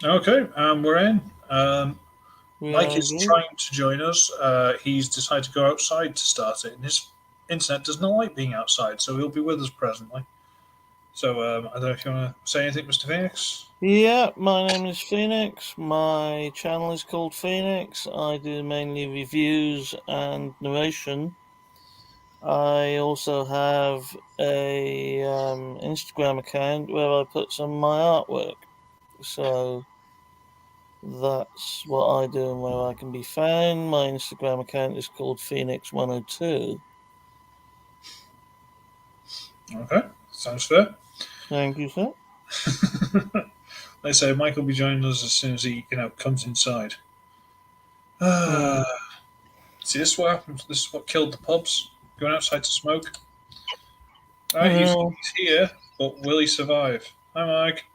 Okay, we're in. We Mike are is indeed. trying to join us. He's decided to go outside to start it, and his internet does not like being outside, so he'll be with us presently. So I don't know if you want to say anything, Mr. Phoenix. Yeah, my name is Phoenix. My channel is called Phoenix. I do mainly reviews and narration. I also have a Instagram account where I put some of my artwork. So that's what I do and where I can be found. My Instagram account is called Phoenix102. Okay, sounds fair. Thank you, sir. They say Mike will be joining us as soon as he, comes inside. Hmm. See, this is what happened. This is what killed the pubs. Going outside to smoke. All right, Uh, he's here, but will he survive? Hi, Mike.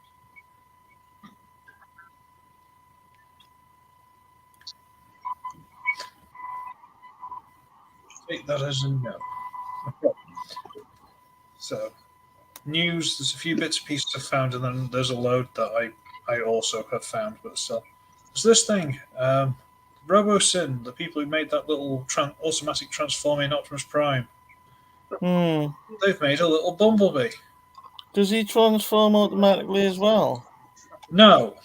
Take that as a no. Okay. So, news. There's a few bits and pieces I've found, and then there's a load that I also have found, but still. There's this thing. RoboSyn, the people who made that little automatic transforming Optimus Prime, hmm. they've made a little Bumblebee. Does he transform automatically as well? No,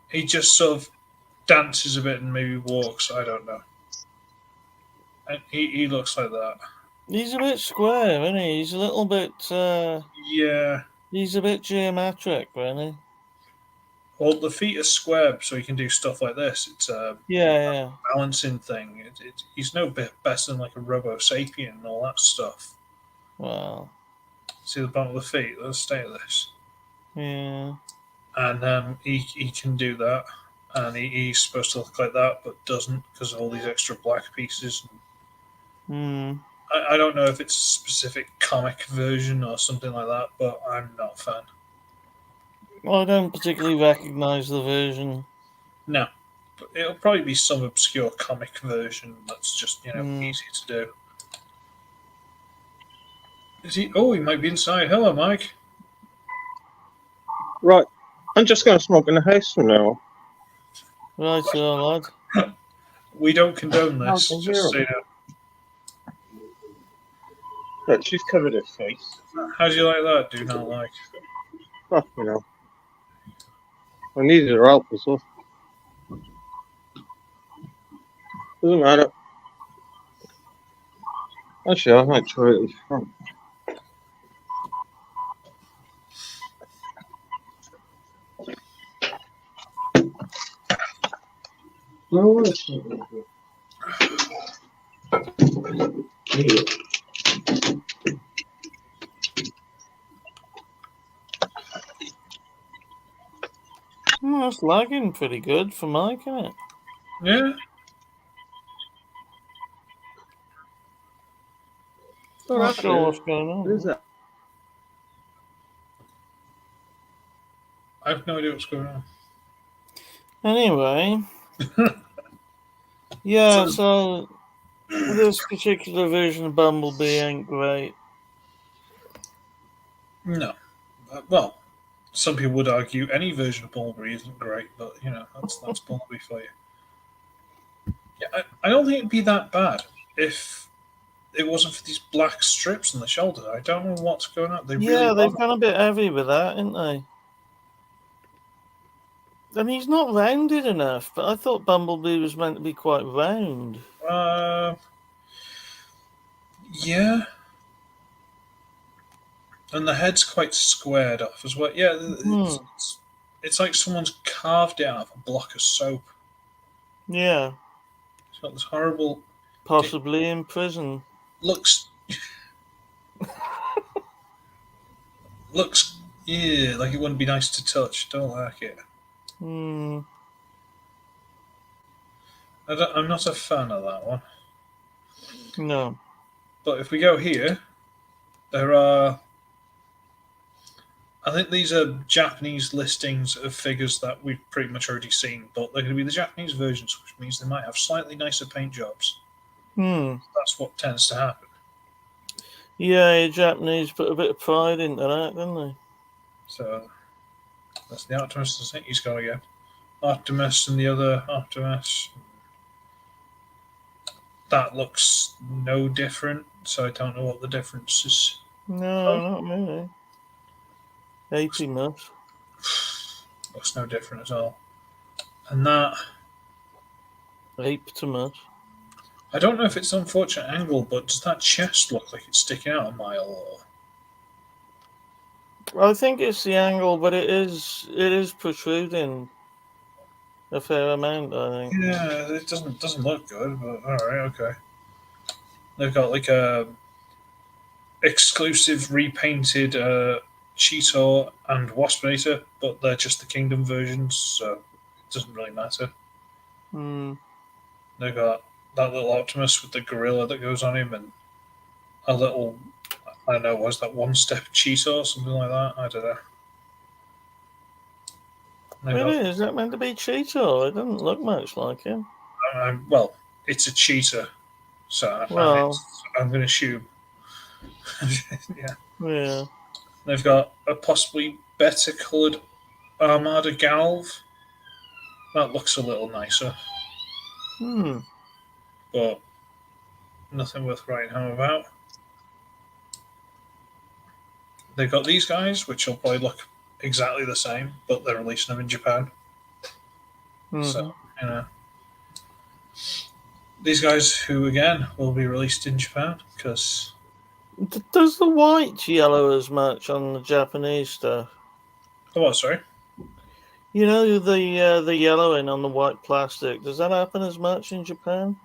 he just sort of dances a bit and maybe walks. I don't know. And he looks like that. He's a bit square, isn't he? He's a little bit. Yeah. He's a bit geometric, really. Well, the feet are square, so he can do stuff like this. It's a Yeah, yeah. balancing thing. He's no bit better than like a Robo Sapien and all that stuff. Well, See the bottom of the feet? Let's stay at this. yeah. And he can do that. And he's supposed to look like that, but doesn't because of all these extra black pieces. Hmm. I don't know if it's a specific comic version or something like that, but I'm not a fan. Well, I don't particularly recognise the version. No, but it'll probably be some obscure comic version that's just Hmm. easy to do. Is he? Oh, he might be inside. Hello, Mike. Right, I'm just going to smoke in the house from now on. Right, so lad. We don't condone How this. can hear Just so him? you know. Look, she's covered her face. How do you like that? Do not like. Well, I needed her help as well. Doesn't matter. Actually, I might try it in front. No, it's not. Here. That's lagging pretty good for Mike, isn't it? Yeah. Oh, Not sure actually, what's going it is on. that. I have no idea what's going on. Anyway, So yeah, so this particular version of Bumblebee ain't great. no. Well, some people would argue any version of Bumblebee isn't great, but that's Bumblebee for you. Yeah, I don't think it'd be that bad if it wasn't for these black strips on the shoulder. I don't know what's going on. They really Yeah, they've bother. gone a bit heavy with that, haven't they? And he's not rounded enough, but I thought Bumblebee was meant to be quite round. Uh, yeah, and the head's quite squared off as well. Yeah, Hmm. it's like someone's carved it out of a block of soap. Yeah, It's got this horrible. It possibly in prison. looks looks yeah like it wouldn't be nice to touch. Don't like it. Hmm. I'm not a fan of that one. No. But if we go here, there are. I think these are Japanese listings of figures that we've pretty much already seen, but they're going to be the Japanese versions, which means they might have slightly nicer paint jobs. Hmm. That's what tends to happen. Yeah, Japanese put a bit of pride into that, didn't So That's the Optimus. I think he's gone again. Optimus and the other Optimus. That looks no different, so I don't know what the difference is. No, not really. 80 much. Looks no different at all. And that, 8 too much. I don't know if it's an unfortunate angle, but does that chest look like it's sticking out a mile? Or... I think it's the angle, but it is protruding a fair amount, I think. Yeah, it doesn't look good, but all right, okay. They've got like a exclusive repainted Cheetor and Waspinator, but they're just the Kingdom versions, so it doesn't really matter. Hmm. They've got that little Optimus with the gorilla that goes on him, and a little, I don't know, was that one step Cheetor, something like that? I don't know. Really? Is that meant to be Cheetor? It doesn't look much like him. Well, it's a cheetah, so Well, I'm going to assume. Yeah. yeah. They've got a possibly better coloured Armada Galv. That looks a little nicer, Hmm. but nothing worth writing home about. They've got these guys, which will probably look exactly the same, but they're releasing them in Japan. Mm-hmm. So, you know. These guys, who again will be released in Japan, because. Does the white yellow as much on the Japanese stuff? Oh, what, sorry? You know the yellowing on the white plastic. Does that happen as much in Japan?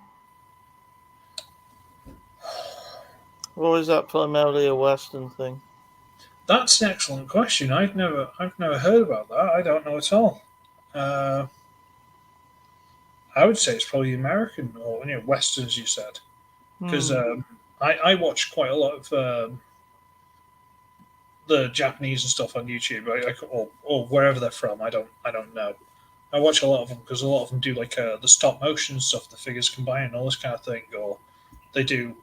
Or is that primarily a Western thing? That's an excellent question. I've never heard about that. I don't know at all. I would say it's probably American or Western, as you said, because I watch quite a lot of the Japanese and stuff on YouTube, or wherever they're from. I don't know. I watch a lot of them because a lot of them do like the stop motion stuff, the figures combined, and all this kind of thing, or they do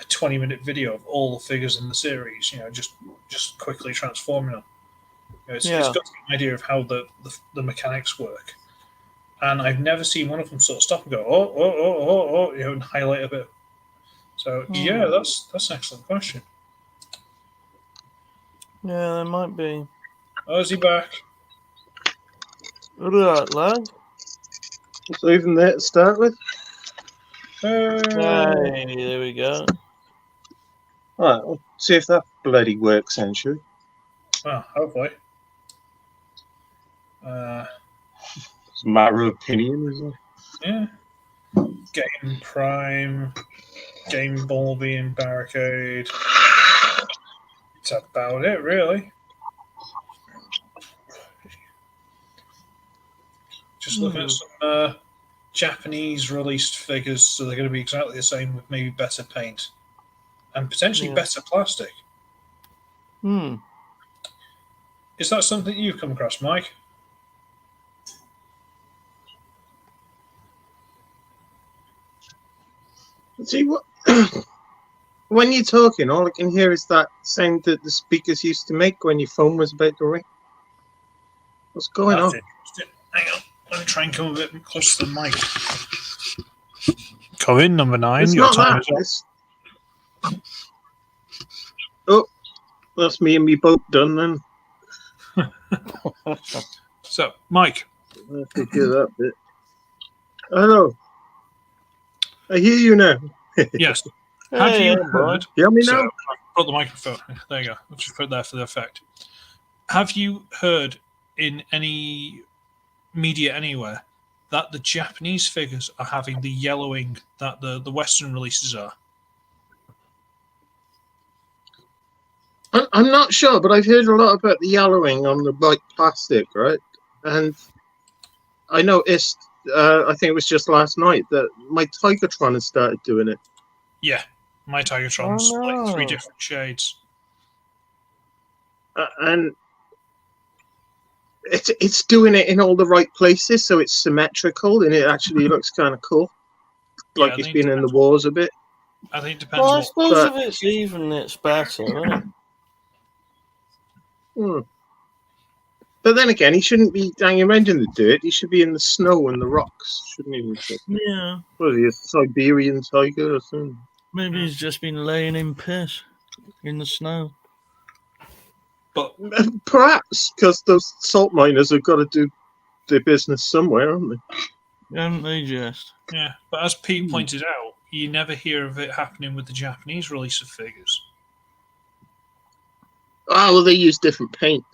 a 20-minute video of all the figures in the series. Just quickly transforming them. It's got an idea of how the mechanics work. And I've never seen one of them sort of stop and go, and highlight a bit. So yeah, that's an excellent question. Yeah, there might be. Oh, is he back? Look at that, lad. So even there to start with. Hey, there we go. Alright, we'll see if that bloody works then, shall we? Well, hopefully. It's a matter of opinion, isn't it? Yeah. Game Prime, Game Bumblebee and Barricade. That's about it, really. Just looking at some Japanese released figures, so they're going to be exactly the same with maybe better paint and potentially better plastic. Is that something you've come across, Mike? See what? When you're talking, all I can hear is that sound that the speakers used to make when your phone was about to ring. What's going on? Hang on, let me try and come a bit closer to the mic. Come in, number 9. It's Your not time that. is up. Oh, that's me and me both done then. So, Mike. I have to do that bit. Hello. I hear you now. Yes. Have you heard? Hear me now? So, I've brought the microphone. There you go. I'll just put it there for the effect. Have you heard in any media anywhere that the Japanese figures are having the yellowing that the Western releases are? I'm not sure, but I've heard a lot about the yellowing on the white plastic, right? And I noticed, I think it was just last night, that my Tigertron has started doing it. Yeah, my Tigertron's like 3 different shades. And it's doing it in all the right places, so it's symmetrical, and it actually looks kind of cool. Like it's been in the wars a bit. I think it depends. Well, I suppose if it's even, it's better, isn't it? But then again, he shouldn't be hanging around in the dirt. He should be in the snow and the rocks, shouldn't he? Yeah. What is he, a Siberian tiger or something? Maybe he's just been laying in piss in the snow. But Perhaps, because those salt miners have got to do their business somewhere, haven't they? Haven't they just? yeah, but as Pete pointed out, you never hear of it happening with the Japanese release of figures. Ah, well, they use different paint,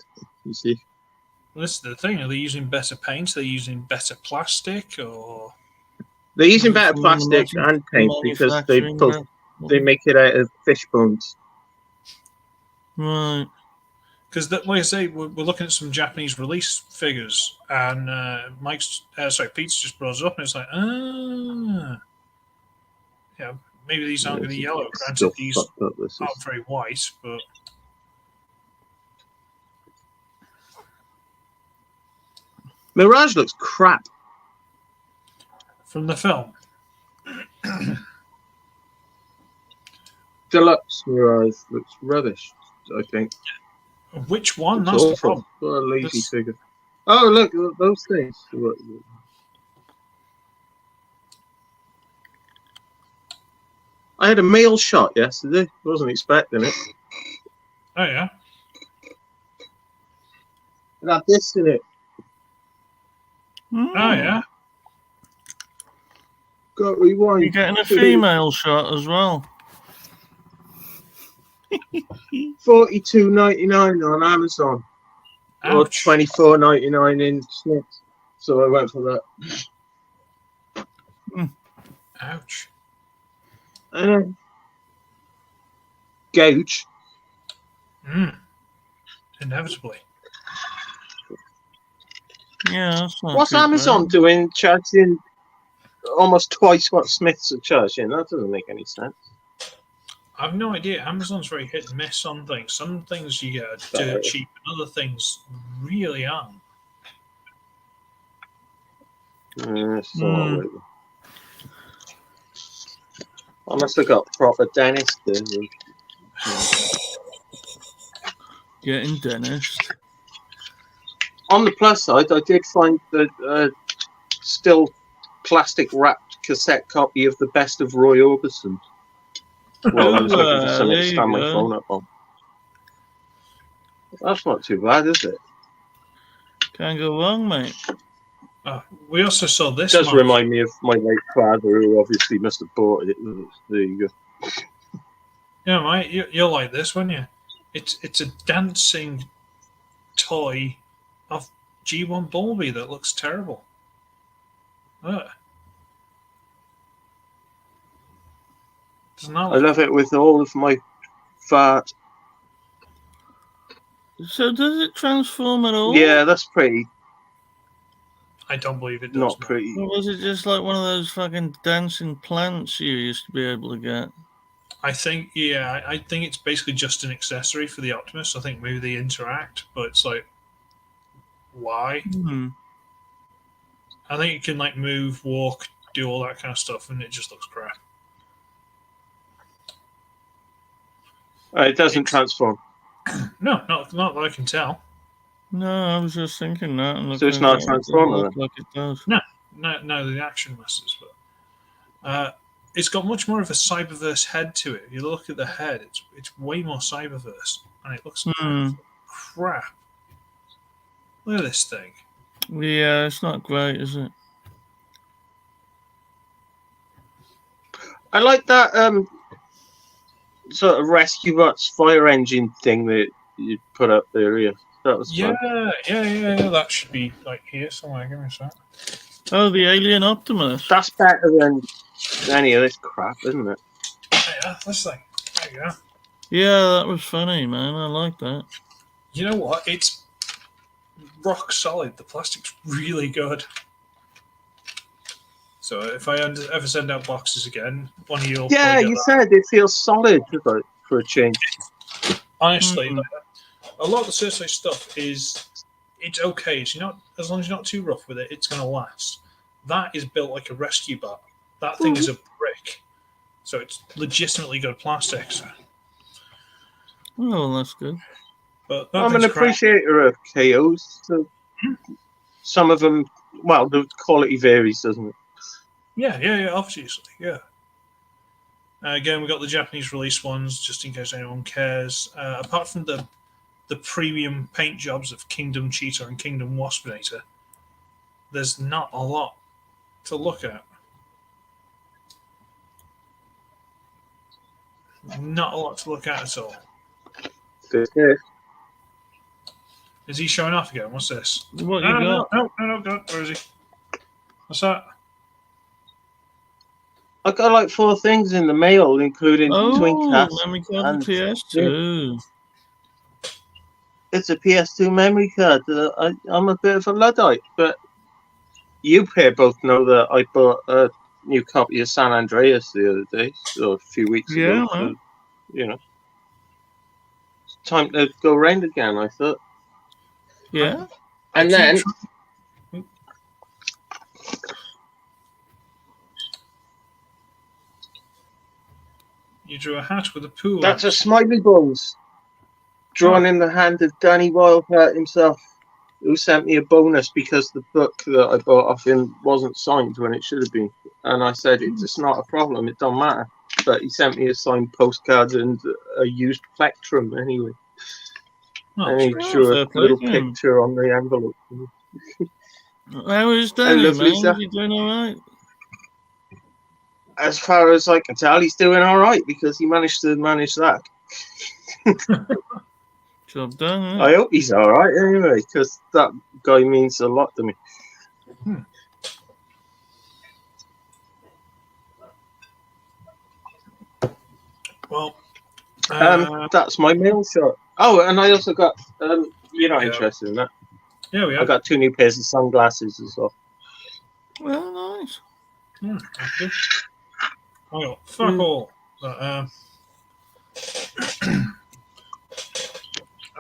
you see. Well, this is the thing: are they using better paint? Are they using better plastic? Or They're using better From plastic the and paint because they manufacturing, make it out of fish bones. Right. because, like I say, we're looking at some Japanese release figures, and Pete's just brought it up, and it's like, yeah, maybe these aren't going to be yellow. Granted, these aren't very white, but Mirage looks crap. from the film, Deluxe Mirage looks rubbish, I think. which one? It's That's the awful. problem. What a lazy This- figure. Oh, look, those things. I had a mail shot yesterday. Wasn't expecting it. Oh yeah, It had this in it. Hmm. oh yeah. Got rewind. You're getting a female shot as well. $42.99 on Amazon, or Ouch. $24.99 in Smiths. So I went for that. Ouch. Gouge. Inevitably. Yeah, that's not What's too Amazon bad. doing? Charging almost twice what Smiths are charging. That doesn't make any sense. I've no idea. Amazon's very hit and miss on things. Some things you get are dirt cheap, and other things really aren't. I must have got proper dentist. Getting dentist. On the plus side, I did find the still plastic wrapped cassette copy of the Best of Roy Orbison. Well, I was looking for something to stand my phone up on. That's not too bad, is it? Can't go wrong, mate. We also saw this. It does month. remind me of my late father, who obviously must have bought it. There you go. Yeah, mate, you'll like this, won't you? It's a dancing toy of G1 Bulby that looks terrible. Ugh. Doesn't that I love it with all of my fart. So does it transform at all? Yeah, that's pretty. I don't believe it does. Not no. pretty. Or was it just like one of those fucking dancing plants you used to be able to get? I think, yeah, I think it's basically just an accessory for the Optimus. I think maybe they interact, but it's like, why? I think it can like move, walk, do all that kind of stuff, and it just looks crap. It doesn't transform. No, not that I can tell. No, I was just thinking that. And So it's not a transformer, Looks like it does. No, the action masters, but it's got much more of a Cyberverse head to it. If you look at the head, it's way more Cyberverse, and it looks crap. Look at this thing. Yeah, it's not great, is it? I like that sort of rescue bots fire engine thing that you put up there. Yeah, that was fun. Yeah. That should be like here somewhere. Give me a sec. Oh, the Alien Optimus. That's better than any of this crap, isn't it? Yeah, this thing. There you go. Yeah, that was funny, man. I like that. You know what? It's rock solid. The plastic's really good. So if I ever send out boxes again, one of you will Yeah, probably you get said it feels solid for a change. that. Honestly, like, a lot of the Cersei stuff is it's okay. It's not as long as you're not too rough with it, it's going to last. That is built like a rescue bot. That thing is a brick, so it's legitimately good plastic. Oh, well, that's good. But that I'm an thing's crap. appreciator of KOs. So some of them, well, the quality varies, doesn't it? Yeah, obviously, yeah. Again, we got the Japanese release ones, just in case anyone cares. Apart from the premium paint jobs of Kingdom Cheetah and Kingdom Waspinator, there's not a lot to look at. Not a lot to look at all. Good. Yeah. Is he showing off again? What's this? What you got? No, God, where is he? What's that? I got like 4 things in the mail, including Twin Oh, Cast. memory card and for PS2. It's a PS2 memory card. I'm a bit of a Luddite, but you pair both know that I bought a new copy of San Andreas the other day, or a few weeks ago. Yeah, So, it's time to go round again, I thought. yeah. And then you drew a hat with a pool. that's a smiley bones drawn in the hand of Danny Wildheart himself, who sent me a bonus because the book that I bought off him wasn't signed when it should have been. And I said, it's not a problem, it don't matter. But he sent me a signed postcard and a used plectrum anyway. And he drew a little picture on the envelope. How is Danny, lovely man? stuff. Is he doing all right? As far as I can tell, he's doing all right because he managed to manage that. Job done, I hope he's all right anyway, because that guy means a lot to me. Well, that's my mail shot. Oh, and I also got. You're not interested in that. Yeah, we are. I got 2 new pairs of sunglasses as well. Well, nice. Okay. Oh, fuck all. But,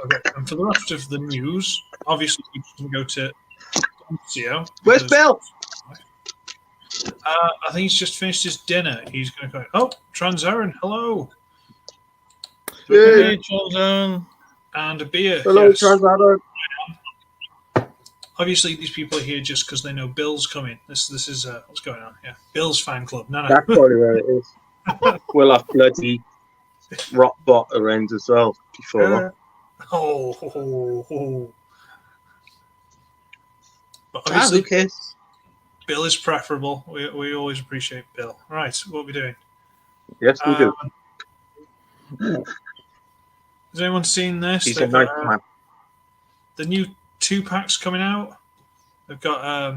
okay, and for the rest of the news, obviously we can go to Doncio. Where's Bill? I think he's just finished his dinner. He's going to go, oh, Transaran, hello. Hey, Transaran. And a beer. Hello, yes. Transaran. Obviously, these people are here just because they know Bill's coming. This is what's going on. Yeah, Bill's fan club. No. That's probably where it is. We'll have bloody Rockbot around as well before long. But obviously, who cares? Bill is preferable. We always appreciate Bill. Right, what are we doing? Yes, we do. Has anyone seen this? He's a nice man. The new 2-packs coming out. They've got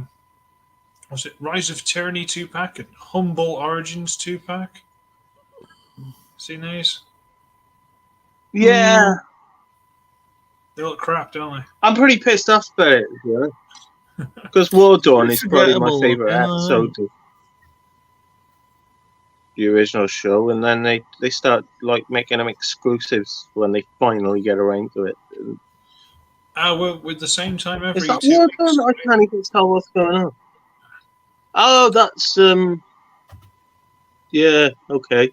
what's it? Rise of Tyranny 2-pack and Humble Origins 2-pack. Seen these? Yeah. They look crap, don't they? I'm pretty pissed off about it, because War Dawn is probably my favourite episode of the original show, and then they start like making them exclusives when they finally get around to it. We're with the same time every Is that 2 War weeks. Dawn? I can't even tell what's going on. Oh, that's yeah, okay.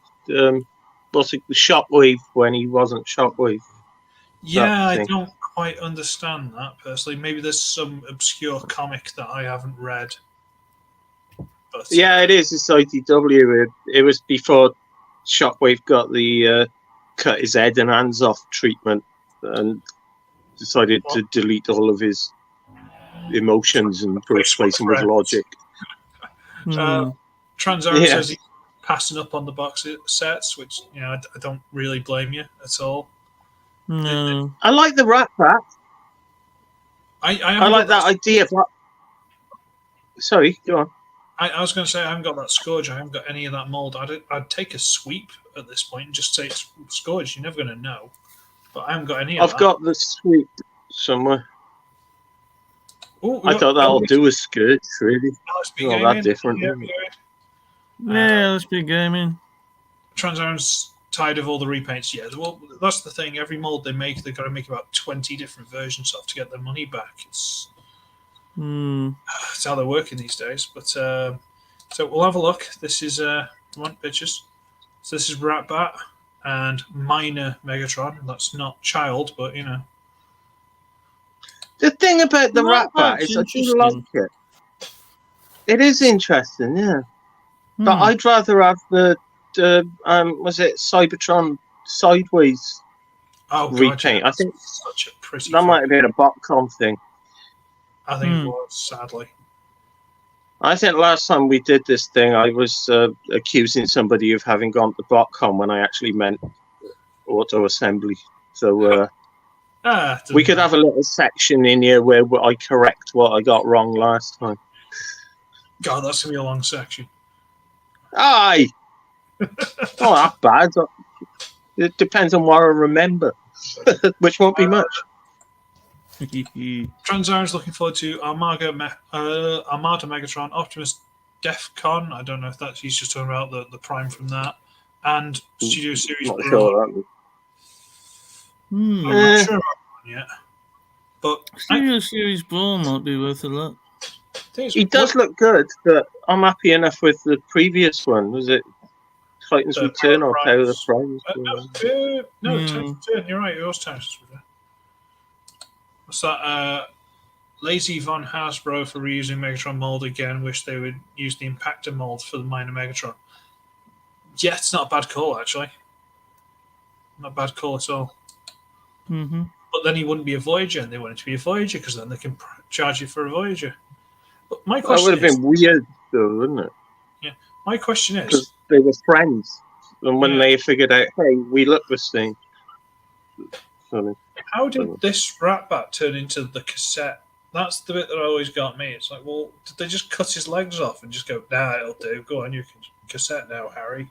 What's it? Shockwave when he wasn't Shockwave. Yeah, I don't quite understand that personally. Maybe there's some obscure comic that I haven't read. But, yeah, it is. It's IDW. It was before Shockwave got the cut his head and hands off treatment and decided to delete all of his emotions and replace them with logic. Transaran says he's passing up on the box sets, which I don't really blame you at all. No. I like the Rat Pack. I like that idea. But... Sorry, go on. I was going to say I haven't got that Scourge. I haven't got any of that mold. I'd take a sweep at this point and just say it's Scourge. You're never going to know. But I haven't got any of that. I've got the sweep somewhere. Ooh, I thought that'll do a Scourge, really. Not that different. Yeah, let's be gaming. Transaran's tired of all the repaints. Yeah, well, that's the thing. Every mold they make, they've got to make about 20 different versions of to get their money back. It's how they're working these days. But so we'll have a look. This is want pictures. So this is Ratbat and Minor Megatron. That's not Child, but thing about the Well, Rat Bat that's is I do like interesting. it. It is interesting, yeah. But Hmm. I'd rather have the was it Cybertron Sideways Oh god, repaint? yeah, I think such a pretty. that might have Fucking, been a botcon thing. I think it was, sadly. I think last time we did this thing, I was accusing somebody of having gone to botcon when I actually meant auto assembly. So we could have a little section in here where I correct what I got wrong last time. God, that's gonna be a long section. Aye, not that bad. It depends on what I remember, which won't be much. Transire's looking forward to Armada Megatron, Optimus Defcon. I don't know if that's he's just talking about the Prime from that, and Studio Series Not Bro. sure that. I'm not sure about that one yet. But Studio Series Brawl might be worth a look. He does look good, but I'm happy enough with the previous one. Was it Titans The Return Power or of Power of the Primes. Primes? No, Titans Return. You're right. It was Titans Return. What's that? Lazy Von Hasbro for reusing Megatron mold again. Wish they would use the Impactor mold for the minor Megatron. Yeah, it's not a bad call actually. Not a bad call at all. Mm-hmm. But then he wouldn't be a Voyager, and they want it to be a Voyager because then they can charge you for a Voyager. But my That question would have is, been weird, though, wouldn't it? my question is, Because they were friends, and when Yeah. they figured out, hey, we look the same. So, how did this Rat Bat turn into the cassette? That's the bit that always got me. It's like, well, did they just cut his legs off and just go, nah, it'll do. Go on, you can cassette now, Harry.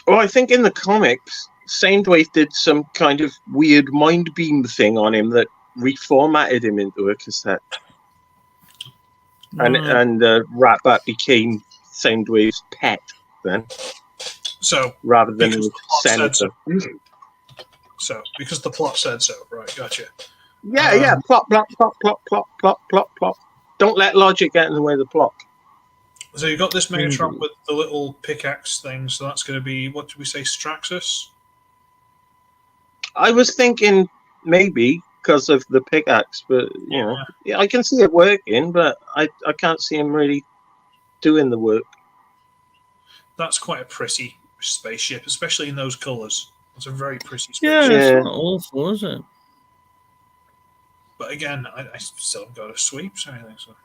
well, I think in the comics, Soundwave did some kind of weird mind beam thing on him that reformatted him into a cassette, and Rat Bat became Soundwave's pet then, So, rather than because a the plot said senator. so, because the plot said so. Right, gotcha. Yeah, plop, plop, plop, plop, plop, plop, plop, plop. Don't let logic get in the way of the plot. So you got this Megatron with the little pickaxe thing, so that's going to be, what did we say, Straxus? I was thinking maybe because of the pickaxe, but you know, yeah, I can see it working, but I can't see him really doing the work. That's quite a pretty spaceship, especially in those colours. It's a very pretty Yeah, spaceship. it's not awful, is it? But again, I still haven't got a sweeps or anything. So,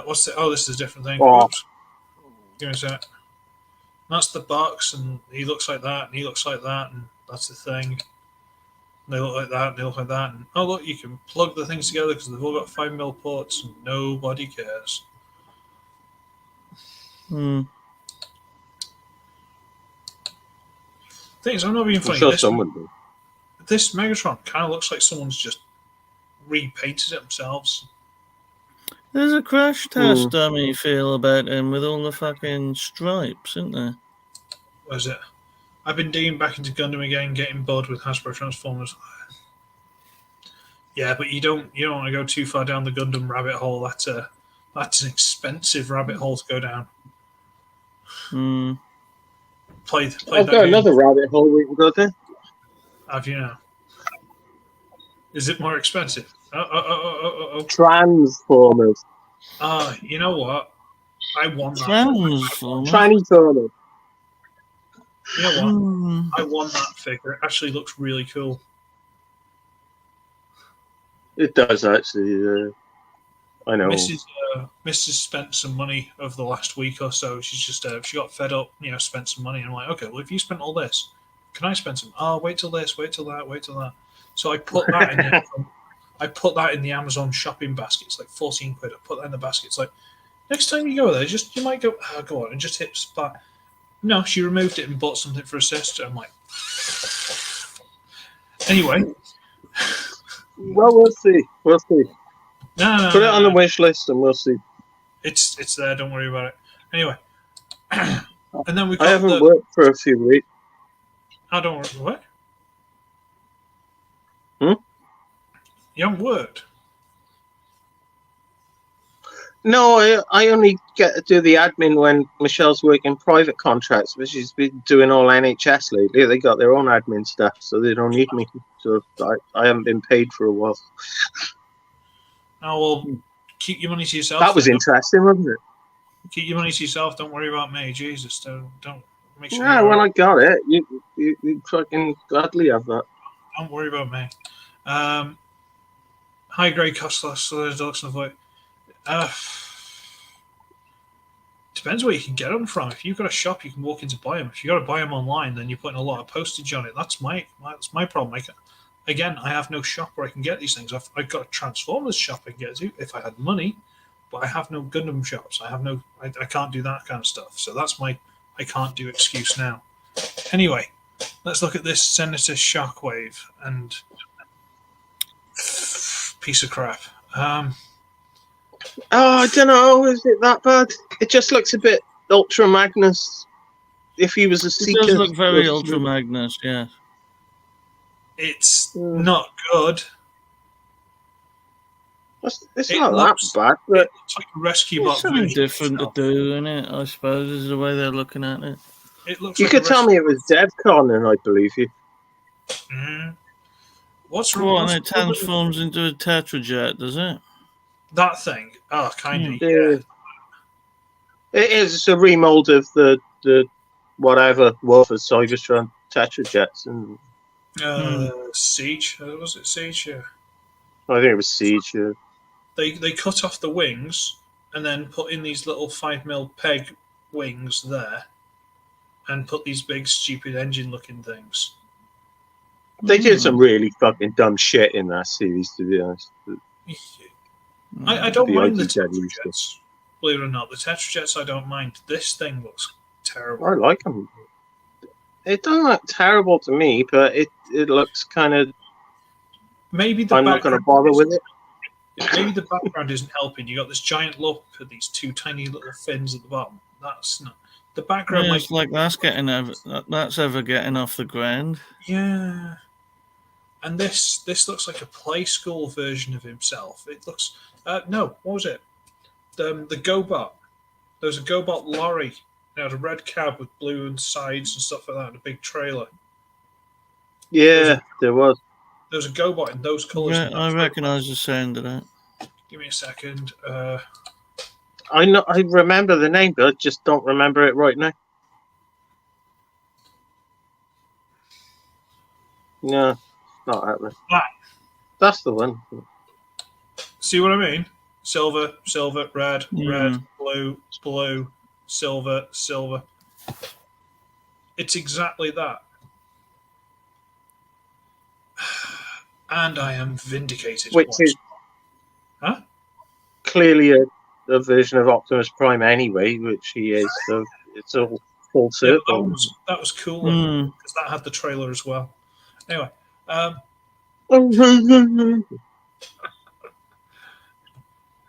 what's the? Oh, this is a different thing. Oh. Oops. Give me a sec. That's the box, and he looks like that, and he looks like that, and that's the thing. They look like that, and they look like that, and oh look, you can plug the things together because they've all got 5mm ports, and nobody cares. Thing is, I'm not being funny. I'm sure someone did. This Megatron kind of looks like someone's just repainted it themselves. There's a crash test dummy feel about him with all the fucking stripes, isn't there? Was it? I've been digging back into Gundam again, getting bored with Hasbro Transformers. Yeah, but you don't want to go too far down the Gundam rabbit hole. That's an expensive rabbit hole to go down. Play I've that got game. another rabbit hole we can go to. Have you now? Is it more expensive? Transformers. You know what? I want that. Transformers. You know what? I want that figure. It actually looks really cool. It does actually. I know. Mrs. spent some money over the last week or so. She's just she got fed up. Spent some money. And I'm like, okay, well, if you spent all this, can I spend some? Oh, wait till this, wait till that, wait till that. So I put that in. I put that in the Amazon shopping basket. It's like 14 quid. I put that in the basket. It's like, next time you go there, you might go, go on and just hit spot. No, she removed it and bought something for her sister. I'm like, anyway. Well, we'll see. We'll see. No, put it on the wish list and we'll see. It's there. Don't worry about it. Anyway. And then we. I haven't worked for a few weeks. I don't worry. What? Hmm? You haven't worked? No, I only get to do the admin when Michelle's working private contracts, but she's been doing all NHS lately. They got their own admin staff, so they don't need me. So I haven't been paid for a while. Oh, well, keep your money to yourself. That was then. interesting, wasn't it? Keep your money to yourself. Don't worry about me. Jesus, don't make sure. Yeah, when I got it, you fucking gladly have that. Don't worry about me. High grade cost loss. So there's dogs and avoid. Depends where you can get them from. If you've got a shop, you can walk in to buy them. If you got to buy them online, then you're putting a lot of postage on it. That's my problem. I have no shop where I can get these things. I've got a Transformers shop I can get to if I had money, but I have no Gundam shops. I can't do that kind of stuff. So that's my I can't do excuse now. Anyway, let's look at this Senator Shockwave and piece of crap. I don't know. Is it that bad? It just looks a bit Ultra Magnus. If he was a It seeker, does look very Ultra Magnus, yeah. It's not good. It's It not looks- that bad, but It's like a rescue It's bot something version. different to do, isn't it? I suppose is the way they're looking at it. It looks. you like could a tell me it was DevCon, and I believe you. Mhm. What's Well, wrong? and it transforms into a Tetrajet, does it? That thing? Oh, kind of. Yeah. Yeah. It is. It's a remold of the whatever Wolf of Cybertron Tetrajets, and Siege. Was it Siege? Yeah. I think it was Siege. Yeah. They cut off the wings and then put in these little 5mm peg wings there, and put these big stupid engine-looking things. They did some really fucking dumb shit in that series, to be honest. I don't The mind the IT Tetrajets. Believe it or not, the Tetrajets I don't mind. This thing looks terrible. I like them. It doesn't look terrible to me, but it looks kind of. Maybe the I'm not going to background bother with it. Maybe the background isn't helping. You got this giant lump of these two tiny little fins at the bottom. That's not the background. Yeah, it's like that's ever getting off the ground. Yeah. And this looks like a play school version of himself. It looks no, what was it? The GoBot. There was a GoBot lorry. It had a red cab with blue and sides and stuff like that, and a big trailer. Yeah, there was. There was a GoBot in those colours. Yeah, I recognise the sound of that. Give me a second. I remember the name, but I just don't remember it right now. No, not happening. Ah. That's the one. See what I mean? Silver, red, Yeah. red, blue, silver. It's exactly that. And I am vindicated. Which is clearly a version of Optimus Prime anyway, which he is. So it's a full Yeah, circle. that was cool Mm. because that had the trailer as well. Anyway,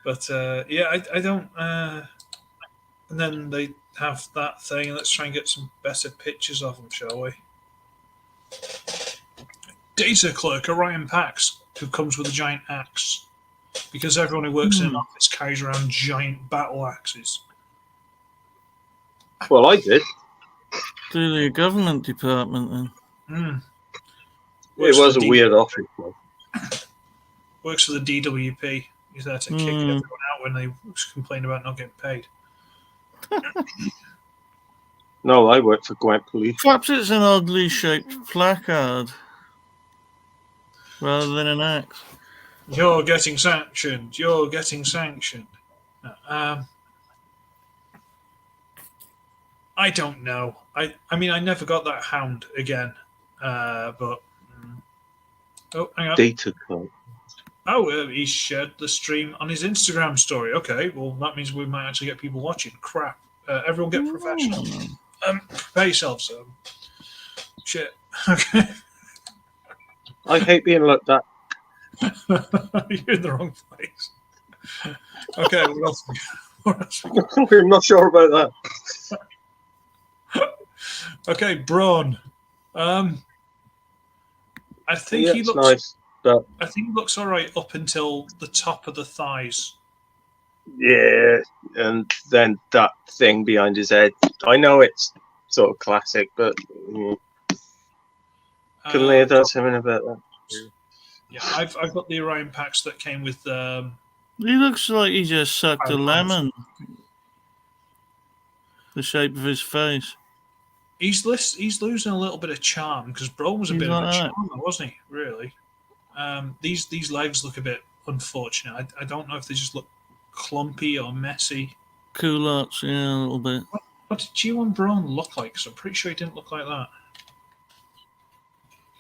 but yeah, I don't. And then they have that thing. Let's try and get some better pictures of them, shall we? Data clerk Orion Pax, who comes with a giant axe, because everyone who works in an office carries around giant battle axes. Well, I did. Clearly a government department then. It was a weird office. Works for the DWP. He's there to kick everyone out when they complain about not getting paid. No, I work for Gwent Police. Perhaps it's an oddly shaped placard rather than an axe. You're getting sanctioned. You're getting sanctioned. I don't know. I mean, I never got that hound again. But oh, hang on. Data clerk. Oh, he shared the stream on his Instagram story. Okay, well that means we might actually get people watching. Crap. Everyone get professional. Prepare yourselves. Shit. Okay. I hate being looked at. You're in the wrong place. Okay, what else? I'm not sure about that. Okay, Braun. I think Yeah, he it's looks. nice. But I think he looks all right up until the top of the thighs. Yeah, and then that thing behind his head. I know it's sort of classic, but couldn't they have done something about that? Yeah, I've got the Orion packs that came with. He looks like he just sucked a Power lemon. The shape of his face. He's losing a little bit of charm because Braun was a He's bit of a like that. charmer, wasn't he? Really. These legs look a bit unfortunate. I don't know if they just look clumpy or messy. Culottes, yeah, a little bit. What did G1 Braun look like? Because I'm pretty sure he didn't look like that.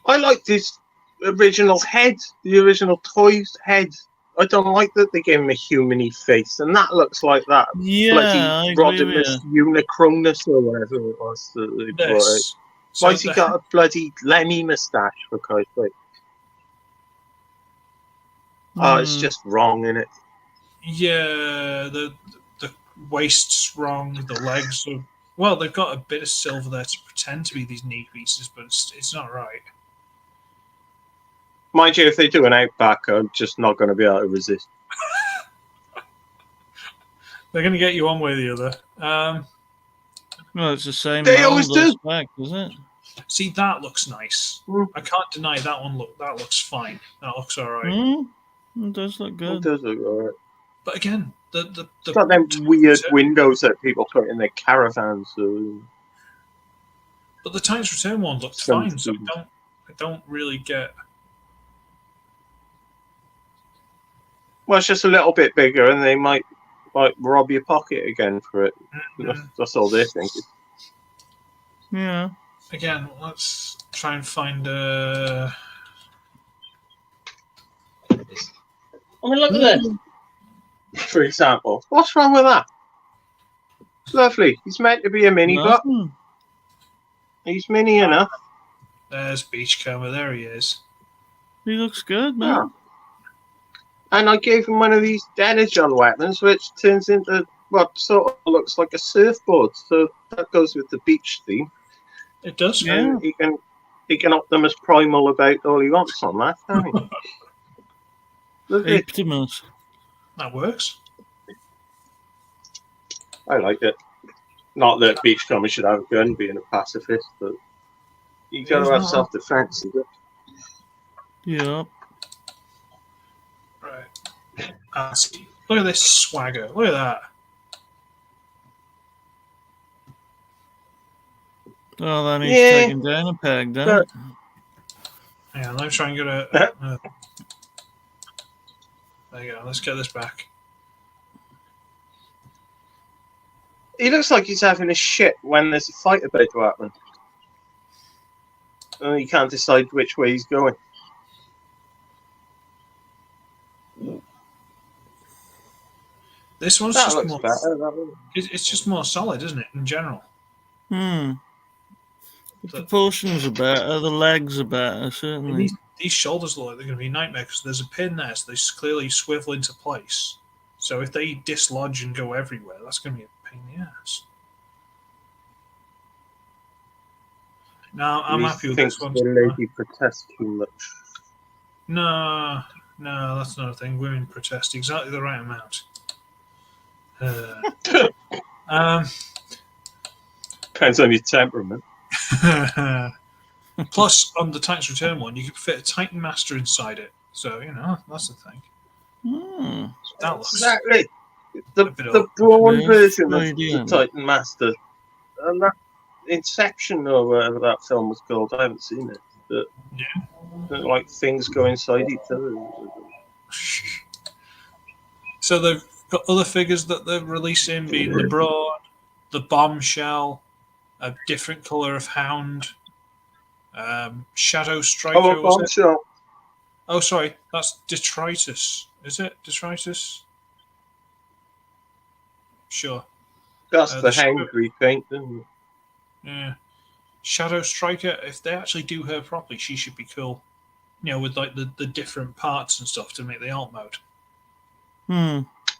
I like this original head, the original toy's head. I don't like that they gave him a human-y face, and that looks like that Yeah, I bloody agree with Rodimus you. Unicronus or whatever it was that they brought out. This. So Why's he got a bloody Lemmy moustache, for Christ's sake? Oh, it's just wrong, isn't it? Yeah, the waist's wrong. The legs are well. They've got a bit of silver there to pretend to be these knee pieces, but it's not right. Mind you, if they do an outback, I'm just not going to be able to resist. They're going to get you one way or the other. Well, it's the same. They always do. Back, isn't it? See, that looks nice. I can't deny that one. That looks fine. That looks all right. It does look good. It does look all right. But again, It's got them weird windows that people put in their caravans. So. But the Titans Return one looked fine, so I don't really get. Well, it's just a little bit bigger, and they might rob your pocket again for it. That's all they're thinking. Yeah. Again, let's try and find. I mean, look at this. For example, what's wrong with that? It's lovely. He's meant to be a mini, but he's mini enough. There's Beachcomber. There he is. He looks good, man. Yeah. And I gave him one of these Denijon weapons, which turns into what sort of looks like a surfboard. So that goes with the beach theme. It does. Yeah. He can Optimus Primal about all he wants on that, can't he? Optimus. That works. I like it. Not that Beachcomber should have a gun, being a pacifist, but you got to have self-defense. Yeah. Right. Look at this swagger. Look at that. Oh, that needs taking down a peg, doesn't it? Hang on, let me try and get a. There you go. Let's get this back. He looks like he's having a shit when there's a fight about to happen. And he can't decide which way he's going. This one's that just looks more. Better, it's just more solid, isn't it? In general. The proportions are better. The legs are better, certainly. These shoulders look like they're going to be a nightmare because there's a pin there, so they clearly swivel into place. So if they dislodge and go everywhere, that's going to be a pain in the ass. Now I'm happy with this one. The lady protests too much. No, that's not a thing. Women protest exactly the right amount. Depends on your temperament. Plus, on the Titans Return one, you could fit a Titan Master inside it. So, that's the thing. That looks exactly. The Braun version of the Titan Master. And that Inception or whatever that film was called, I haven't seen it. But like things go inside each other. So they've got other figures that they're releasing, being the Braun, the Bombshell, a different colour of Hound, Shadow Striker. Oh, Bombshell. Oh, sorry, that's Detritus. Is it Detritus? Sure. That's the Hound repaint, isn't it? Yeah. Shadow Striker, if they actually do her properly, she should be cool. With like the different parts and stuff to make the alt mode.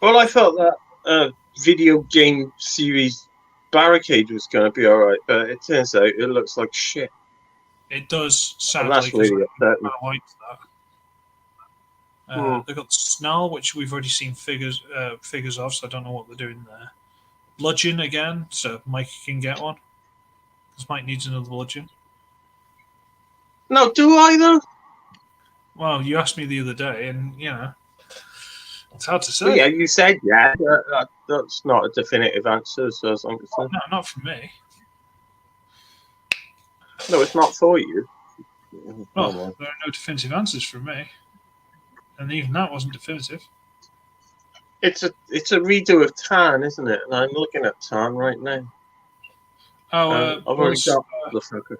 Well, I thought that video game series Barricade was going to be alright, but it turns out it looks like shit. It does, sadly. And that's really upsetting. I liked They've got Snarl, which we've already seen figures of, so I don't know what they're doing there. Bludgeon again, so Mike can get one. Because Mike needs another bludgeon. No, do I though? Well, you asked me the other day, and it's hard to say. Well, yeah, you said yeah. That's not a definitive answer, so as I'm concerned. No, not from me. No, it's not for you. Well, there are no definitive answers from me, and even that wasn't definitive. It's a redo of Tarn, isn't it? And I'm looking at Tarn right now. Oh, I've already got the fucker.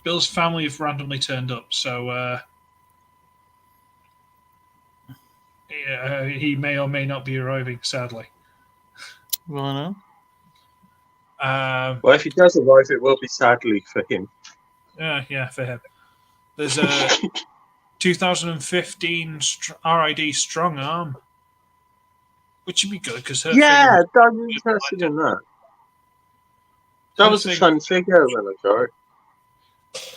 Bill's family have randomly turned up, so he may or may not be arriving, sadly. Right Well, if he does arrive, it will be sadly for him. Yeah, for him. There's a 2015 RID Strong Arm, which would be good because her Yeah, figure I'm interested in that. That was a fun figure when I got it.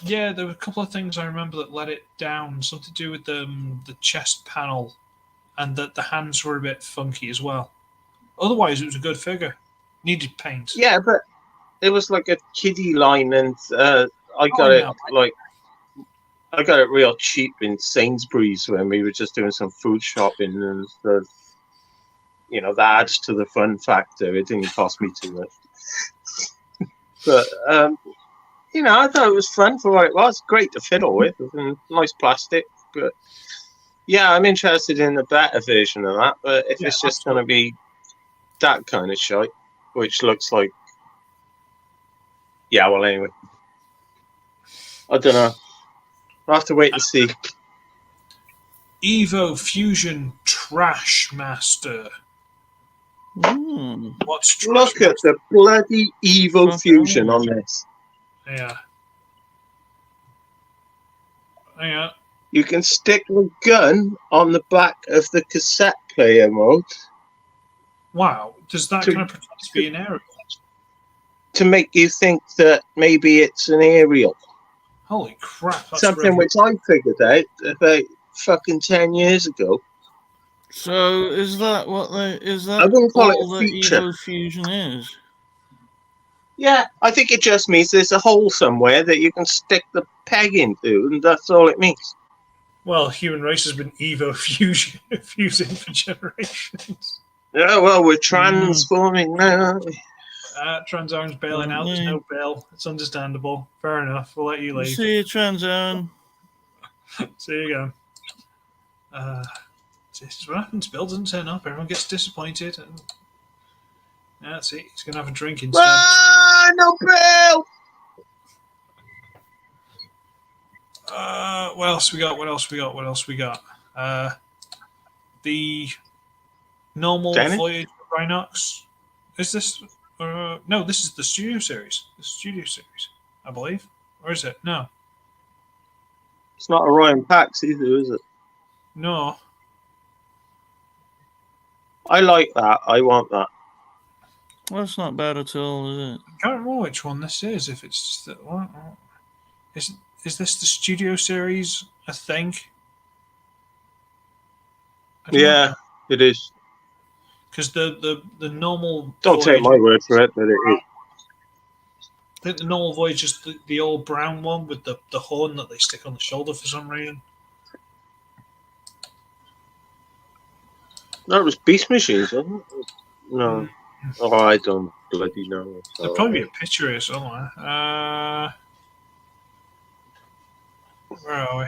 Yeah, there were a couple of things I remember that let it down. Something to do with the chest panel, and that the hands were a bit funky as well. Otherwise, it was a good figure. Needed paint. Yeah, but it was like a kiddie line, and I got it real cheap in Sainsbury's when we were just doing some food shopping, and that adds to the fun factor. It didn't cost me too much, but I thought it was fun for what it was. Great to fiddle with, and nice plastic. But yeah, I'm interested in the better version of that. But if it's just going to be that kind of shite, which looks like, well, anyway, I don't know. I'll have to wait and see. Evo Fusion Trash Master. What's Trash Look Master? at the bloody Evo Fusion on this. Yeah. You can stick the gun on the back of the cassette player mode. Wow. Does that kind of pretend to be an aerial? To make you think that maybe it's an aerial. Holy crap. That's something which I figured out about fucking 10 years ago. So is that what is that I wouldn't call it all a that feature. Evo Fusion is? Yeah, I think it just means there's a hole somewhere that you can stick the peg into, and that's all it means. Well, human race has been Evo fusing for generations. Yeah, well, we're transforming now, aren't we? Transone's bailing out. There's no bail. It's understandable. Fair enough. We'll let you leave. See you, Tranzone. See you again. This is what happens. Bill doesn't turn up. Everyone gets disappointed. And that's it. He's going to have a drink instead. Ah, no Bill! What else we got? What else we got? The normal Voyage of Rhinox. Is this... no, this is the Studio Series. The Studio Series, I believe. Or is it? No. It's not Orion Pax either, is it? No. I like that. I want that. Well, it's not bad at all, is it? I can't remember which one this is. If it's just that one, is this the Studio Series? I think. Yeah, it is. Because the normal. Don't take my word for it, but it is. I think the normal Voyage is the old brown one with the horn that they stick on the shoulder for some reason. That was Beast Machines, wasn't it? No. Oh, I don't bloody know. There'll probably be a picture here somewhere. Where are we?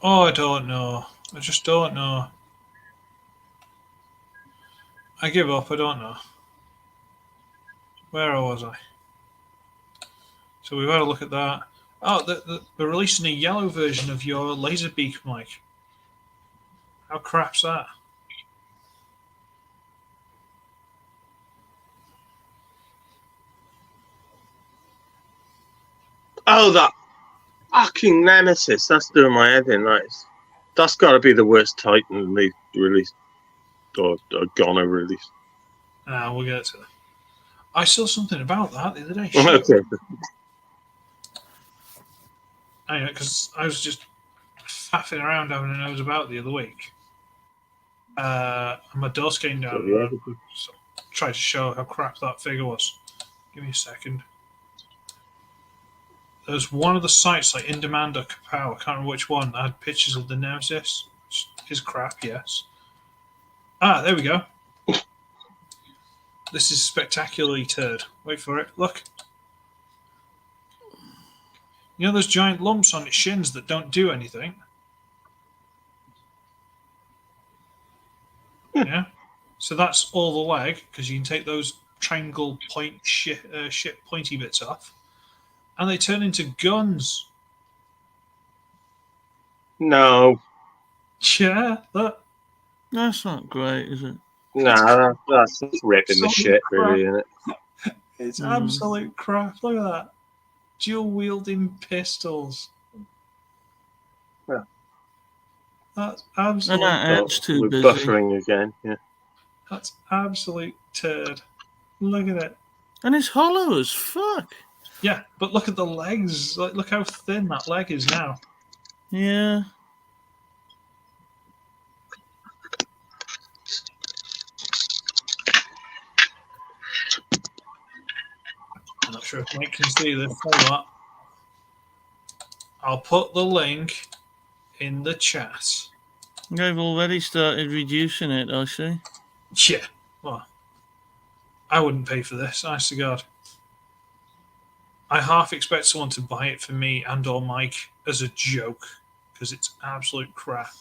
Oh, I don't know. I just don't know. I give up. I don't know. Where was I? So we've had a look at that. Oh, they're releasing a yellow version of your Laserbeak mic. How crap's that? Oh, that fucking Nemesis. That's doing my head in. That's got to be the worst Titan they released. Or gonna release. We'll get to that. I saw something about that the other day. Okay. I know, because I was just faffing around having a nose about the other week. And my door's came down. So, yeah. So tried to show how crap that figure was. Give me a second. There was one of the sites, like In Demand or Kapow, I can't remember which one, that had pictures of the Nemesis, which is crap, yes. Ah, there we go. This is spectacularly turd. Wait for it. Look. You know those giant lumps on its shins that don't do anything? Yeah. So that's all the leg, because you can take those triangle point shit pointy bits off, and they turn into guns. No, Yeah, look. That's not great, is it? nah, that's just ripping the Absolute shit, crap. really, isn't it? It's absolute crap. Look at that. Dual wielding pistols. Yeah. That's And absolute. that ad's too We're busy. buffering again, yeah. That's absolute turd. Look at it. And it's hollow as fuck. Yeah, but look at the legs. Like, look how thin that leg is now. Yeah. I'm not sure if Mike can see this. Hold on. I'll put the link in the chat. They've already started reducing it, I see. Yeah. Well, I wouldn't pay for this. Honest to God. I half expect someone to buy it for me and or Mike as a joke because it's absolute crap.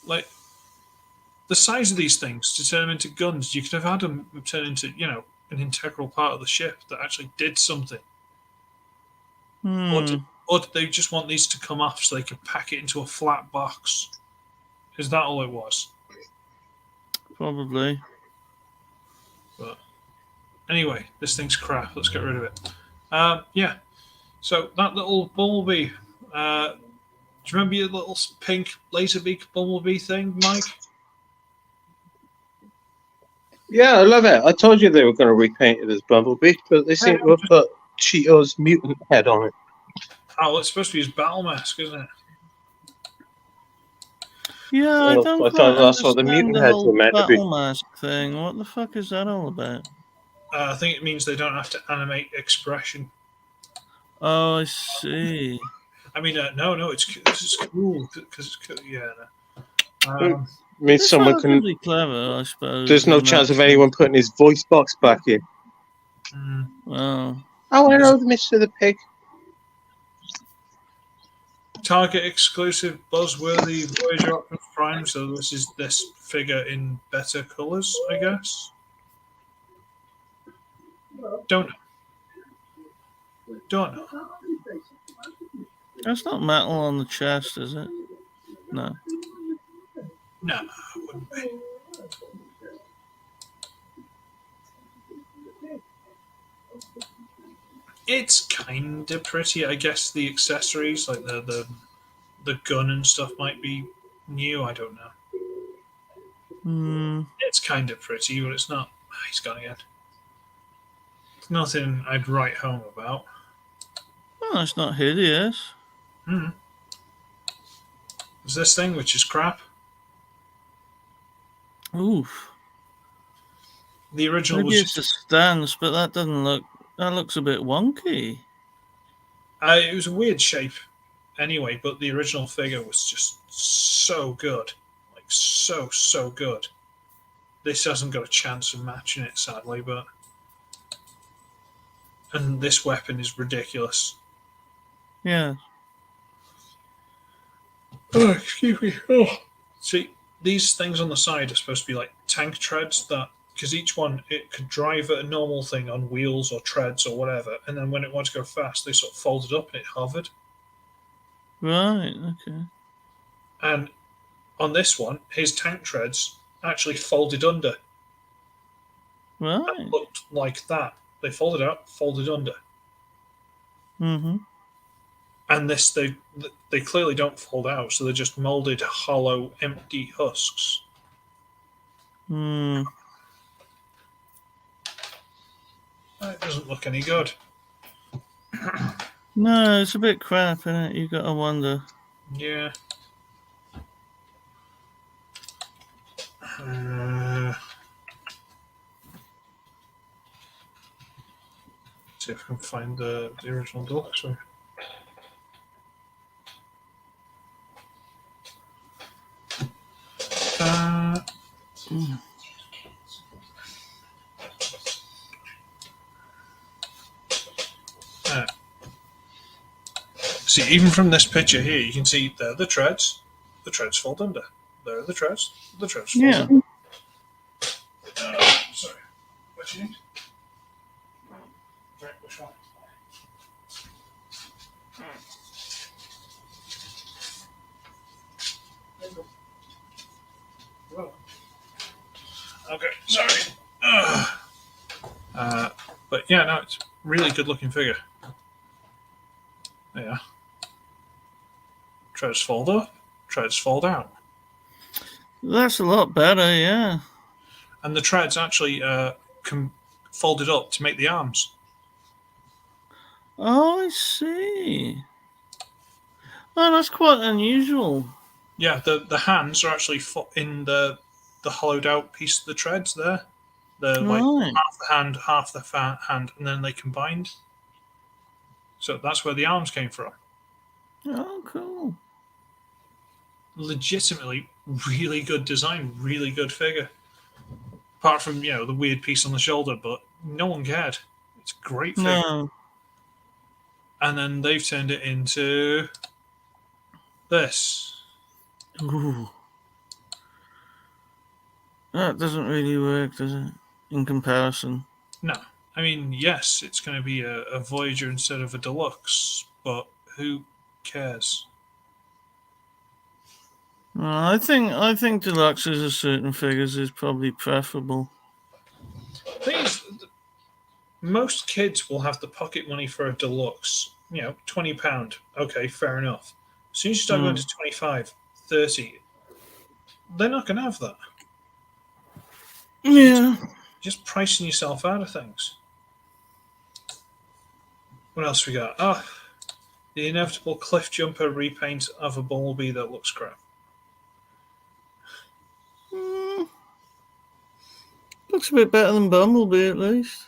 Like, the size of these things to turn them into guns, you could have had them turn into, an integral part of the ship that actually did something. Or did they just want these to come off so they could pack it into a flat box? Is that all it was? Probably. But anyway, this thing's crap. Let's get rid of it. Yeah. So that little bumblebee. Do you remember your little pink laserbeak bumblebee thing, Mike? Yeah, I love it. I told you they were going to repaint it as Bumblebee, but they seem to have put Cheeto's mutant head on it. Oh, it's supposed to be his battle mask, isn't it? Yeah, I Well, don't I quite thought that's what the understand mutant the heads whole were meant to be. battle mask thing. What the fuck is that all about? I think it means they don't have to animate expression. Oh, I see. I mean, no, it's cool because it's cool. Yeah. I mean, It's someone can. relatively clever, I suppose. There's no in chance that of anyone putting his voice box back in. Mm. Oh. Oh, hello, Mr. the Pig. Target exclusive buzzworthy Voyager Optimus Prime. So this is this figure in better colours, I guess. Don't know. That's not metal on the chest, is it? No. No, it wouldn't be. It's kind of pretty. I guess the accessories, like the gun and stuff, might be new. I don't know. It's kind of pretty, but it's not. He's gone again. It's nothing I'd write home about. Oh, it's not hideous. There's this thing, which is crap. Oof. The original Maybe was it's a stance, but that doesn't look. That looks a bit wonky. it was a weird shape anyway, but the original figure was just so good. Like, so good. This hasn't got a chance of matching it, sadly, but. And this weapon is ridiculous. Yeah. Oh, excuse me. Oh. See, these things on the side are supposed to be like tank treads that, because each one, it could drive a normal thing on wheels or treads or whatever, and then when it wanted to go fast, they sort of folded up and it hovered. Right. Okay. And on this one, his tank treads actually folded under. Right. It looked like that. They folded out, folded under. And this, they clearly don't fold out, so they're just molded, hollow, empty husks. It doesn't look any good. No, it's a bit crap, isn't it? You got to wonder. Yeah. See if I can find the original deluxe one. See, even from this picture here, you can see there are the treads. The treads fold under. There are the treads. The treads fold Yeah. under. Sorry. What do you need? Right, which one? Okay, sorry. But yeah, no, it's a really good looking figure. Yeah. Treads fold up, treads fold out. That's a lot better, yeah. And the treads actually folded up to make the arms. Oh, I see. Oh, that's quite unusual. Yeah, the hands are actually in the hollowed out piece of the treads there. They're like Right. half the hand, half the hand, and then they combined. So that's where the arms came from. Oh, cool. Legitimately, really good design, really good figure. Apart from the weird piece on the shoulder, but no one cared. It's a great figure. No. And then they've turned it into this. Ooh. That doesn't really work, does it? In comparison. No, I mean, yes, it's going to be a Voyager instead of a Deluxe, but who cares? I think deluxes of certain figures is probably preferable. Thing is, most kids will have the pocket money for a Deluxe. £20. Okay, fair enough. As soon as you start going to 25, 30, they're not going to have that. Yeah. Just pricing yourself out of things. What else we got? Oh, the inevitable cliff jumper repaint of a Bumblebee that looks crap. Looks a bit better than Bumblebee, at least.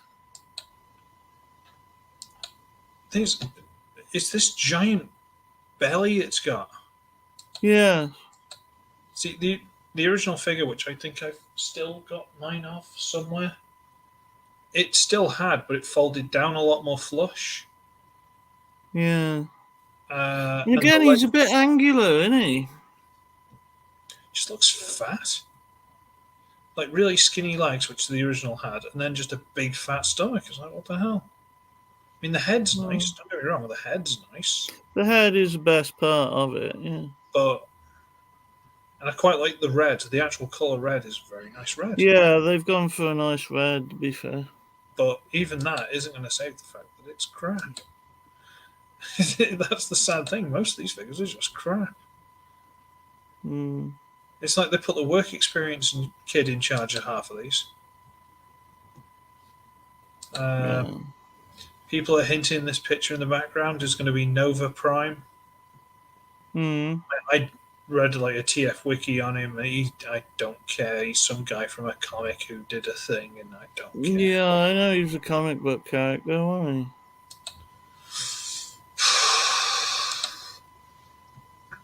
It's this giant belly it's got. Yeah. See, the original figure, which I think I've still got mine of somewhere, it still had, but it folded down a lot more flush. Yeah. And Again, he's a bit angular, isn't he? Just looks fat. Like really skinny legs, which the original had, and then just a big fat stomach. It's like, what the hell? I mean, the head's nice. Don't get me wrong, the head's nice. The head is the best part of it, yeah. And I quite like the red. The actual colour red is a very nice red. Yeah, they've gone for a nice red, to be fair. But even that isn't going to save the fact that it's crap. That's the sad thing. Most of these figures are just crap. It's like they put the work experience kid in charge of half of these. People are hinting this picture in the background is going to be Nova Prime. I read like a TF wiki on him. I don't care. He's some guy from a comic who did a thing, and I don't care. Yeah, I know he's a comic book character, wasn't he?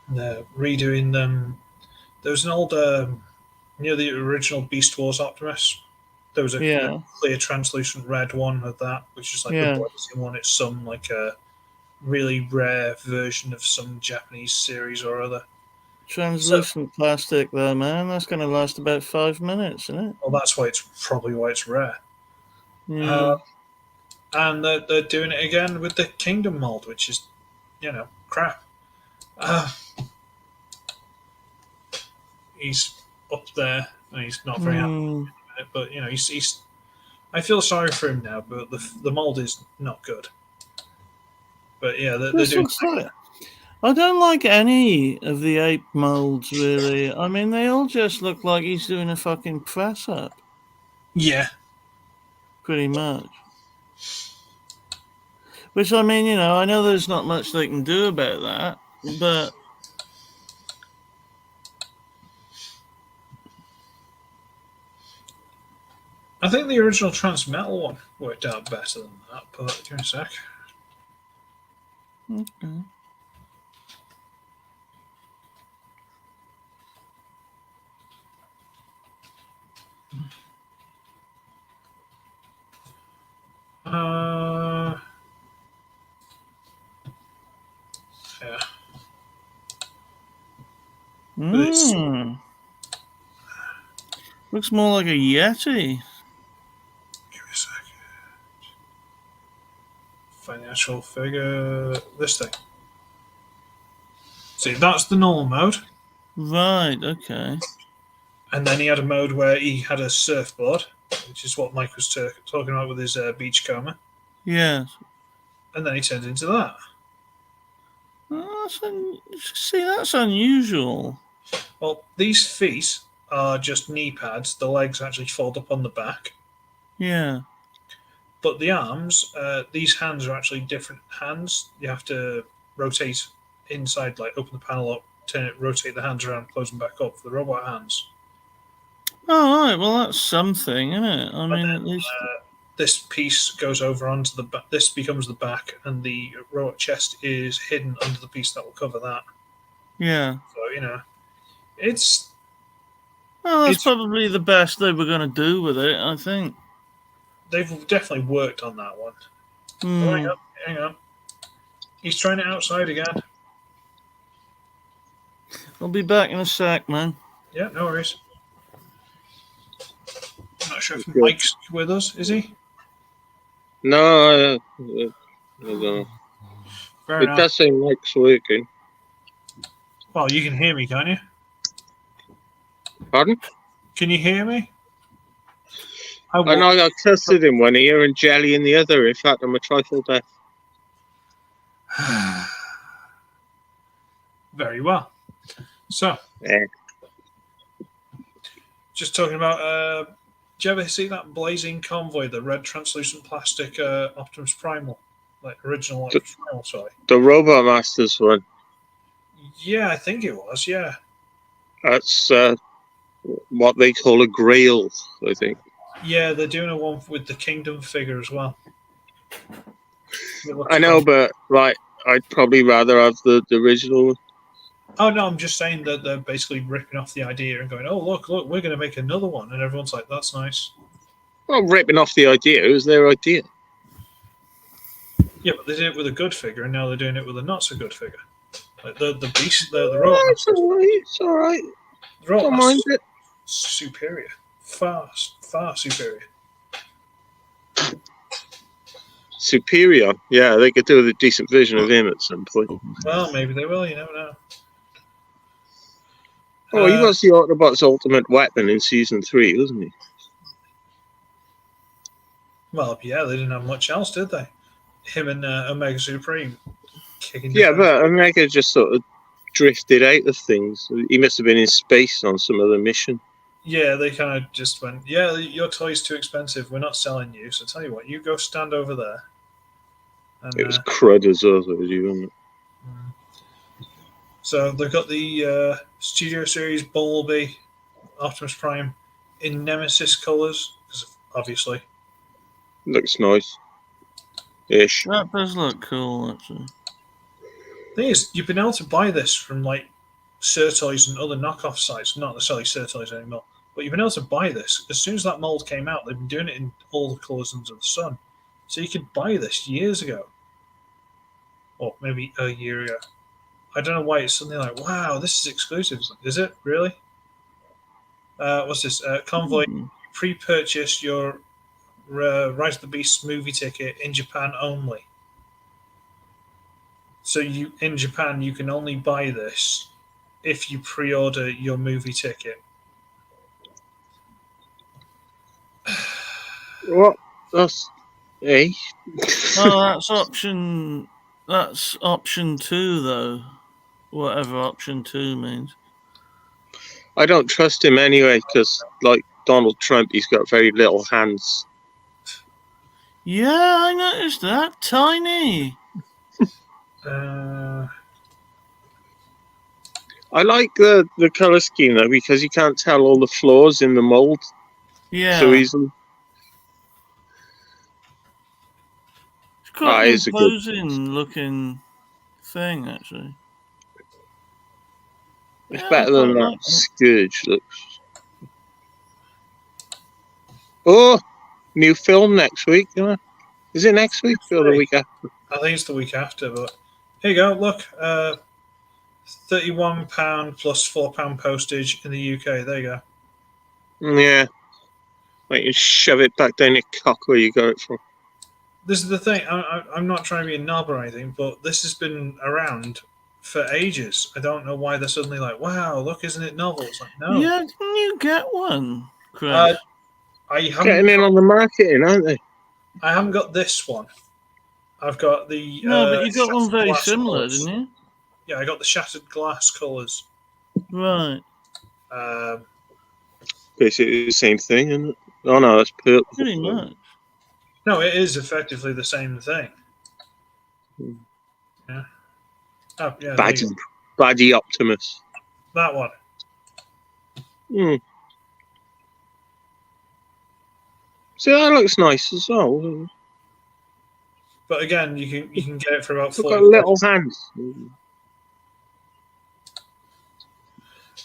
They're redoing them. There was an old, the original Beast Wars Optimus. There was a clear translucent red one of that, which is like the blazing one. It's some like a really rare version of some Japanese series or other. Translucent plastic there, man. That's going to last about 5 minutes, isn't it? Well, that's probably why it's rare. Yeah. And they're doing it again with the Kingdom mold, which is, crap. He's up there, and he's not very happy. But he's. I feel sorry for him now, but the mold is not good. But yeah, they're doing. I don't like any of the ape molds, really. I mean, they all just look like he's doing a fucking press up. Yeah. Pretty much. Which, I mean, I know there's not much they can do about that, but I think the original Transmetal one worked out better than that, but give me a sec. okay. Yeah. It's- Looks more like a Yeti. Give me a sec. Financial figure. This thing. See, that's the normal mode. Right, okay. And then he had a mode where he had a surfboard, which is what Mike was talking about with his beachcomber. Yes. And then he turned into that. Oh, see, that's unusual. Well, these feet are just knee pads. The legs actually fold up on the back. Yeah. But the arms, these hands are actually different hands. You have to rotate inside, like open the panel up, turn it, rotate the hands around, close them back up for the robot hands. Oh, right. Well, that's something, isn't it? I mean, at least. This piece goes over onto the back. This becomes the back, and the robot chest is hidden under the piece that will cover that. Yeah. So, it's. Well, that's It's- probably the best they were going to do with it, I think. They've definitely worked on that one. Hmm. Oh, hang on. He's trying it outside again. I'll be back in a sec, man. Yeah, no worries. I'm not sure if Good. Mike's with us, is he? No, I don't know. Fair It enough. does seem like it's working. Well, you can hear me, can't you? Pardon? Can you hear me? I know I tested in one ear and jelly in the other. In fact, I'm a trifle deaf. Very well. So, Yeah. just talking about, do you ever see that blazing convoy, the red translucent plastic Optimus Primal? Like original Optimus Primal toy? The Robot Masters one. Yeah, I think it was, yeah. That's what they call a grail, I think. Yeah, they're doing a one with the Kingdom figure as well. I know, but like, I'd probably rather have the original one. Oh, no, I'm just saying that they're basically ripping off the idea and going, oh, look, we're going to make another one. And everyone's like, that's nice. Well, ripping off the idea. It was their idea. Yeah, but they did it with a good figure, and now they're doing it with a not so good figure. Like the beast, the robot. It's all right. It's all right. The robot Don't mind it. superior. Far superior. Superior. Yeah, they could do a decent version of him at some point. Well, maybe they will, you never know. Oh, he was the Autobot's ultimate weapon in season 3, wasn't he? Well, yeah, they didn't have much else, did they? Him and Omega Supreme kicking. Yeah, but Omega just sort of drifted out of things. He must have been in space on some other mission. Yeah, they kind of just went, yeah, your toy's too expensive. We're not selling you. So tell you what, you go stand over there. And, It was crud as well, wasn't it? So they've got the Studio Series Bumblebee Optimus Prime in Nemesis colours, because obviously. Looks nice. Ish. That does look cool, actually. Thing is, you've been able to buy this from like Surtoys and other knockoff sites, not necessarily Surtoys anymore, but you've been able to buy this. As soon as that mold came out, they've been doing it in all the colours under the sun. So you could buy this years ago. Or maybe a year ago. I don't know why it's something like, wow, this is exclusive. Is it? Really? What's this? Convoy, pre-purchase your Rise of the Beast movie ticket in Japan only. So in Japan, you can only buy this if you pre-order your movie ticket. What? That's A. Oh, that's option 2, though. Whatever option 2 means. I don't trust him anyway, because, like Donald Trump, he's got very little hands. Yeah, I noticed that. Tiny. I like the colour scheme though because you can't tell all the flaws in the mould Yeah. so easily. It's quite That an is a good. imposing looking thing, actually. It's Yeah, I better quite than that like that. Scourge looks. Oh, new film next week. Yeah. Is it next week or the week after? I think it's the week after, but here you go. Look, £31 plus £4 postage in the UK. There you go. Yeah. Like you shove it back down your cock where you got it from. This is the thing. I'm not trying to be a knob or anything, but this has been around for ages. I don't know why they're suddenly like, wow, look, isn't it novel? It's like, no. Yeah, didn't you get one, Chris? I Getting in on the marketing, aren't they? I haven't got this one. I've got the no, but you got one shattered very glass similar, colours. didn't you? Yeah, I got the shattered glass colours. Right. Basically the same thing, isn't it? Oh no, that's purple. Pretty much. No, it is effectively the same thing. Yeah. Oh, yeah. there you go. Baddie Optimus. That one. Hmm. See, that looks nice as well. But again, you can get it for about It's 40 got little hands.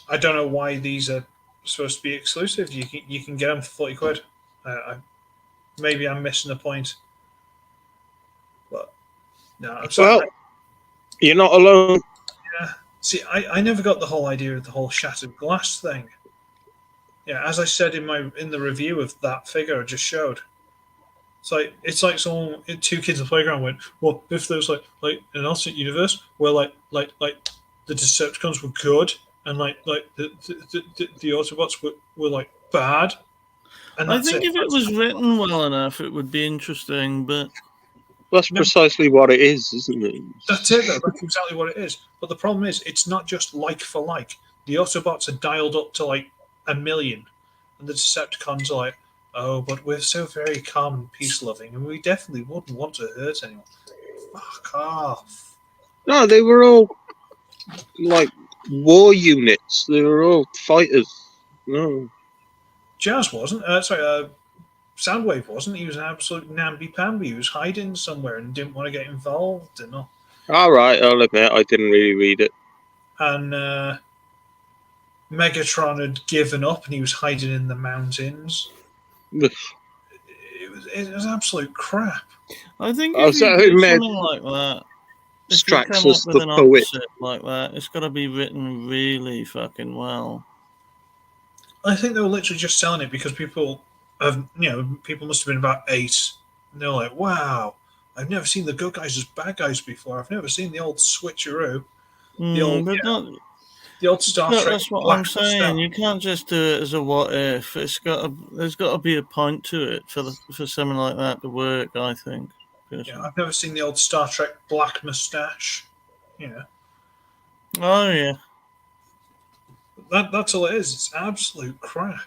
I don't know why these are supposed to be exclusive. You can get them for 40 quid. Maybe I'm missing the point. But no, I'm sorry. Well, you're not alone. Yeah. See, I never got the whole idea of the whole shattered glass thing. Yeah, as I said in the review of that figure I just showed. It's like two kids in the playground went, well, if there's like an alternate universe where like the Decepticons were good and like the Autobots were like bad, and I think if it was written well enough, it would be interesting, but that's precisely what it is, isn't it? That's it, though. That's exactly what it is. But the problem is, it's not just like for like. The Autobots are dialed up to like 1 million, and the Decepticons are like, oh, but we're so very calm and peace loving, and we definitely wouldn't want to hurt anyone. Fuck off. No, they were all like war units. They were all fighters. No. Jazz wasn't. Soundwave wasn't. He was an absolute namby-pamby. He was hiding somewhere and didn't want to get involved and all. All right, I'll admit I didn't really read it. And Megatron had given up and he was hiding in the mountains. It was absolute crap. I think if you do something like that, if you come up with an opposite like that, it's got to be written really fucking well. I think they were literally just selling it because people must have been about 8. And they're like, wow, I've never seen the good guys as bad guys before. I've never seen the old switcheroo. The old Star Trek. That's what I'm saying. You can't just do it as a what if. There's got to be a point to it for something like that to work, I think. Yeah, I've never seen the old Star Trek black moustache. Oh yeah. That's all it is. It's absolute crap.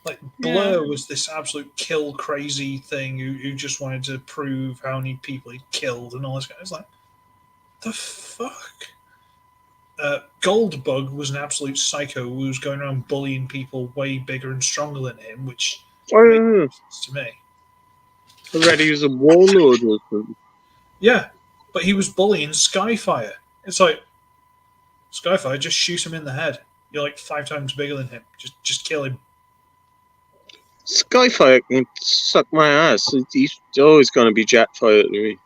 Like Blur was this absolute kill crazy thing who just wanted to prove how many people he'd killed and all this. It's like, the fuck. Goldbug was an absolute psycho who was going around bullying people way bigger and stronger than him, which makes sense to me. I read he was a warlord or something. Yeah, but he was bullying Skyfire. It's like, Skyfire, just shoot him in the head. You're like 5 times bigger than him. Just kill him. Skyfire can suck my ass. He's always going to be Jetfire to me.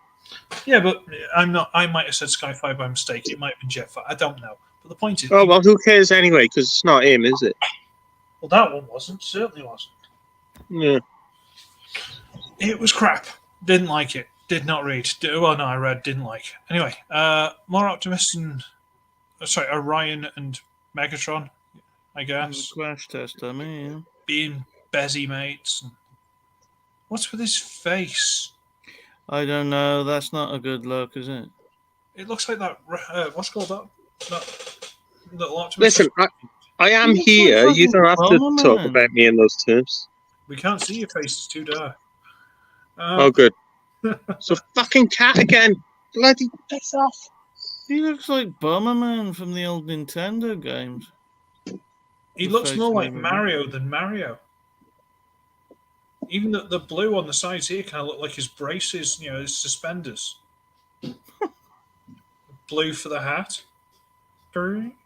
Yeah, but I'm not. I might have said Skyfire by mistake. It might have been Jetfire. I don't know. But the point is... Oh, well, who cares anyway? Because it's not him, is it? Well, that one wasn't. Certainly wasn't. Yeah. It was crap. Didn't like it. Did not read. Well, no, I read. Didn't like. Anyway, more Optimus and... Orion and Megatron, I guess. Crash test, I mean. Being Bezzy mates. What's with his face? I don't know. That's not a good look, is it? It looks like that. What's called that little Optimus. Listen, I am here. You don't have to talk about me in those terms. We can't see your face. It's too dark. Oh, good. It's a fucking cat again. Bloody piss off. He looks like Bomberman from the old Nintendo games. He The looks face more like movement. Mario than Mario. Even the blue on the sides here kind of look like his braces, his suspenders. Blue for the hat. Mario.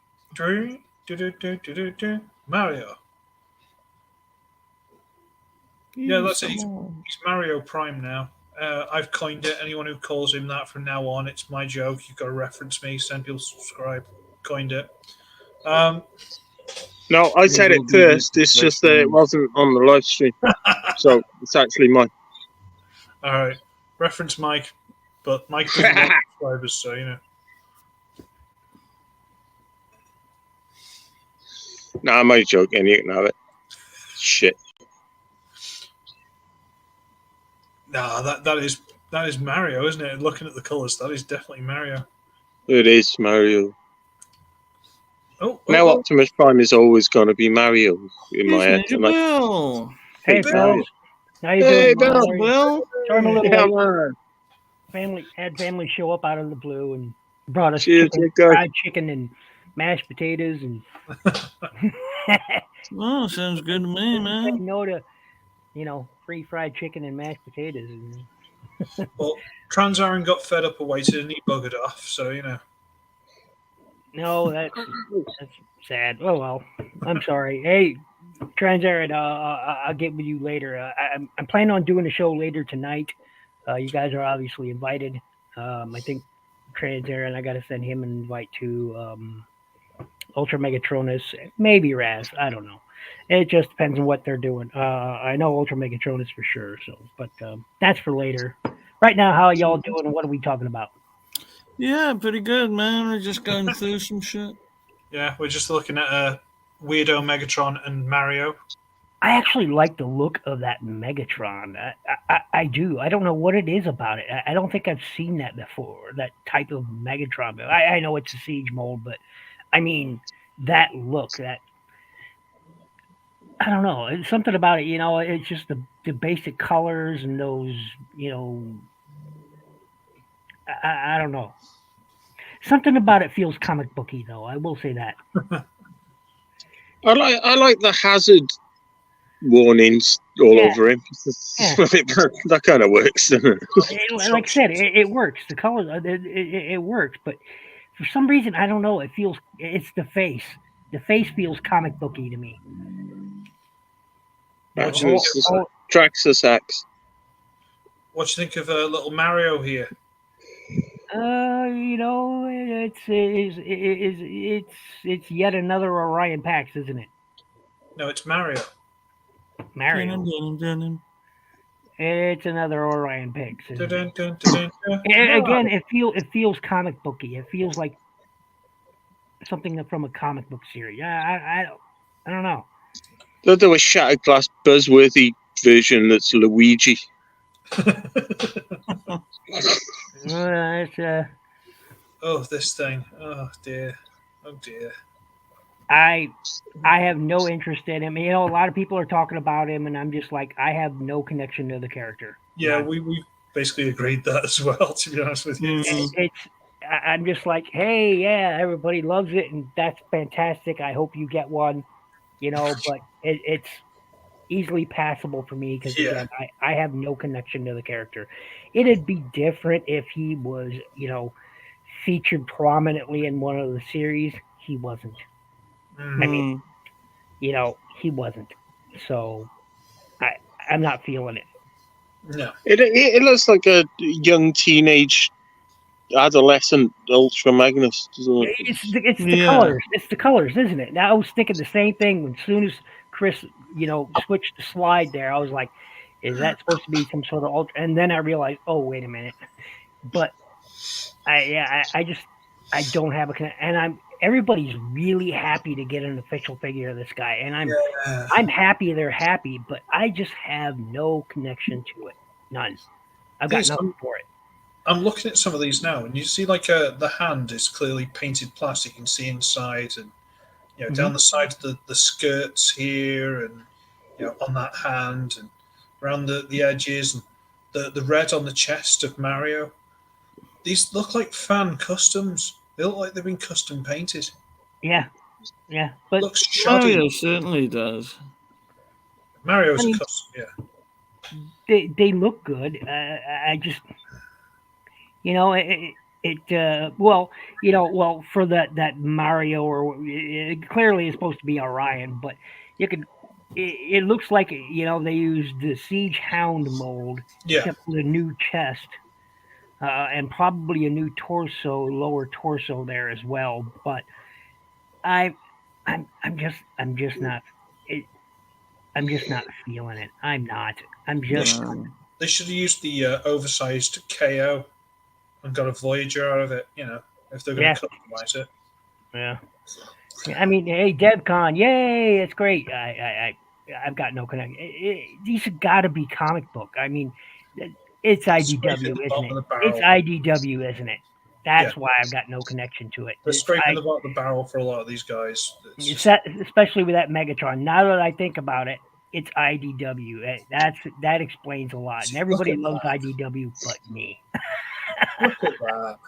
Yeah, that's it. He's Mario Prime now. I've coined it. Anyone who calls him that from now on, it's my joke. You've got to reference me. Send people subscribe. Coined it. No, I said it first. It's just that it wasn't on the live stream. So it's actually mine. All right. Reference Mike. But Mike doesn't want subscribers, so, No, I'm only joking. You can have it. Shit. Nah, that is Mario, isn't it? Looking at the colours, that is definitely Mario. It is Mario. Now Oh. Optimus Prime is always going to be Mario in my head. Ninja Bill. Hey, Bill. fellas. How you Hey, doing? Bill. How are you? Bill. Sorry I'm a little Yeah, late. man. Family show up out of the blue and brought us Cheers, fried chicken and mashed potatoes and Oh, sounds good to me, man. no to free fried chicken and mashed potatoes. Well, Trans Aaron got fed up and waited and he buggered off, so No, that's sad. Oh well, I'm sorry. Hey, Transarid, I'll get with you later. I'm planning on doing a show later tonight. You guys are obviously invited. I think Transarid, I got to send him an invite to Ultra Megatronus, maybe Raz. I don't know. It just depends on what they're doing. I know Ultra Megatronus for sure. So, but that's for later. Right now, how are y'all doing, and what are we talking about? Yeah, pretty good, man. We're just going through some shit. Yeah, we're just looking at Weirdo Megatron and Mario. I actually like the look of that Megatron. I do. I don't know what it is about it. I don't think I've seen that before, that type of Megatron. I know it's a siege mold, but I mean, that look, I don't know. It's something about it, it's just the basic colors and those, I don't know. Something about it feels comic booky, though. I will say that. I like the hazard warnings all over him. Yeah. That kind of works, doesn't it? Like I said, it works. The colors, it works. But for some reason, I don't know. It's the face. The face feels comic booky to me. Actually, it's just Traxxas X. What do you think of little Mario here? It's yet another Orion Pax, isn't it? No, it's Mario. Mario. It's another Orion Pax. Again, it feels comic booky. It feels like something from a comic book series. I don't know. They'll do a Shattered Glass Buzzworthy version that's Luigi. Oh, this thing. Oh dear. Oh dear. I have no interest in him. A lot of people are talking about him, and I'm just like, I have no connection to the character. Yeah, we basically agreed that as well, to be honest with you. I'm just like, hey, yeah, everybody loves it, and that's fantastic. I hope you get one, but it's easily passable for me because again, I have no connection to the character. It'd be different if he was, featured prominently in one of the series. He wasn't. I mean, he wasn't. So I'm not feeling it. No. It looks like a young teenage adolescent Ultra Magnus, doesn't it? It's the colors. It's the colors, isn't it? Now I was thinking the same thing as soon as Chris, switched the slide there. I was like, is that supposed to be some sort of Ultra? And then I realized, oh, wait a minute. But I don't have a connection, and everybody's really happy to get an official figure of this guy, and I'm happy they're happy, but I just have no connection to it. None. I've got nothing for it. I'm looking at some of these now, and you see the hand is clearly painted plastic. You can see inside, and down the side of the skirts here, and on that hand, and around the edges, and the red on the chest of Mario. These look like fan customs. They look like they've been custom painted. Yeah, yeah. But Looks shoddy. Mario certainly does. Mario's I mean- a custom, yeah. they look good. I just, well, for that Mario, or it clearly is supposed to be Orion, but you could. It looks like they used the Siege Hound mold, Yeah. except with a new chest, and probably a new lower torso there as well. But I, I'm just not. I'm just not feeling it. I'm not. I'm just. They should have used the oversized KO and got a Voyager out of it, if they're going to customize it. Yeah. I mean, hey, DevCon, yay! It's great. I've got no connection. These have got to be comic book. I mean, it's IDW, isn't it? It's IDW, isn't it? That's why I've got no connection to it. They're scraping the bottom of the barrel for a lot of these guys. Especially with that Megatron. Now that I think about it, it's IDW. That explains a lot. And everybody loves IDW but me. Look at that.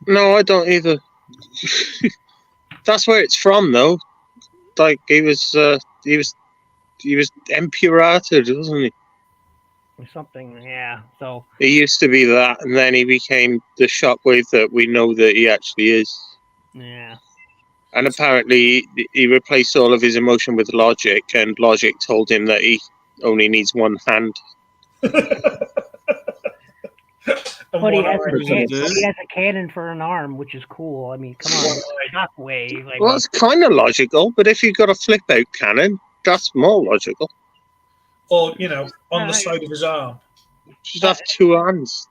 No, I don't either. That's where it's from, though. Like he was empurated, wasn't he? Or something, yeah. So He used to be that, and then he became the Shockwave that we know that he actually is. yeah. And apparently, he replaced all of his emotion with logic, and logic told him that he only needs one hand. But he has a cannon for an arm, which is cool. I mean, come on, Shockwave. Well, it's kind of logical, but if you've got a flip-out cannon, that's more logical. Or, on the side of his arm. Should have two hands.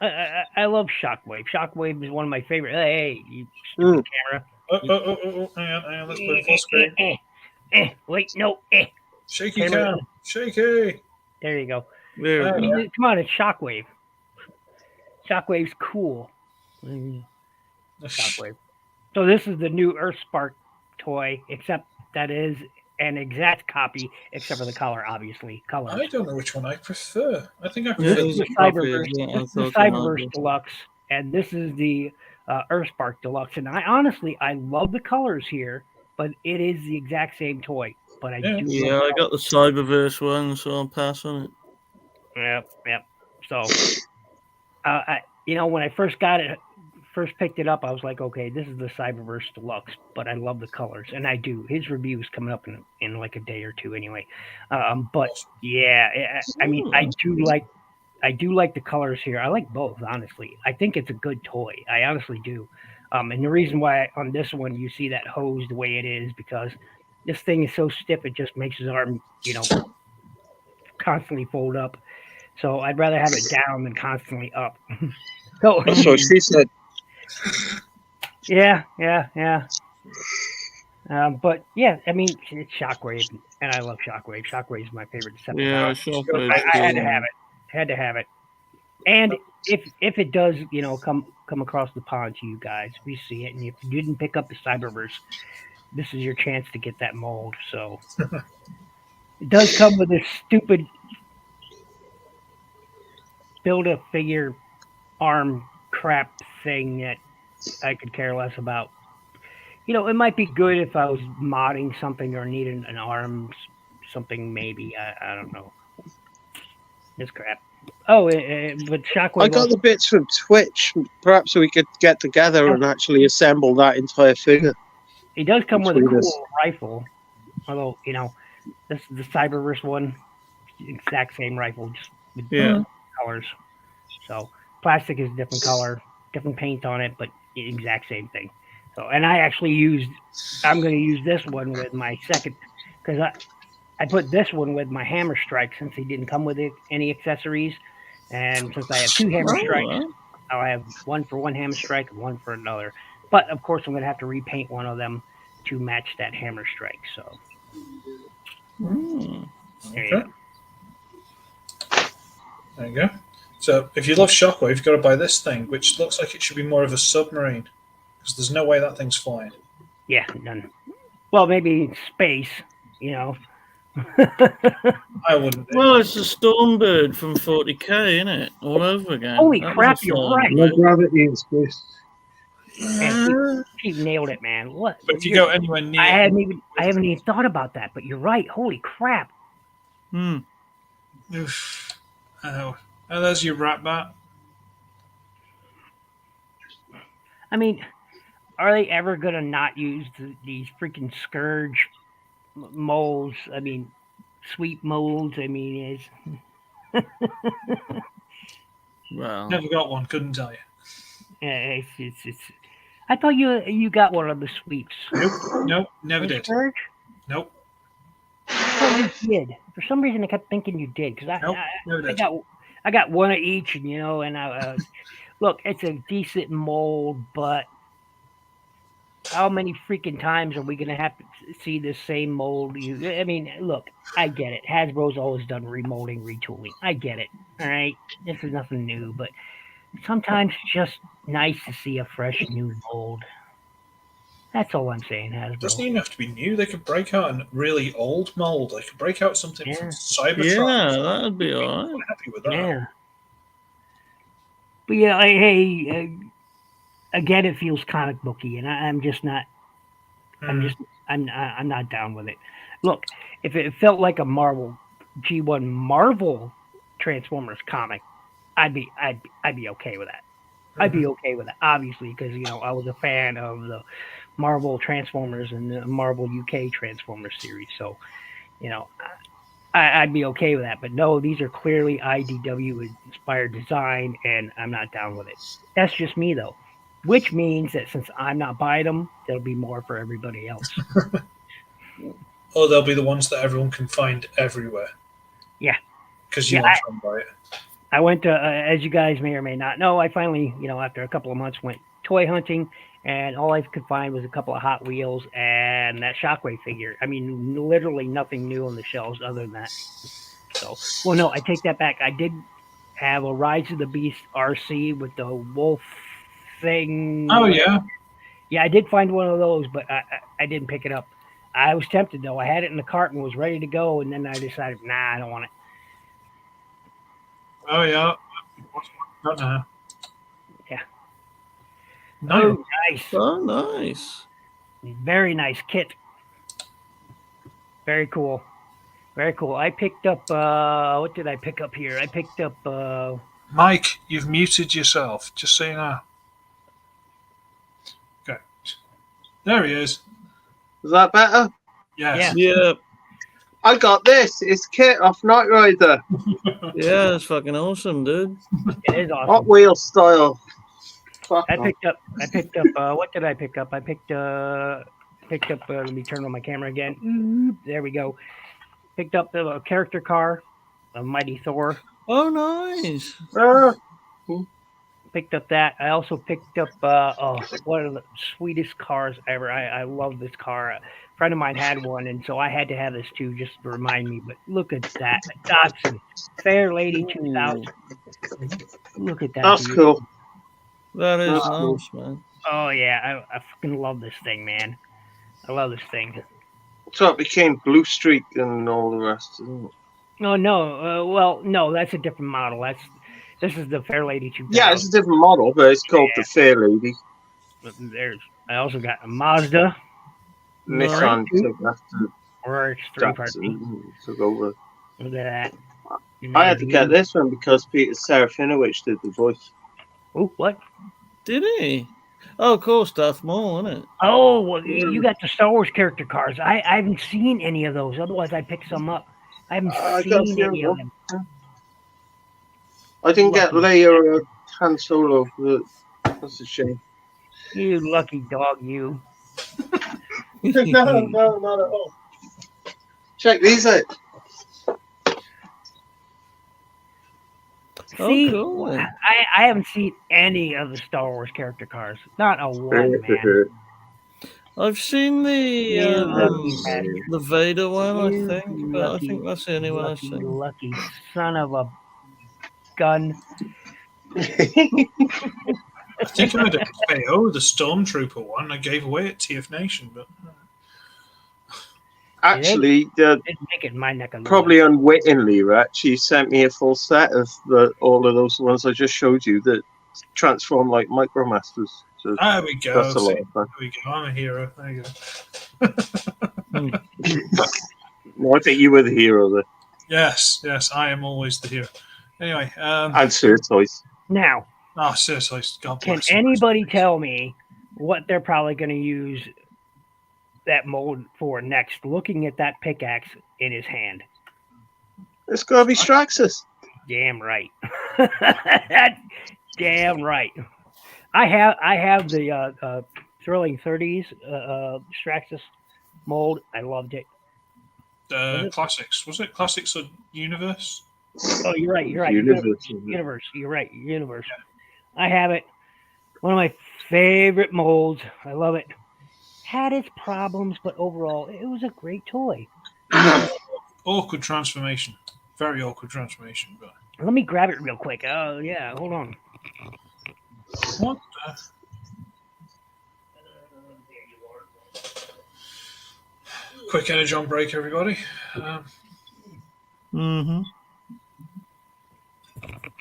I love Shockwave. Shockwave is one of my favorite. Hey, you stupid camera. Hang on, let's put it full screen. Wait, no. Shaky Camera. cam. Shaky. There you go. There I we go. mean, come on, it's Shockwave. Shockwave's cool. Shockwave. So this is the new Earthspark toy, except that is an exact copy, except for the color, obviously. Colors. I don't know which one I prefer. I think I prefer This is the Cyberverse Deluxe, and this is the Earthspark Deluxe. And I love the colors here, but it is the exact same toy. But I got the Cyberverse one, so I'll pass on it. Yep. So, when I first picked it up, I was like, okay, this is the Cyberverse Deluxe, but I love the colors, and I do. His review is coming up in like a day or two, anyway. But yeah, I mean, I do like the colors here. I like both, honestly. I think it's a good toy. I honestly do. And the reason why on this one you see that hose the way it is because this thing is so stiff it just makes his arm, constantly fold up. So I'd rather have it down than constantly up. So that's what she said. Yeah. But yeah, I mean, it's Shockwave, and I love Shockwave. Shockwave is my favorite Decepticon. Yeah, Shockwave. I had to have it. And if it does, come across the pond to you guys, we see it. And if you didn't pick up the Cyberverse, this is your chance to get that mold. So it does come with this stupid build-a-figure arm crap thing that I could care less about. It might be good if I was modding something or needed an arm, something maybe. I don't know. It's crap. Oh, but Shockwave. I got the bits from Twitch. Perhaps we could get together and actually assemble that entire figure. He does come with a cool rifle. Although, this is the Cyberverse one. Exact same rifle, just with different colors. So, plastic is different color, different paint on it, but exact same thing. So, and I'm going to use this one with my second, because I put this one with my Hammer Strike since he didn't come with any accessories. And since I have two Hammer Strikes, I'll have one for one Hammer Strike and one for another. But, of course, I'm going to have to repaint one of them to match that Hammer Strike. So, there you go. There you go. So, if you love Shockwave, you've got to buy this thing, which looks like it should be more of a submarine. Because there's no way that thing's flying. Yeah, none. Well, maybe space, I wouldn't be. Well, it's a Stormbird from 40k, isn't it? All over again. Holy That was crap, a you're flying right. No bird. gravity in space. Man, Chief nailed it, man. What? But if you go anywhere near, I haven't even thought about that, but you're right. Holy crap. Hmm. oof. Oh, there's your rat bat. I mean, are they ever gonna not use these freaking scourge molds? I mean, sweep molds. I mean, Well, Never got one. Couldn't tell you. it's I thought you got one of the sweeps. Nope. Never The did. scourge? Nope. I thought you did. For some reason, I kept thinking you did because Nope. Never I did. got one of each, and and I look, it's a decent mold, but how many freaking times are we gonna have to see the same mold? I mean, look, I get it. Hasbro's always done remolding, retooling. I get it. All right, this is nothing new, but sometimes it's just nice to see a fresh new mold. That's all I'm saying, It doesn't Hasbro. even have to be new. They could break out a really old mold. They could break out something Yeah. from Cybertron. yeah, that'd be all I'm right. happy with that. Yeah. But yeah, hey, again, it feels comic booky, and I'm just not. I'm not down with it. Look, if it felt like a Marvel G1 Marvel Transformers comic, I'd be okay with that. I'd be okay with that, obviously, because I was a fan of the Marvel Transformers and the Marvel UK Transformers series, so you know I'd be okay with that. But no, these are clearly IDW inspired design, and I'm not down with it. That's just me, though. Which means that since I'm not buying them, there'll be more for everybody else. Or they'll be the ones that everyone can find everywhere. Yeah. Because you Yeah, want to try and buy it. I went to, as you guys may or may not know, I finally, after a couple of months, went toy hunting, and all I could find was a couple of Hot Wheels and that Shockwave figure. I mean, literally nothing new on the shelves other than that. So, well, no, I take that back. I did have a Rise of the Beast RC with the wolf thing. Oh, yeah. Yeah, I did find one of those, but I didn't pick it up. I was tempted, though. I had it in the cart and was ready to go, and then I decided, nah, I don't want it. Oh, yeah. What's got now? Yeah. No. Oh, nice. Oh, nice. Very nice kit. Very cool. Very cool. I picked up, what did I pick up here? I picked up, Mike, you've muted yourself. Just so you know. Okay. There he is. Is that better? Yes. Yeah, I got this. It's Kit off Knight Rider. yeah, it's fucking awesome, dude. it is Hot awesome. Wheel style. Fuck I off. picked up, what did I pick up? I picked up, let me turn on my camera again. There we go. Picked up the character car of Mighty Thor. Oh, nice. Ah, Picked up that. I also picked up one of the sweetest cars ever. I love this car. A friend of mine had one, and so I had to have this too, just to remind me. But look at that, a Datsun Fair Lady 2000. Look at that. that's dude. cool. That is That's cool. nice, man. Oh yeah, I fucking love this thing, man. I love this thing. So it became Blue Streak and all the rest. Isn't it? Oh no, well no, that's a different model. This is the Fair Lady 2000. Yeah, it's a different model, but it's called the Fair Lady. I also got a Mazda, Nissan took after or it's three part. Datsun. Took over. Look at that. I had to get this one because Peter Serafinovich did the voice. Oh, what? Did he? Oh, of course, Darth Maul, isn't it? Oh, well, you got the Star Wars character cars. I haven't seen any of those. Otherwise, I'd pick some up. I haven't I got seen a few any of of them. I didn't get Leia or Han Solo. But that's a shame. You lucky dog, you. no, not at all. Check these out. Oh, See, cool. I haven't seen any of the Star Wars character cars. Not a one, man. I've seen You lucky bastard. the Vader one, I You think, but I lucky, think that's the only one I've seen. lucky son of a gun. I think I had a KO, the Stormtrooper one. I gave away at TF Nation, but Actually, Didn't make it in my neck of the probably woods. unwittingly, Ratch, she sent me a full set of all of those ones I just showed you that transform like Micromasters. So There we go. that's a lot See, of fun. there we go. I'm a hero. There you go. No, I think you were the hero there. Yes, I am always the hero. Anyway, And Sir Toys. Now, seriously, God can bless him. anybody tell me what they're probably going to use that mold for next? Looking at that pickaxe in his hand. It's got to be Straxus. Damn right. Damn right. I have the Thrilling 30s Straxus mold. I loved it. Classics. Was it Classics of Universe? Oh, you're right. Universe. You're right. Universe. I have it. One of my favorite molds. I love it. Had its problems, but overall, it was a great toy. Awkward transformation. Very awkward transformation. But Let me grab it real quick. Oh, yeah. Hold on. what the? Quick energon break, everybody. Mm-hmm.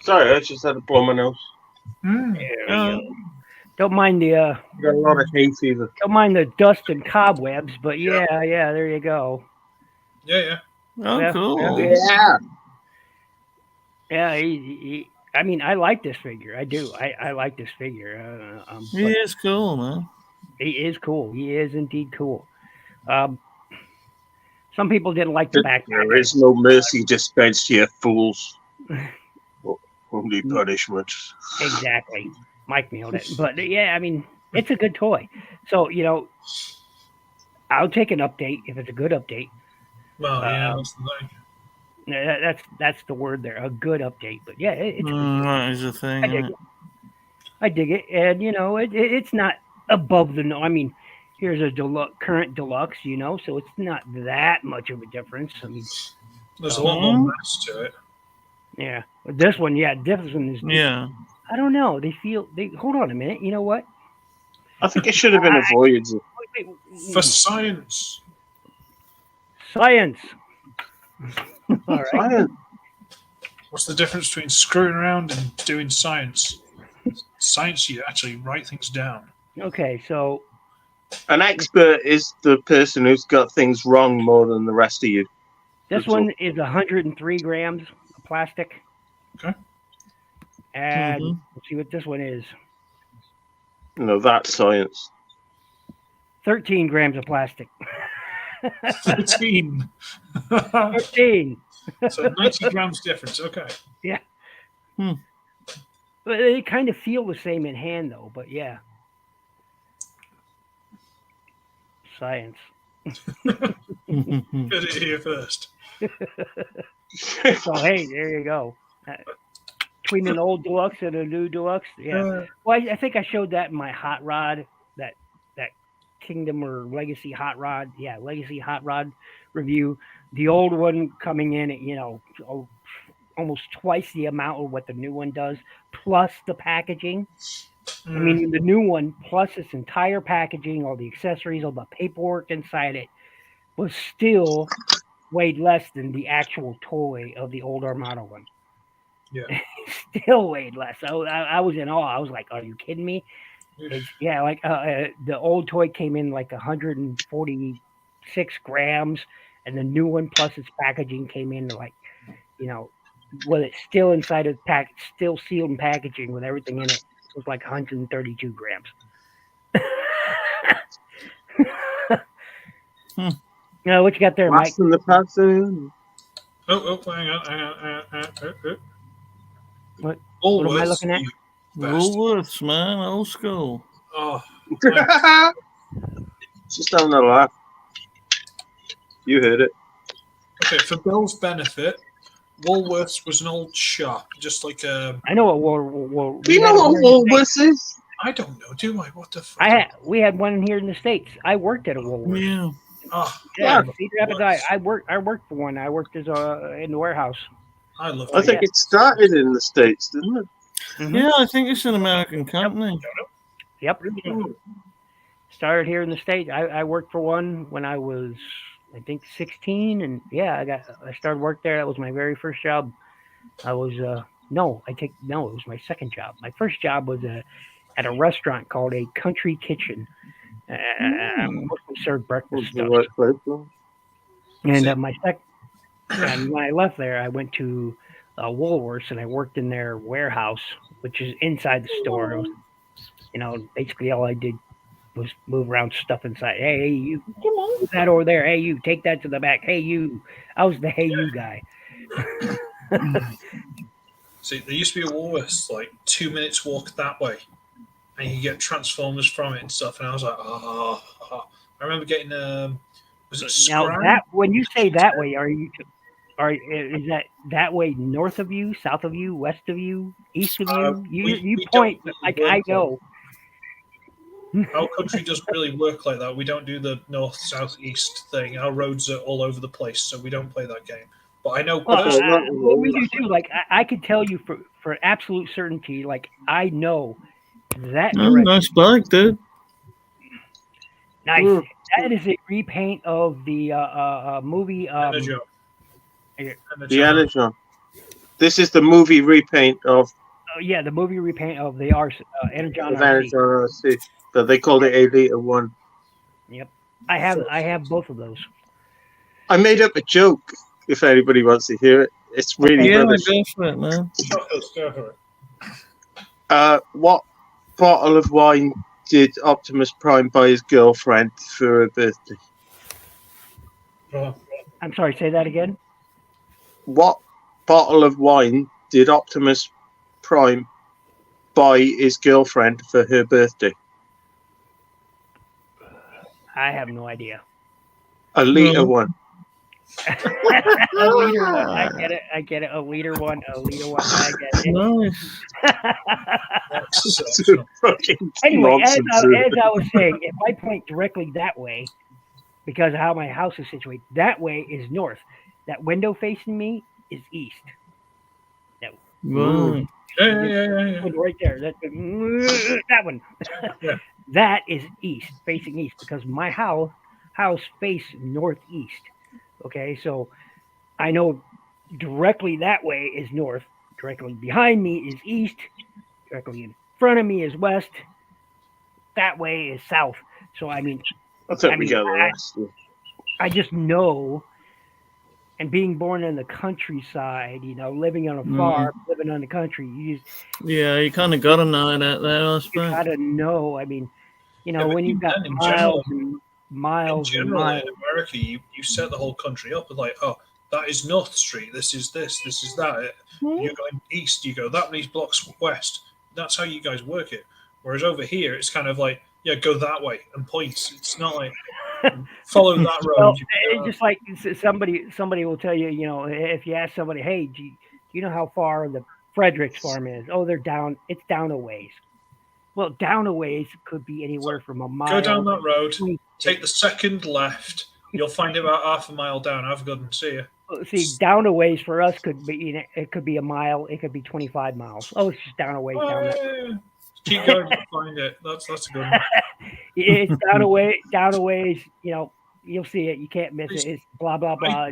Sorry, I just had to blow my nose. There we go. Don't mind the Got a lot of hay fever. don't mind the dust and cobwebs, but yeah, there you go. Yeah. Oh, Yeah. cool. Yeah. Yeah, I mean, I like this figure. I do. I like this figure. He is cool, man. He is cool. He is indeed cool. Some people didn't like the backpack. There is no mercy dispensed here, fools. Only punishment. Exactly. Mike nailed it. But yeah, I mean, it's a good toy. So, I'll take an update if it's a good update. Well, yeah, that's the thing. That's the word there. A good update. But yeah, it's good. That is a thing. I dig it. I dig it. And it's not above the no. I mean, here's a current deluxe, so it's not that much of a difference. I mean, There's a lot more mass to it. yeah. But this one is Yeah. I don't know. They hold on a minute. You know what? I think it should have been avoided. Wait. For science. Science. All right. Science. What's the difference between screwing around and doing science? Science, you actually write things down. Okay, so An expert is the person who's got things wrong more than the rest of you. this one is 103 grams of plastic. Okay. And let's see what this one is. That's science. 13 grams of plastic. 13. 13. So 90 grams difference. Okay. Yeah. But they kind of feel the same in hand, though. But yeah. Science. Heard it here first. So, hey, there you go. Between an old deluxe and a new deluxe. Yeah. Well, I think I showed that in my hot rod, that Kingdom or Legacy hot rod. Yeah, Legacy hot rod review. The old one coming in at, almost twice the amount of what the new one does, plus the packaging. I mean, the new one, plus its entire packaging, all the accessories, all the paperwork inside it, was still weighed less than the actual toy of the old Armada one. Yeah. Still weighed less. So I was in awe. I was like, are you kidding me? The old toy came in like 146 grams, and the new one plus its packaging came in like, with it still inside of the pack, still sealed in packaging with everything in it, it was like 132 grams. What you got there, Mike? The person. Hang on. What am I looking at? Woolworths, man. Old school. Oh, Just having a laugh. You heard it. okay, for Bill's benefit, Woolworths was an old shop, just like a. I know what Do you know what Woolworths is? I don't know, do I? What the fuck? We had one here in the States. I worked at a Woolworths. Yeah. Oh, Yeah, Cedar Rapids. I worked for one. I worked as in the warehouse. I love I think it started in the States, didn't it? Mm-hmm. Yeah, I think it's an American company. Yep. Started here in the States. I worked for one when I was I think 16, and yeah, I started work there. That was my very first job. I was it was my second job. My first job was at a restaurant called a Country Kitchen. Mostly served breakfast Was the stuff. right place, huh? And See- and when I left there, I went to Woolworths and I worked in their warehouse, which is inside the store. It was, basically all I did was move around stuff inside. Hey, you move that over there. Hey, you take that to the back. Hey, you. I was the hey you guy. See, there used to be a Woolworths like 2 minutes walk that way, and you get Transformers from it and stuff. And I was like, I remember getting was it Now Scram? that when you say that way, is that way north of you, south of you, west of you, east of you? You we don't point really like work I like know. our country doesn't really work like that. We don't do the north, south, east thing. Our roads are all over the place, so we don't play that game. But I know Well, Okay, personally, right. we do too. Like I could tell you for absolute certainty. Like I know that Oh, direction. nice bike, dude. Nice. Mm. That is a repaint of the movie. Energon. The Energon. This is the movie repaint of Yeah, the movie repaint of the Energon RC. Energon RC, but they called it 8-liter 1. Yep, I have both of those. I made up a joke. If anybody wants to hear it, it's really Yeah, rubbish. go for it, man. Go for it. What bottle of wine did Optimus Prime buy his girlfriend for her birthday? Oh, I'm sorry, say that again. What bottle of wine did Optimus Prime buy his girlfriend for her birthday? I have no idea. A liter No. one. A liter one. I get it. A liter one. I get it. Nice. that's Fucking Anyway, nonsense. as I was saying, if I point directly that way, because of how my house is situated, that way is north. That window facing me is east. Right. yeah. One right there. That one. Yeah. That is east, facing east, because my house face northeast. Okay, so I know directly that way is north. Directly behind me is east. Directly in front of me is west. That way is south. So I mean, I think we got the rest. I just know. And being born in the countryside, living on a farm, living on the country, Yeah, you kind of got to know it out there, I you suppose. gotta know. I mean, Yeah, when you've got in miles general- and miles in and general, miles. in America, you set the whole country up with like, oh, that is North Street. This is this. This is that. You're going east. You go that many blocks west. That's how you guys work it. Whereas over here, it's kind of like, yeah, go that way and points. It's not like follow that road. Well, You it's go, just like somebody will tell you, if you ask somebody, hey, do you know how far the Fredericks farm is? Oh, it's down a ways. Well, down a ways could be anywhere from a mile. go down that road. 20 Take the second left. You'll find it about half a mile down. Have a good one. See you. See, down a ways for us could be, it could be a mile. It could be 25 miles. Oh, it's just down a ways. Down that. Yeah. Keep going to find it. That's a good one. It's down a ways. You'll see it. You can't miss it. It's blah blah blah.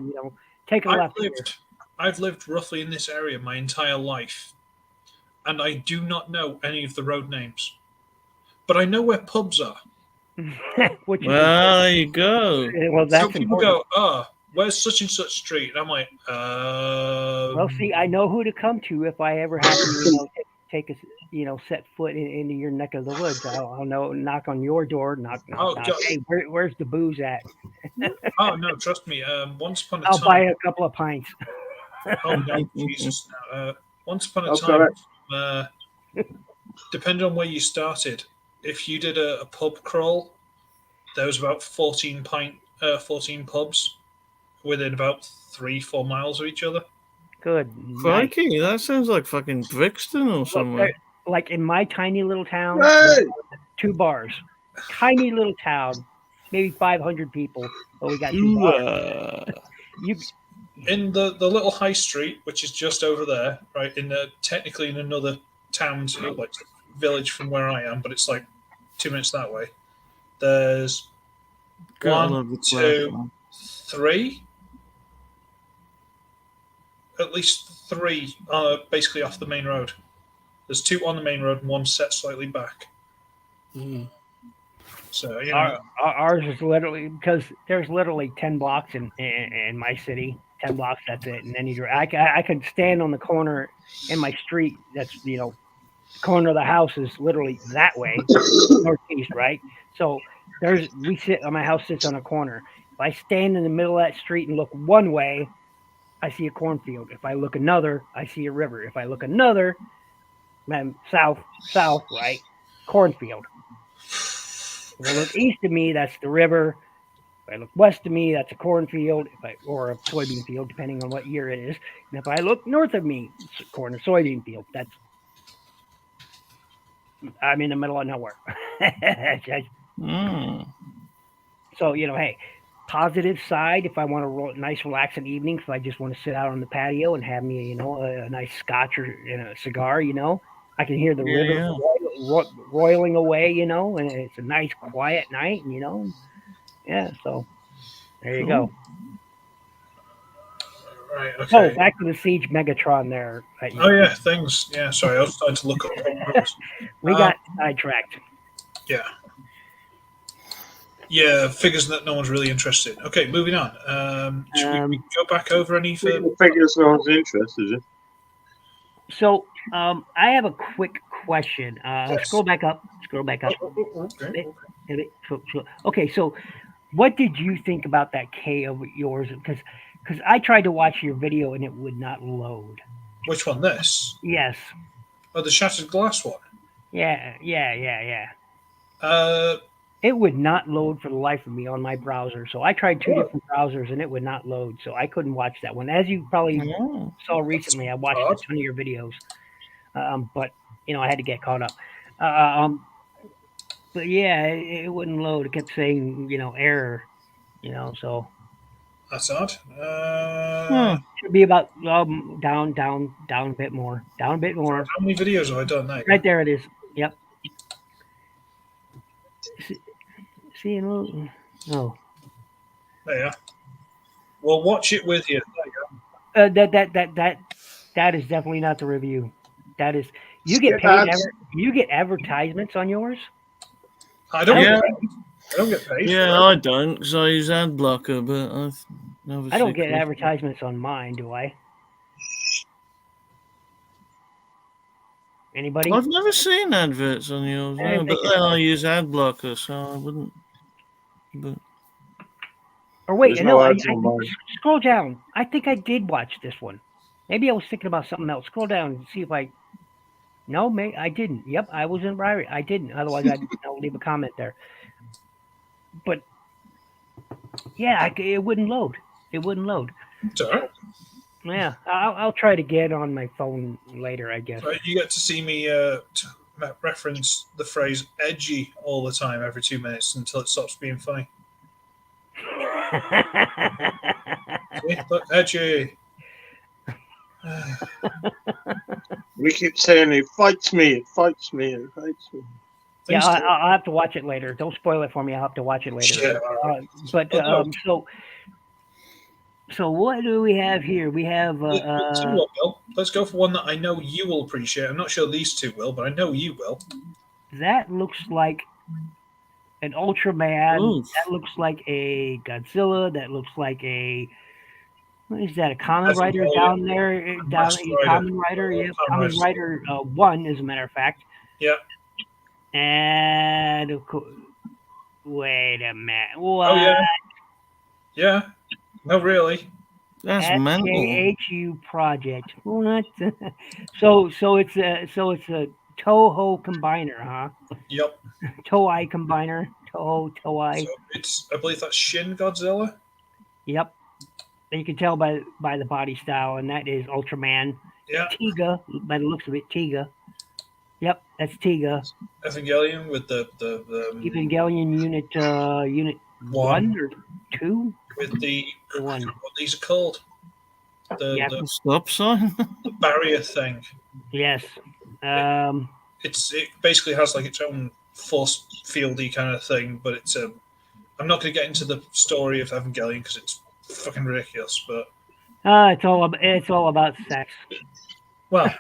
Take a left. I've lived roughly in this area my entire life, and I do not know any of the road names, but I know where pubs are. Which is Well, there you go. well, that's So people important. go, where's such and such street? And I'm like, Well, see, I know who to come to if I ever have to, take a, set foot into your neck of the woods. I'll know, knock on your door, knock. God. Hey, where's the booze at? oh no, trust me. Once upon a I'll time, buy a couple of pints. oh no, Jesus! No. Once upon a Okay. time, depending on where you started, if you did a pub crawl, there was about 14 pubs within about 3-4 miles of each other. Good. Nice. Crikey, that sounds like fucking Brixton or somewhere. Like in my tiny little town, Hey! 2 bars. Tiny little town, maybe 500 people, but we got 2 bars. You In the little high street, which is just over there, right? Technically in another town, like village from where I am, but it's like 2 minutes that way. There's Gotta love 1, the 2, place, 3. At least 3 are basically off the main road. There's 2 on the main road and 1 set slightly back. So, you know. Ours is literally because there's literally 10 blocks in my city. 10 blocks, that's it. And then I could stand on the corner in my street. That's the corner of the house is literally that way, northeast, right? So my house sits on a corner. If I stand in the middle of that street and look one way, I see a cornfield. If I look another, I see a river. If I look another, south, right, cornfield. If I look east of me, that's the river. If I look west of me, that's a cornfield, or a soybean field, depending on what year it is. And if I look north of me, it's a corn or soybean field. I'm in the middle of nowhere. So, hey, positive side, if I want a nice relaxing evening, if I just want to sit out on the patio and have me, a nice scotch or a cigar, I can hear the river roiling away, and it's a nice quiet night, and, yeah, so there you go. Right, okay. Oh, back to the Siege Megatron there. Oh, yeah, things. Yeah, sorry, I was trying to look up. We got sidetracked. Yeah. Yeah, figures that no one's really interested in. Okay, moving on. Should we go back over any further? Figures no one's interested in. So, I have a quick question. Yes. Scroll back up. Okay, so what did you think about that K of yours? Because I tried to watch your video and it would not load. Which one? This? Yes. Oh, the shattered glass one? Yeah. Uh, It would not load for the life of me on my browser. So I tried 2 different browsers and it would not load. So I couldn't watch that one. As you probably saw recently, I watched a ton of your videos. But, I had to get caught up. But yeah, it wouldn't load. It kept saying, error, so. That's odd. Should be about down a bit more. Down a bit more. How many videos have I done now? Right there it is. Yep. See a little. Oh. There you are. Well, watch it with you. There you go. That is definitely not the review. That is you get paid. You get advertisements on yours. I don't get paid. Yeah, I don't because I use ad blocker, but I don't get advertisements on mine, do I? Anybody? I've never seen adverts on yours, but then I use ad blocker, so I wouldn't. But or wait, There's no, no I ads on mine. scroll down. I think I did watch this one. Maybe I was thinking about something else. Scroll down and see if I. No, I didn't. Yep, I wasn't right. I didn't. Otherwise, I'll leave a comment there. But yeah, it wouldn't load. It wouldn't load. Sorry. Yeah, I'll try it again on my phone later, I guess. Right, you get to see me reference the phrase "edgy" all the time, every 2 minutes, until it stops being funny. See? Look, edgy. We keep saying it fights me. Yeah, I'll have to watch it later. Don't spoil it for me. I'll have to watch it later. Yeah. So what do we have here? We have. Tell you what, Bill, let's go for one that I know you will appreciate. I'm not sure these two will, but I know you will. That looks like an Ultraman. Oof. That looks like a Godzilla. That looks like a. What is that? A Kamen Rider down there? Kamen Rider. Yeah, Kamen Rider 1, as a matter of fact. Yeah. And of course, wait a minute. What? Oh yeah. Yeah. No, really. that's mental. SKHU project. What? so it's a Toho combiner, huh? Yep. Toei combiner. Toei. So I believe that's Shin Godzilla. Yep. And you can tell by the body style, and that is Ultraman. Yeah. Tiga, by the looks of it, Tiga. Yep, that's Tiga. Evangelion with the Evangelion unit 1 or 2? with the One. what these are called. The Stop sign. the barrier thing. Yes. It basically has like its own force fieldy kind of thing, but it's I'm not going to get into the story of Evangelion because it's fucking ridiculous. But It's all about sex. well,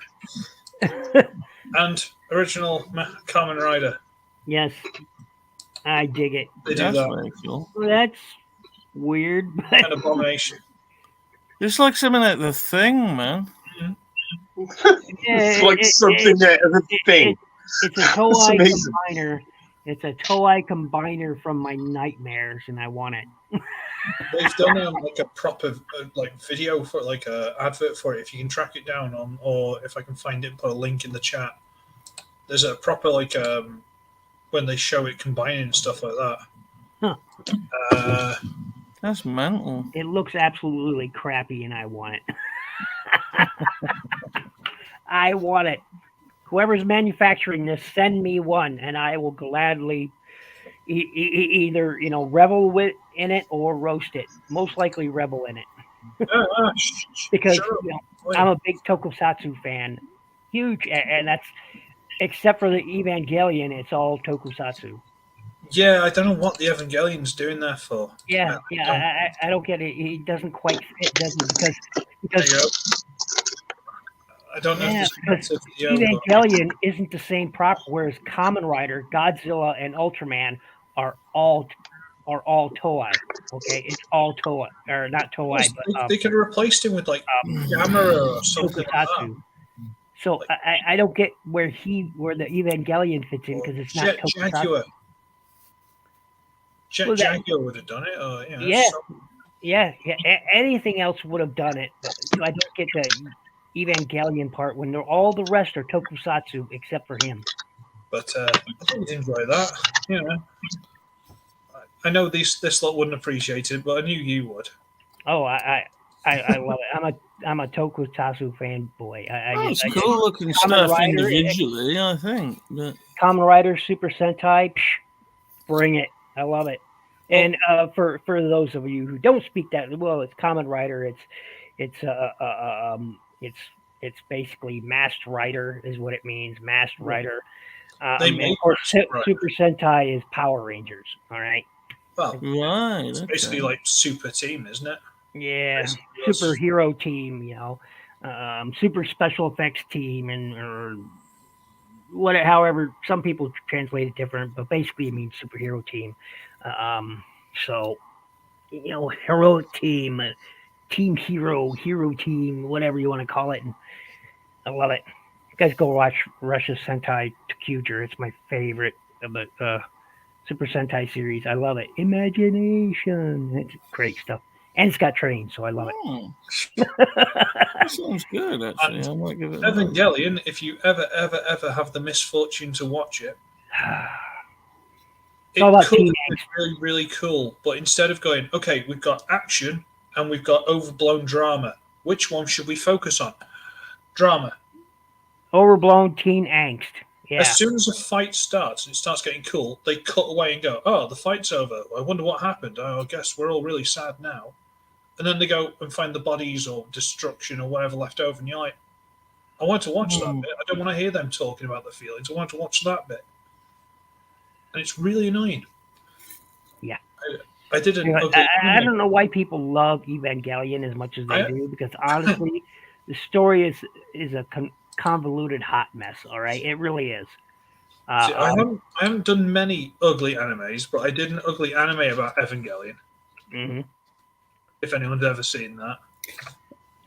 and original Kamen Rider. Yes, I dig it. They do That's that. very cool. Well, that's weird, but An abomination. It's like something like the Thing, man. It's like something out of a thing. It's a Toei amazing. combiner. It's a Toei combiner from my nightmares, and I want it. They've done like a proper like video for like a advert for it. If you can track it down on, or if I can find it and put a link in the chat. There's a proper like when they show it combining and stuff like that. Huh. That's mental. It looks absolutely crappy, and I want it. I want it. Whoever's manufacturing this, send me one, and I will gladly either revel in it or roast it. Most likely, revel in it because sure. I'm a big Tokusatsu fan, huge, and that's except for the Evangelion, it's all Tokusatsu. Yeah, I don't know what the Evangelion's doing there for. Yeah, I don't get it. It doesn't quite fit, does it? Because I don't know. yeah, If because it's Evangelion isn't the same proper. Whereas Kamen Rider, Godzilla, and Ultraman are all Toei. Okay, it's all Toei, or not Toei, but they could have replaced him with like Gamera or something like that. So I don't get where the Evangelion fits in because it's not Tokusatsu. Jaguar. Well, Jaguar would have done it. Or, yeah. Anything else would have done it. But I don't get the Evangelion part when all the rest are Tokusatsu except for him. But I did enjoy that. You know, I know this lot wouldn't appreciate it, but I knew you would. Oh, I love it. I'm a Tokusatsu fanboy. It's cool looking stuff Rider, individually, I think. But Kamen Rider, Super Sentai, bring it. I love it. And for those of you who don't speak that well, it's Kamen Rider. It's basically Masked Rider is what it means. Masked Rider. Of course, Super Sentai is Power Rangers. All right. Well, right. It's basically like Super Team, isn't it? Yeah, superhero team. Super special effects team, or however some people translate it different, but basically it means superhero team. So heroic team, team hero team, whatever you want to call it. And I love it. You guys go watch Russia's Sentai Kyuger. It's my favorite of the Super Sentai series. I love it. Imagination. It's great stuff. And it's got trains, so I love it. That sounds good, actually. I might give it Evangelion, if you ever have the misfortune to watch it, it could be really, really cool. But instead of going, okay, we've got action and we've got overblown drama, which one should we focus on? Drama. Overblown teen angst. Yeah. As soon as a fight starts and it starts getting cool, they cut away and go, oh, the fight's over. I wonder what happened. Oh, I guess we're all really sad now. And then they go and find the bodies or destruction or whatever left over. And you're like, I want to watch that bit. I don't want to hear them talking about the feelings. I want to watch that bit. And it's really annoying. Yeah. I didn't. I don't know why people love Evangelion as much as they do, because honestly, the story is a convoluted hot mess. All right, it really is. See, I haven't done many ugly animes, but I did an ugly anime about Evangelion. Mm-hmm. If anyone's ever seen that,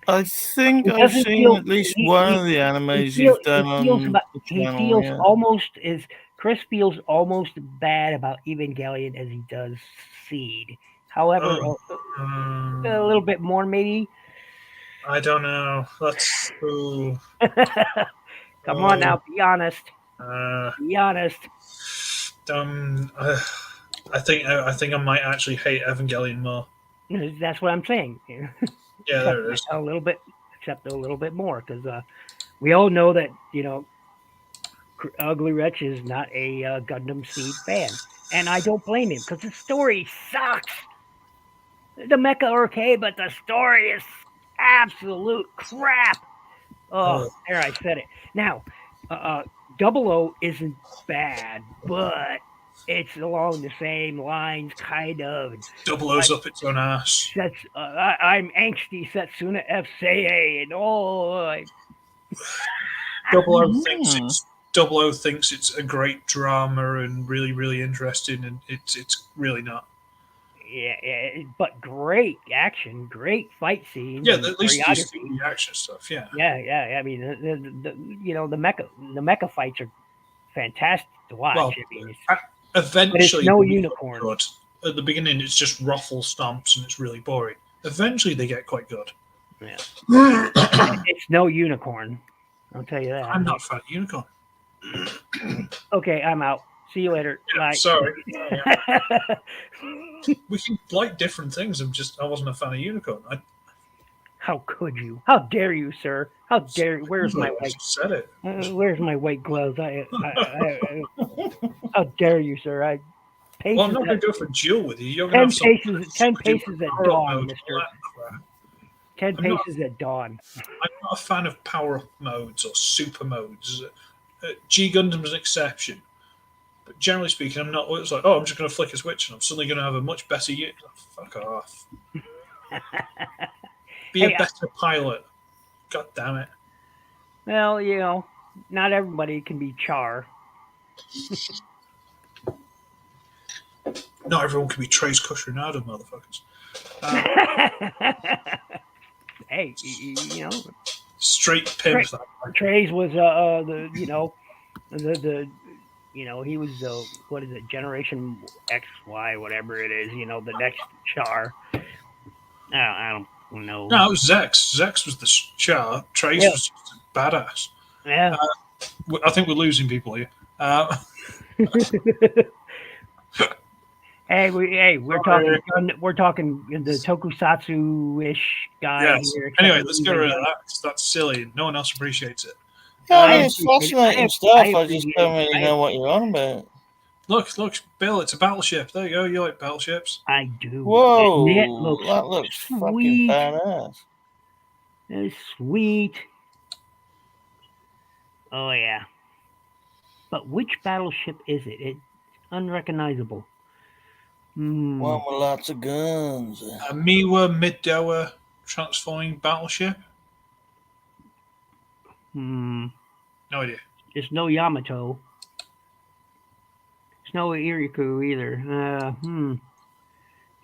I think I've seen at least one of the animes you've done on the channel. Chris feels almost bad about Evangelion as he does Seed. However, a little bit more maybe. I don't know. Let's. Come on now, be honest. Be honest. I think I might actually hate Evangelion more. That's what I'm saying. Yeah, there it is. A little bit, except a little bit more, because we all know that Uglywretch is not a Gundam Seed fan, and I don't blame him because the story sucks. The mecha are okay, but the story is absolute crap. Oh, there I said it. Now, 00 isn't bad, but it's along the same lines, kind of. Double O's up its own ass. I'm angsty Setsuna FCA and all. Double O thinks it's a great drama and really, really interesting, and it's really not. Yeah, but great action, great fight scenes, Yeah, and at least you see choreography. the action stuff. Yeah. Yeah. I mean, the mecha fights are fantastic to watch. Well, I mean, eventually, no they get unicorn. good. At the beginning, it's just ruffle stomps and it's really boring. Eventually, they get quite good. Yeah. It's no unicorn. I'll tell you that. I'm not a fan of unicorn. Okay, I'm out. See you later. Yeah, Bye. sorry. We can like different things. I wasn't a fan of unicorn. How could you? How dare you, sir? How dare you? Where's my white? Said it. Where's my white gloves? How dare you, sir? Well, I'm not going to go for a duel with you. You're going to have 10 paces at dawn, mister. 10 I'm paces at dawn. I'm not a fan of power-up modes or super modes. G Gundam's an exception. But generally speaking, I'm not. It's like, I'm just going to flick a switch and I'm suddenly going to have a much better unit. Oh, fuck off. Be a better pilot. God damn it. Well, not everybody can be Char. Not everyone can be Trace Cushionado, motherfuckers. Hey, straight pimp. Trace was he was what is it, Generation XY, whatever it is, the next Char. I don't know. No, it was Zex. Zex was the Char. Trace was just a badass. Yeah. I think we're losing people here. Hey, we're talking the tokusatsu-ish guy here. Anyway, let's get rid of that. That's silly. No one else appreciates it. Yeah, it's fascinating stuff. I just don't really know what you're on about. Look, Bill, it's a battleship. There you go. You like battleships? I do. Whoa, that looks fucking badass. It's sweet. Oh, yeah. But which battleship is it? It's unrecognizable. One with lots of guns. A Miwa Middoa transforming battleship? No idea. There's no Yamato. There's no Iriku either.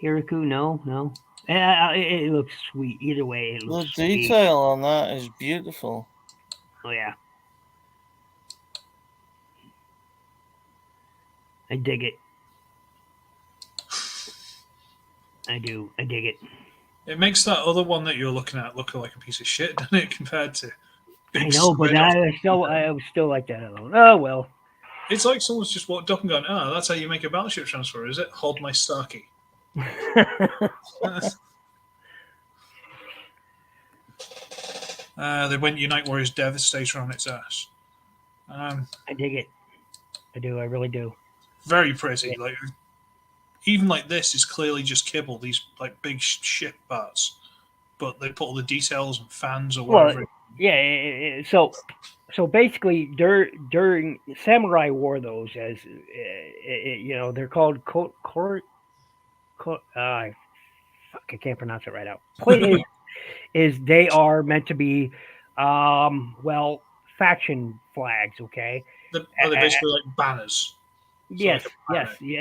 Iriku, no. It looks sweet. Either way, it looks The detail on that is beautiful. Oh, yeah. I dig it. I do. I dig it. It makes that other one that you're looking at look like a piece of shit, doesn't it, compared to... I know, but I still like that alone. Oh, well. It's like someone's just walked up and gone, that's how you make a battleship transfer, is it? Hold my Starkey. They went Unite Warriors Devastator on its ass. I dig it. I do. I really do. Very pretty. Like, even like this is clearly just kibble. These like big ship parts, but they put all the details and fans or whatever. Well, yeah. So basically, during Samurai War, those as they're called I can't pronounce it right out. Point is they are meant to be faction flags. Okay. Are they basically like banners? Yes,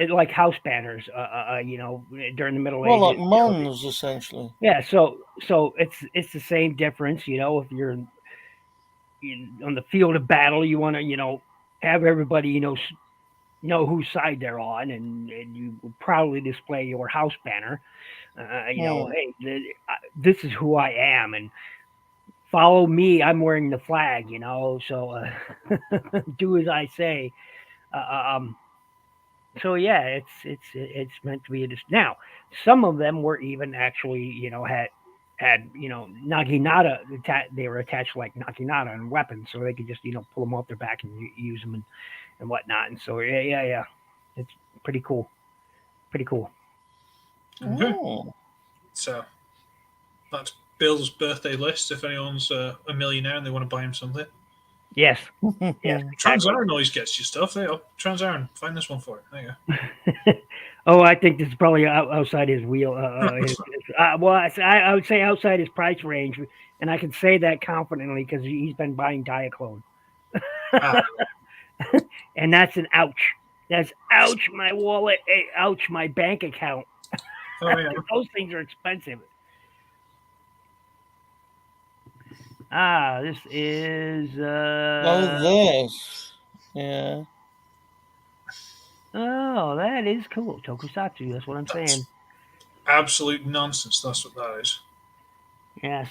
like house banners. During the Middle Ages. Well, like Mons, essentially. Yeah, so it's the same difference. If you're on the field of battle, you want to have everybody know whose side they're on, and you proudly display your house banner. Hey, this is who I am, and follow me. I'm wearing the flag. So do as I say. So yeah, it's meant to be now. Some of them were even actually had naginata. They were attached like naginata and weapons, so they could just pull them off their back and use them and whatnot. And so yeah, it's pretty cool. Okay. So that's Bill's birthday list. If anyone's a millionaire and they want to buy him something. Yes. Yes. Transaran always gets you stuff. There you go. Transaran, find this one for it. There you go. Oh, I think this is probably outside his wheel. Well, I would say outside his price range, and I can say that confidently because he's been buying Diaclone, Ah, and that's an ouch. That's ouch my wallet. Ouch my bank account. oh yeah. Those things are expensive. This is this. Yeah. oh, that is cool. Tokusatsu. That's what I'm That's saying. absolute nonsense. That's what that is. Yes.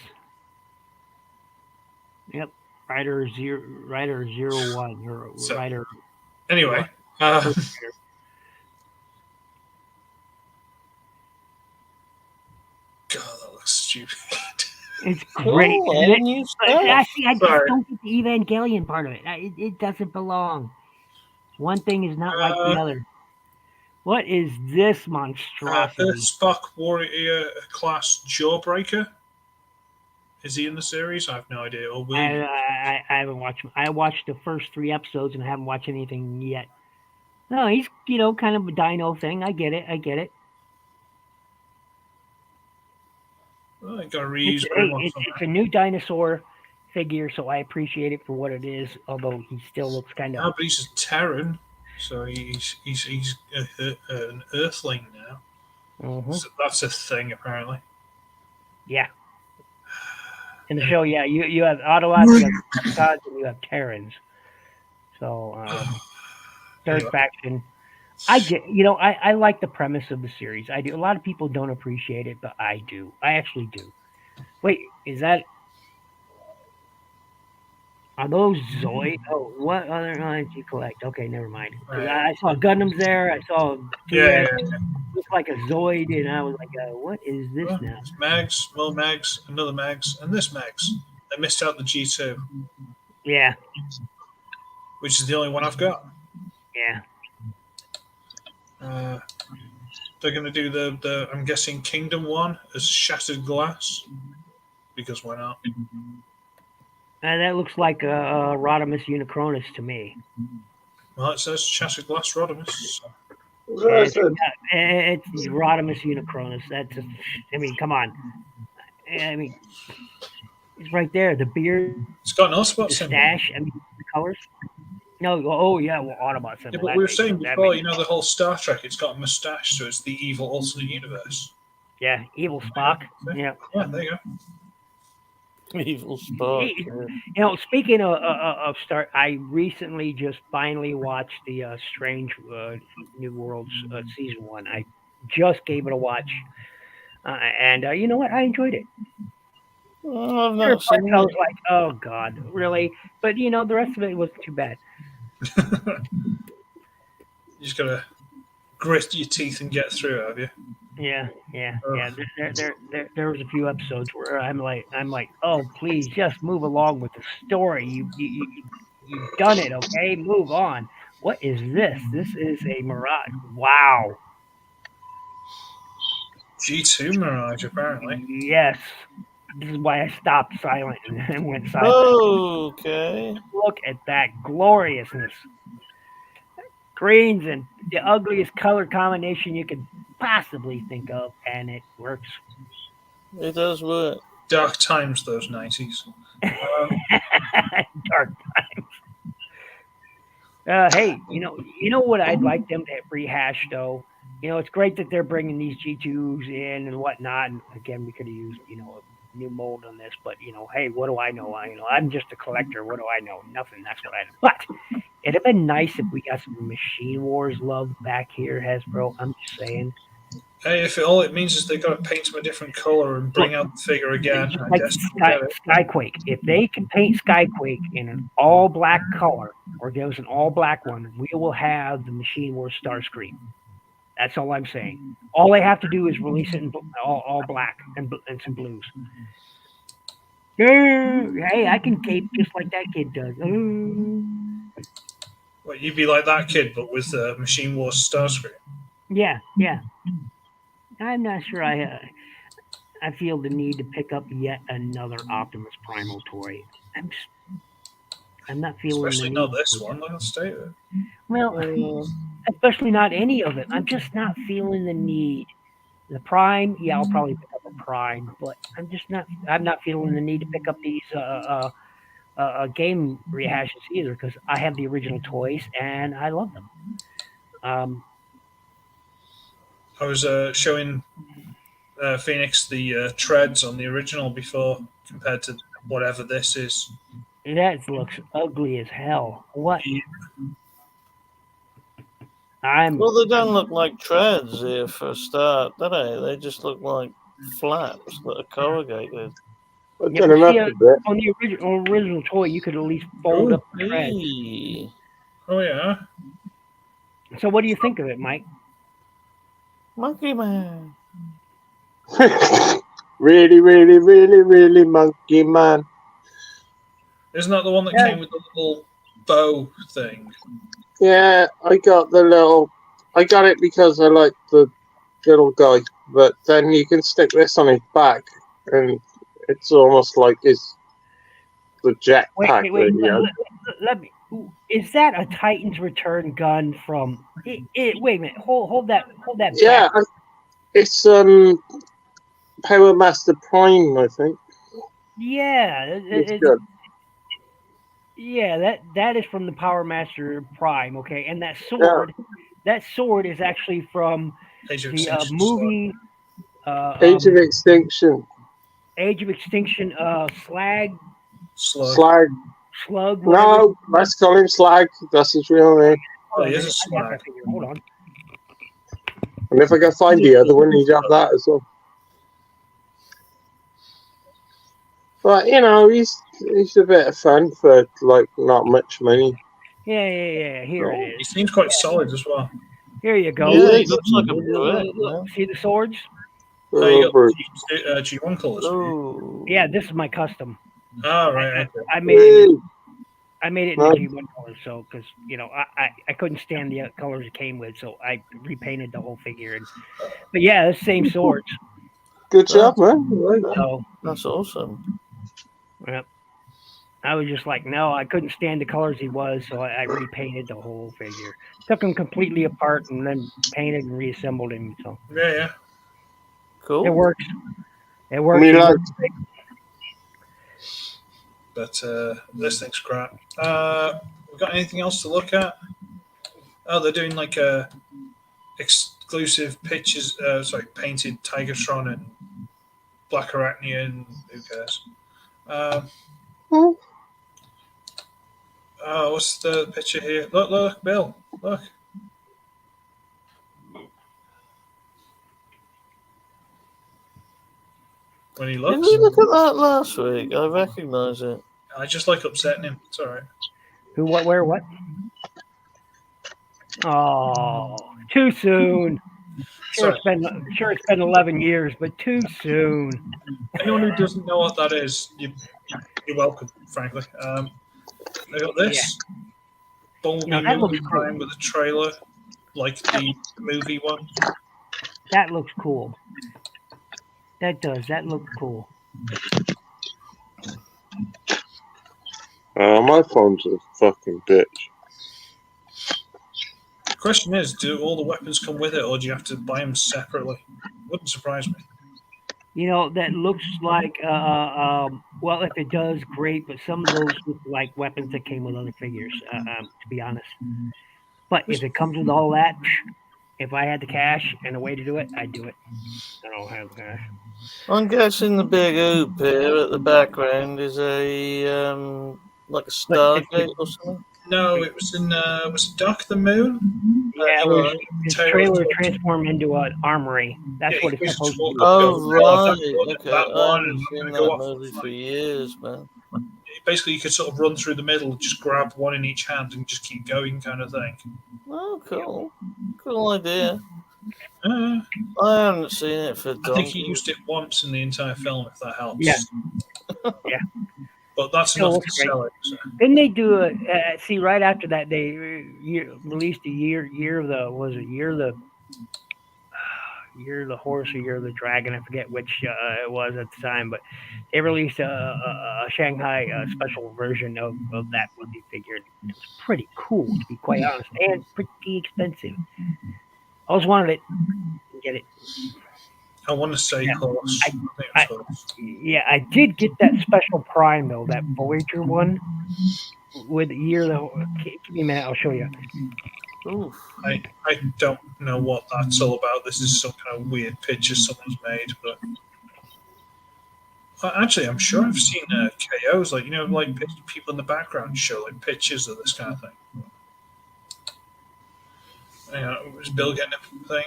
Yep. Rider 01 or So- Rider. Anyway, First God, that looks stupid. It's Cool. great. isn't it? New But stuff. actually, I just Sorry. don't get the Evangelion part of it. It doesn't belong. One thing is not like the other. What is this monstrosity? Earthspark Warrior class Jawbreaker. Is he in the series? I have no idea. Or will he? I haven't watched. I watched the first 3 episodes and I haven't watched anything yet. No, he's kind of a dino thing. I get it. Well, I gotta It's, reuse hey, Grimlock it's somewhere. a new dinosaur figure, so I appreciate it for what it is. Although he still looks kind No, of. but he's a Terran, so he's an Earthling now. Mhm. So that's a thing apparently. Yeah. In the show, yeah, you have Autobots, you have Decepticons, and you have Terrans. So third Anyway. faction. I like the premise of the series. I do. A lot of people don't appreciate it, but I do. I actually do. Wait, are those Zoid? Oh, what other lines do you collect? Okay, never mind. Because I saw Gundams there. I saw Yeah. looked like a Zoid, and I was like, what is this Well, now? it's Mags, more Mags, another Mags, and this Mags. I missed out the G2, Yeah, which is the only one I've got. yeah. They're going to do the I'm guessing Kingdom one as Shattered Glass, because why not? That looks like Rodimus Unicronus to me. Well, it says Shattered Glass Rodimus. So. It's Rodimus Unicronus. I mean, come on. I mean, it's right there. The beard, It's got an the Autobot symbol. stash. I mean, the colors. No, oh yeah, well, Autobot symbol. Yeah, but That we were makes- saying that before, makes- the whole Star Trek, it's got a mustache, so it's the evil alternate universe. yeah, evil Spock. Yeah. Yeah, there you go. Evil Spock. Speaking of Star, I recently just finally watched the Strange New Worlds season 1. I just gave it a watch, and you know what? I enjoyed it. Oh, I've There were not parts seen I it. was like, oh god, really? But the rest of it wasn't too bad. You just gotta grit your teeth and get through it, have you? Yeah. There was a few episodes where I'm like, oh please, just move along with the story. You've done it, okay? Move on. What is this? This is a mirage. Wow. G2 Mirage, apparently. Yes. This is why I stopped silent and went silent. Okay. Look at that gloriousness. Greens and the ugliest color combination you could possibly think of, and it works. It does work. Dark times, those 90s. Dark times. Hey, you know what I'd like them to rehash though. It's great that they're bringing these G2s in and whatnot. And again, we could have used a new mold on this, but hey, what do I know? I'm just a collector. What do I know? Nothing. That's what I know. But it'd have been nice if we got some Machine Wars love back here, Hasbro. I'm just saying. Hey, if all it means is they got to paint them a different color and bring out the figure again, Just I like guess we'll get it. Skyquake. If they can paint Skyquake in an all black color, or give us an all black one, we will have the Machine Wars Starscream. That's all I'm saying. All they have to do is release it in all black and some blues. Hey, I can cape just like that kid does. Well, you'd be like that kid, but with Machine Wars Starscream. Yeah. I'm not sure I feel the need to pick up yet another Optimus Primal toy. I'm not feeling the Especially need. not this one. Look at the state of it. Well, especially not any of it. I'm just not feeling the need. The Prime, yeah, I'll probably pick up a Prime, but I'm just not. I'm not feeling the need to pick up these game rehashes either because I have the original toys and I love them. I was showing Phoenix the treads on the original before compared to whatever this is. That looks ugly as hell. What? Yeah. Well, they don't look like treads here for a start, do they? They just look like flaps that are corrugated. I've Yeah, done but enough see, of it. on the original toy, you could at least fold Oh, up the treads. Eee. Oh yeah. So, what do you think of it, Mike? Monkey Man. Really, really, really, really monkey man. Isn't that the one that Yeah. came with the little bow thing? Yeah, I got it because I like the little guy, but then you can stick this on his back, and it's almost like the jetpack Wait. that he has. Let me. Is that a Titan's Return gun from? Wait a minute. Hold that. Yeah, back. it's Power Master Prime, I think. Yeah, It's good. yeah. That is from the Power Master Prime. Okay, and that sword. That sword is actually from Age of the Extinction movie. Age of Extinction. Age of Extinction. Slag. Slug. Slug. Whatever. No, let's call him Slag. That's his real name. Oh, he I is a got slag. that figure. Hold on. And if I can find the other one, he'd have that as well. But he's a bit of fun for like not much money. Yeah. Here it He is. seems quite solid as well. Here you go. Yeah, Yeah, he looks like a brick. Look, see the swords? Oh, you Robert. got G1 colours. Oh. Yeah, this is my custom. Ah, right. Okay. I made it. Hey, I made it in the G1 color, so because I couldn't stand the colors it came with, so I repainted the whole figure. But yeah, the same swords. good job, man. Right there. So That's awesome. yeah, I was just like, no, I couldn't stand the colors he was, so I repainted the whole figure. Took him completely apart and then painted and reassembled him. So Yeah. Cool. it works. It works. mean, It like- works. But this thing's crap. We got anything else to look at? Oh, they're doing like exclusive pictures. Painted Tigertron and Black Arachnian. Who cares? Oh, what's the picture here? Look, Bill. Look. When he Didn't looks, we look at that last week? I recognise it. I just like upsetting him. It's all right. Who? What? Where? What? Oh, too soon. Sorry. Sure, it's been 11 years, but too soon. Anyone who doesn't know what that is, you're welcome, frankly. They got this. Bumblebee No, that looks movie cool. Prime with a trailer, like the movie one. That looks cool. That does. That looks cool. Oh, my phone's a fucking bitch. The question is, do all the weapons come with it, or do you have to buy them separately? Wouldn't surprise me. That looks like, well, if it does, great, but some of those look like weapons that came with other figures, to be honest. But if it comes with all that, if I had the cash and a way to do it, I'd do it. I don't have the cash. I'm guessing the big hoop here at the background is a like a Stargate or something. No, it was in was it Dark of the Moon? Yeah, his Taylor trailer talked- transformed into an armory. That's Yeah, what he it's was supposed to be. Oh right, okay. That I one, haven't and seen I'm that gonna go off movie for years, man. Basically, you could sort of run through the middle, just grab one in each hand, and just keep going, kind of thing. Oh, cool. Cool idea. Uh, I haven't seen it for I think he donkeys. used it once in the entire film, if that helps. Yeah. Yeah. But that's Still enough to looks great. sell it. So. Didn't they do a see right after that they released a year of the Year of the Horse or Year of the Dragon. I forget which it was at the time, but they released a Shanghai special version of that movie figure. It was pretty cool, to be quite honest, and pretty expensive. I always wanted it. Didn't get it. I want to say horse. I think I- it's horse. Yeah, I did get that special Prime though, that Voyager one with Year of the Horse. Give me a minute, I'll show you. Ooh. I don't know what that's all about. This is some kind of weird picture someone's made, but actually, I'm sure I've seen KOs, like people in the background show like pictures of this kind of thing. Hang on, was Bill getting a thing?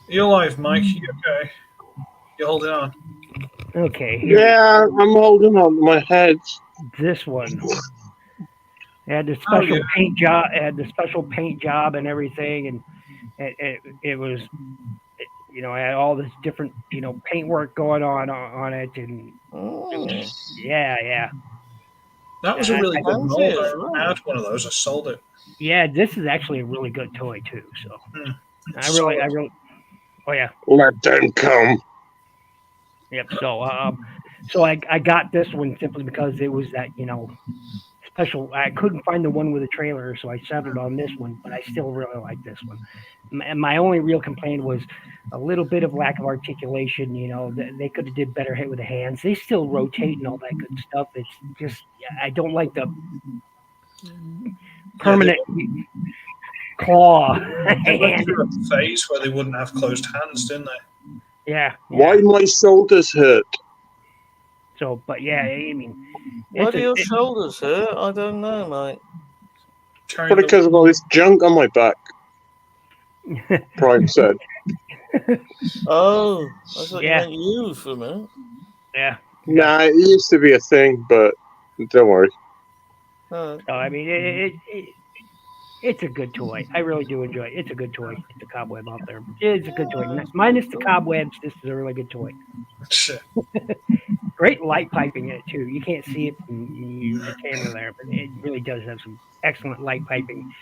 You're alive, Mike. You okay? You're holding on. Okay, here, Yeah, I'm holding on to my head. this one. It had the special yeah. paint job. It had the special paint job and everything, and it was, it had all this different, paintwork going on it, and Mm. yeah. That was a really I good fancy mold. it as I well. had one of those. I sold it. Yeah, this is actually a really good toy too. So I Solid. really, oh yeah, Let them come. yep. So I got this one simply because it was that special. I couldn't find the one with a trailer, so I settled on this one. But I still really like this one. And my only real complaint was a little bit of lack of articulation. They could have did better hit with the hands. They still rotate and all that good stuff. It's just I don't like the permanent claw. They went hand. through a phase where they wouldn't have closed hands, didn't they? Yeah. Why my shoulders hurt? So, but yeah, I mean, Why do your shoulders hurt? I don't know, mate. Carrying Probably the- because of all this junk on my back. Prime said. Oh, I thought Yeah. you meant you for a minute. yeah. Nah, it used to be a thing, but don't worry. Oh, So I mean, it's a good toy. I really do enjoy it. It's a good toy. It's a cobweb out there. It's a good toy. Minus the cobwebs, this is a really good toy. Shit. Great light piping in it too. You can't see it from the camera there, but it really does have some excellent light piping.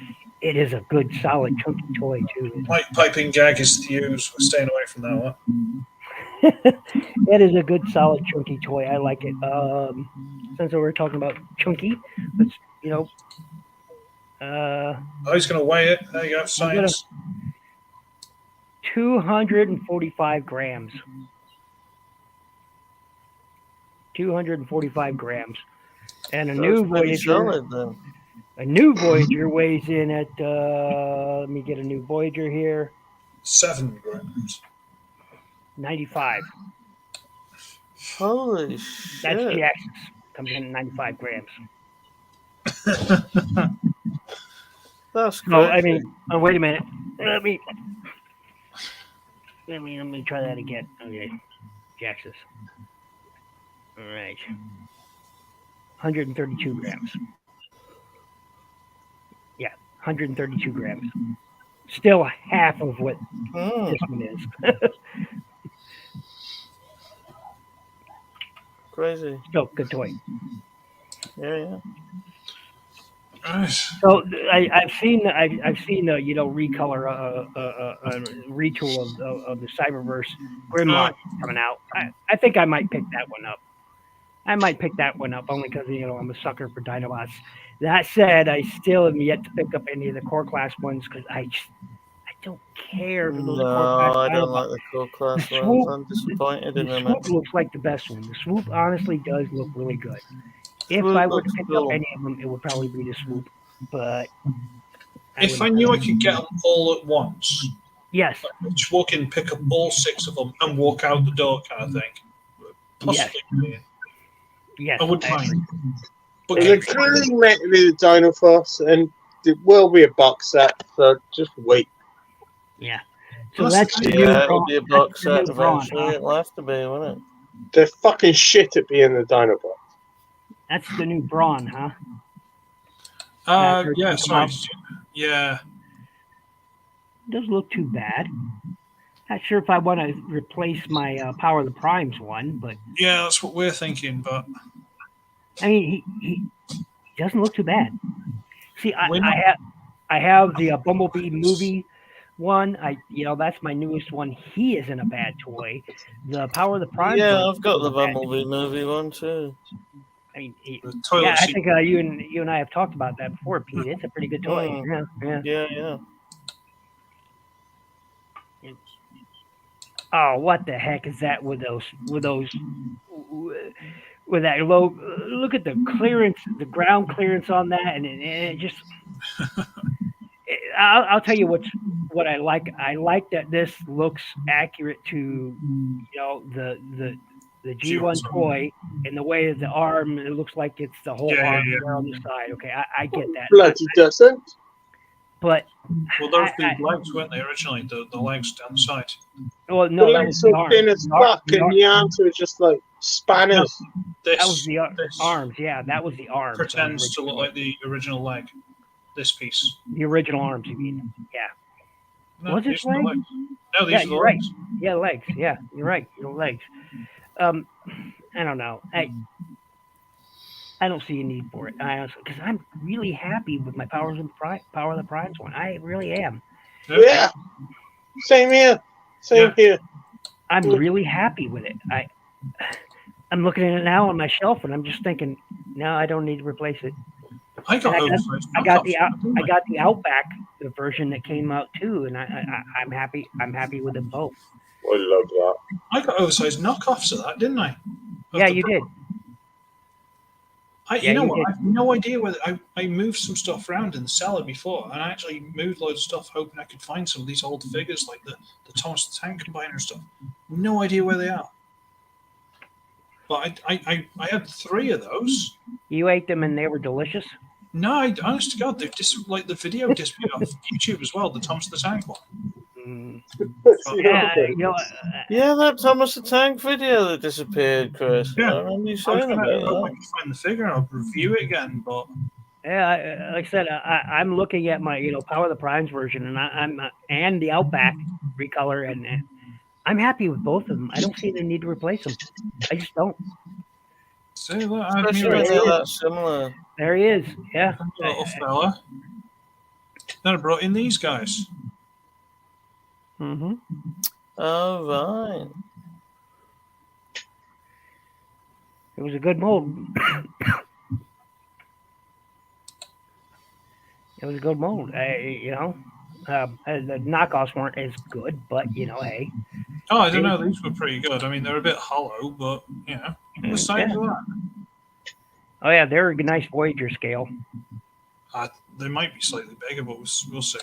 It is a good, solid, chunky toy too. Light piping gag is to use. We're staying away from that one. It is a good, solid, chunky toy. I like it. Since we were talking about chunky, let's Oh, he's going to weigh it. There you go. Science. 245 grams. 245 grams. And a new that's pretty Voyager. solid then. A new Voyager weighs in at. Let me get a new Voyager here. 7 grams. 95. Holy That's shit! the axis. Comes in at 95 grams. That's crazy. No, I mean, wait a minute. Let me try that again. Okay, Jaxus. All right. 132 grams. Yeah, 132 grams. Still half of what Mm, this one is. crazy. Still good toy. Yeah. Nice. So I've seen recolor retool of the Cyberverse Grimlock coming out. I think I might pick that one up. I might pick that one up only because I'm a sucker for Dinobots. That said, I still have yet to pick up any of the core class ones because I don't care for those core class. No, I don't Dinobots. like the core class The ones. swoop- I'm disappointed in The them. Swoop looks like the best one. The Swoop honestly does look really good. If Swoop I were to looks pick cool. up any of them, it would probably be the Swoop. But If I knew I could get them all at once, yes, just walk in, pick up all 6 of them, and walk out the door kind of thing. Possibly. yes, I would mind. But It's clearly meant to be the Dino Force, and it will be a box set, so just wait. yeah. So Plus, that's the new Yeah, it'll Braun- be a box that's the new set Braun, eventually. huh? It'll have to be, won't it? They're fucking shit at being the Dino Box. That's the new Braun, huh? yeah, sorry. Yeah. Doesn't look too bad. Not sure if I want to replace my Power of the Primes one, but Yeah, that's what we're thinking, but I mean he doesn't look too bad. See, We're not- I have the Bumblebee movie one. That's my newest one. He isn't a bad toy. The Power of the Prime. Yeah, version I've got the isn't bad. Bumblebee movie one too. I mean, The toilet yeah, I seat. think you and I have talked about that before, Pete. It's a pretty good toy. Mm. Yeah. Yeah. Oh, what the heck is that with that low? Look at the clearance, the ground clearance on that, and it just. I'll tell you what I like. I like that this looks accurate to the G1 toy in the way that the arm. It looks like it's the whole arm there on the side. Okay, I get that. Bloody doesn't. But Well, those big legs, weren't they, originally? The legs down the side. well, The no, that was legs the were arm. thin as fuck, and the arms were just like spanners. This, That was the this arms. Yeah, that was the arms. pretends to look like the original leg. This piece. the original arms. You mean? Yeah. No, Was it these are the leg? legs. No, these Yeah, are the you're right. legs. Yeah, legs. Yeah, you're right. Your legs. I don't know. I don't see a need for it. I honestly, because I'm really happy with my Power of the Primes one. I really am. Yeah. Same here. Same here. I'm really happy with it. I'm looking at it now on my shelf, and I'm just thinking, no, I don't need to replace it. I got And oversized. I got the knockoffs, didn't I got the Outback, the version that came out too, and I'm happy. I'm happy with them both. I love that. I got oversized knockoffs of that, didn't I? Of Yeah, the you did. You know you what? did. I have no idea whether I moved some stuff around in the cellar before, and I actually moved loads of stuff hoping I could find some of these old figures like the Thomas the Tank Combiner stuff. No idea where they are. But I had 3 of those. You ate them, and they were delicious. No, honest to God, they've just like the video disappeared off YouTube as well. The Thomas the Tank one. Yeah, Yeah, that Thomas the Tank video that disappeared, Chris. Yeah. I remember you I was saying gonna about hope I that. could find the figure and I'll review it again, but Yeah, like I said, I'm looking at my Power of the Primes version, and I'm and the Outback recolor, and I'm happy with both of them. I don't see the need to replace them. I just don't. see that I had me Especially when right they're here, that similar. There he is. Yeah. little fella. Then I brought in these guys. Mm-hmm. Oh, right. It was a good mold. It was a good mold. The knockoffs weren't as good, but hey. Oh, I don't know. These were pretty good. I mean, they're a bit hollow, but what size are that? Oh yeah, they're a nice Voyager scale. They might be slightly bigger, but we'll see.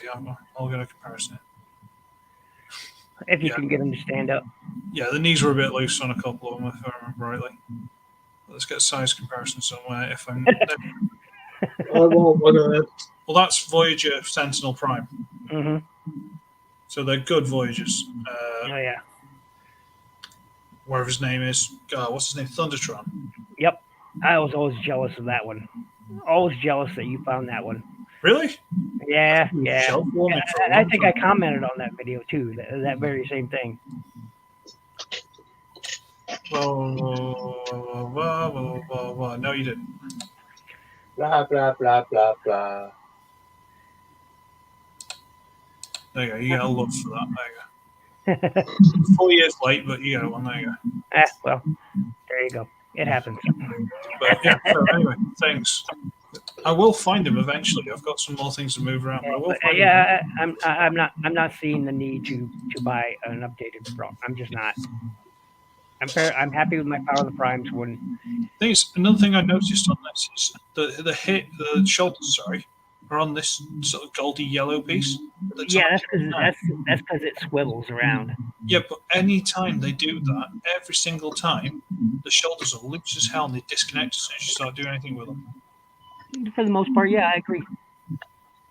I'll get a comparison. If you Yeah. can get them to stand up. Yeah, the knees were a bit loose on a couple of them, if I remember rightly. Let's get a size comparison somewhere. If I'm I want one of them. well, that's Voyager Sentinel Prime, Mm-hmm. so they're good Voyagers. Oh yeah. Whatever his name is, what's his name? Thundertron. Yep. I was always jealous of that one. Always jealous that you found that one. Really? Yeah. Shelf warming for a I long think I time. commented on that video too. That very same thing. Whoa. No, you didn't. Blah, blah, blah, blah, blah. There you go. You get a love for that. There you go. 4 years late, but you got one. There you go. Well, there you go. It happens. But yeah. So anyway, thanks. I will find him eventually. I've got some more things to move around. But I will find him. I'm not seeing the need to buy an updated Pro. I'm just not. I'm happy with my Power of the Primes one. Another thing I noticed on this is the shoulders, are on this sort of goldy yellow piece. Yeah, that's because it swivels around. Yeah, but any time they do that, every single time, the shoulders are loose as hell and they disconnect as soon as you start doing anything with them. For the most part, yeah, I agree.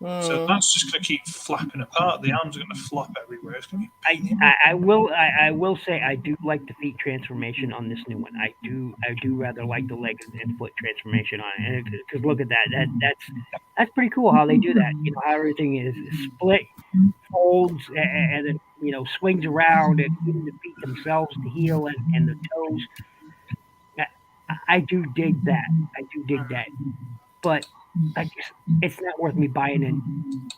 So that's just going to keep flapping apart. The arms are going to flop everywhere. It's going to be I will say I do like the feet transformation on this new one. I do rather like the leg and foot transformation on it. Because look at that. That's pretty cool how they do that. How everything is split, folds, and then swings around, and even the feet themselves, the heel and the toes. I do dig that. But it's not worth me buying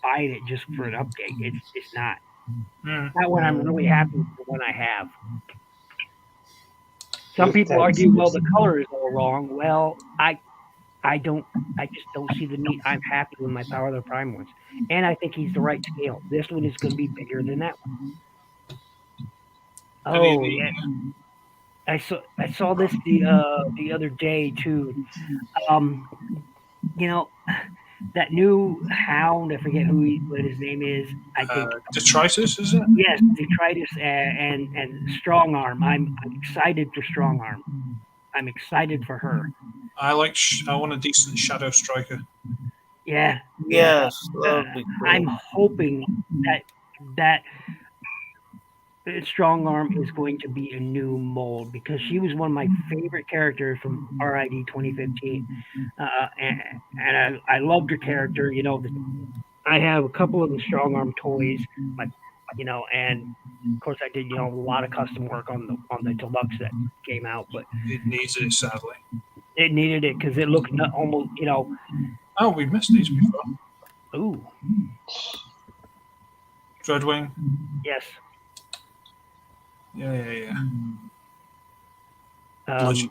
it just for an update. It's not. Hmm. That one I'm really happy with the one I have. Some people argue, well, the color is all wrong. Well, I just don't see the need. I'm happy with my Power of the Prime ones, and I think he's the right scale. This one is going to be bigger than that one. Oh yeah, I saw this the other day too. Um, you know, that new Hound. I forget what his name is. I think Detritus, is it? yes, Detritus and Strong Arm. I'm excited for Strong Arm. I'm excited for her. I want a decent Shadow Striker. Yeah, yeah. Yes, that would be cool. I'm hoping that Strong Arm is going to be a new mold because she was one of my favorite characters from RID 2015, and I loved her character. I have a couple of the Strong Arm toys, like and of course I did a lot of custom work on the deluxe that came out, but It needs it, sadly. it needed it because it looked almost Oh, we've missed these before. ooh Dreadwing. yes. Yeah. Um, Yeah,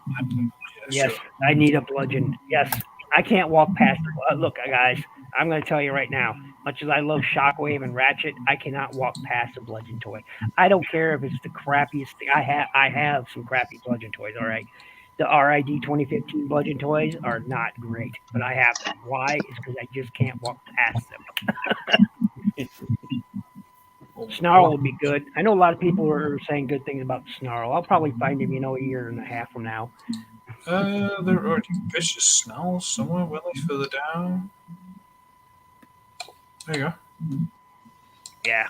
Yes, sure. I need a bludgeon. Yes, I can't walk past. Look, guys, I'm going to tell you right now. Much as I love Shockwave and Ratchet, I cannot walk past a bludgeon toy. I don't care if it's the crappiest thing. I have some crappy bludgeon toys. All right, the RID 2015 bludgeon toys are not great, but I have them. Why? It's because I just can't walk past them. Snarl would be good. I know a lot of people are saying good things about Snarl. I'll probably find him, a year and a half from now. There are vicious snarls somewhere, were they further down? There you go. Yeah.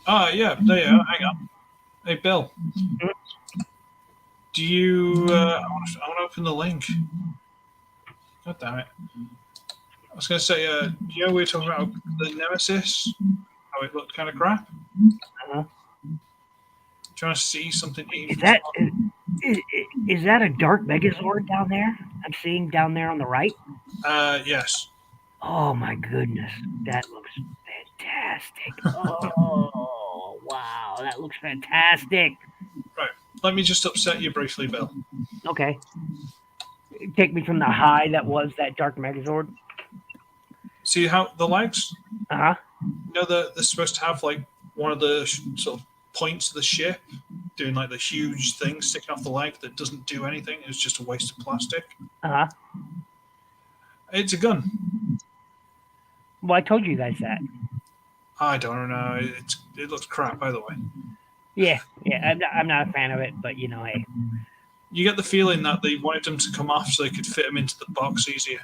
Yeah, there you are. Hang on. Hey, Bill. Do you... I want to open the link. God damn it. I was going to say, we were talking about the Nemesis, how it looked kind of crap. Uh-huh. Do you want to see something Is even that smaller? is that a dark Megazord down there? I'm seeing down there on the right. Yes. Oh my goodness, that looks fantastic. Oh wow, that looks fantastic. Right. Let me just upset you briefly, Bill. Okay, take me from the high that was that dark Megazord. See how the legs? Uh huh. They're supposed to have like one of the sort of points of the ship doing like the huge thing sticking off the leg that doesn't do anything. It's just a waste of plastic. Uh huh. It's a gun. Well, I told you guys that. I don't know. It looks crap, by the way. Yeah. I'm not a fan of it, but hey. You get the feeling that they wanted them to come off so they could fit them into the box easier.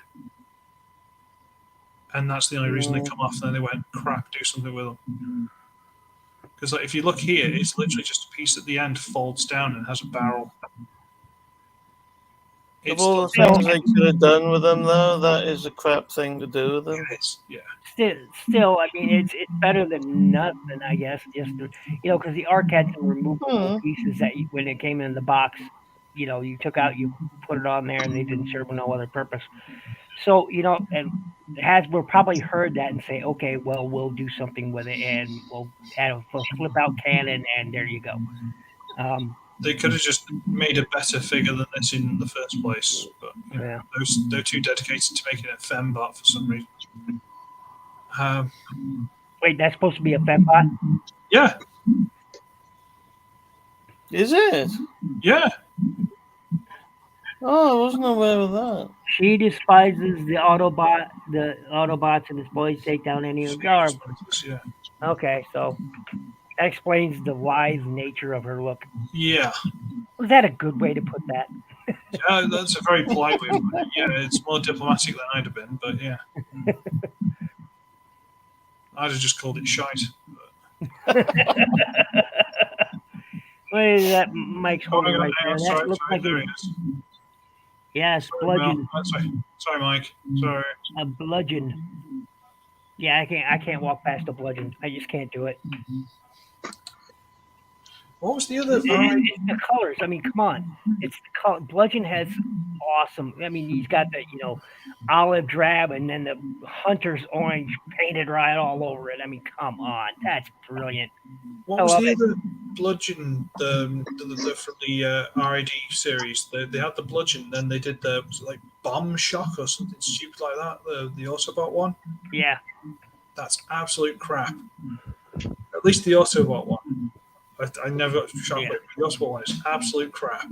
And that's the only reason they come off. And then they went, crap, do something with them. Because if you look here, it's literally just a piece at the end folds down and has a barrel. Of all the things they could have done with them, though, that is a crap thing to do with them. Yeah. Still, I mean, it's better than nothing, I guess. Just because the Ark had some removable pieces that when it came in the box, you took out, you put it on there, and they didn't serve no other purpose. So and Hasbro probably heard that and say, okay, well, we'll do something with it, and we'll add a flip out cannon, and there you go. They could have just made a better figure than this in the first place, but they're too dedicated to making it fembot for some reason. Wait, that's supposed to be a fembot? Yeah. Is it? Yeah. Oh, I wasn't aware of that. She despises the Autobots and his boys take down any of the guards. Yeah. Okay, so that explains the wise nature of her look. Yeah. Was that a good way to put that? Yeah, that's a very polite way of putting it. Yeah, it's more diplomatic than I'd have been, but yeah. I'd have just called it shite. What is that Mike's holding right there? That looks like there it is. Yes, bludgeon. Sorry, Mike. Sorry. A bludgeon. Yeah, I can't walk past a bludgeon. I just can't do it. What was the other? It's the colors. I mean, come on. It's the color. Bludgeon has awesome. I mean, he's got the olive drab and then the hunter's orange painted right all over it. I mean, come on, that's brilliant. What was the other bludgeon? The from the RID series. They had the bludgeon, then they did the bomb shock or something stupid like that. The Autobot one. Yeah, that's absolute crap. At least the Autobot one. I never got shocked by the Autobot one. It's absolute crap.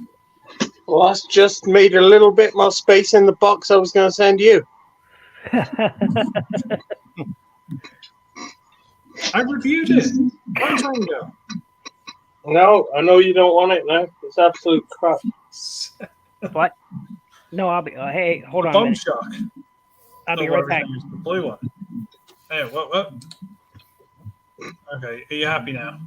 Well, that's just made a little bit more space in the box I was going to send you. I reviewed it a long time ago. No, I know you don't want it now. It's absolute crap. What? No, I'll be. Hey, hold on. Bomb shock. I'll be right back. The blue one. Hey, what? Okay, are you happy now?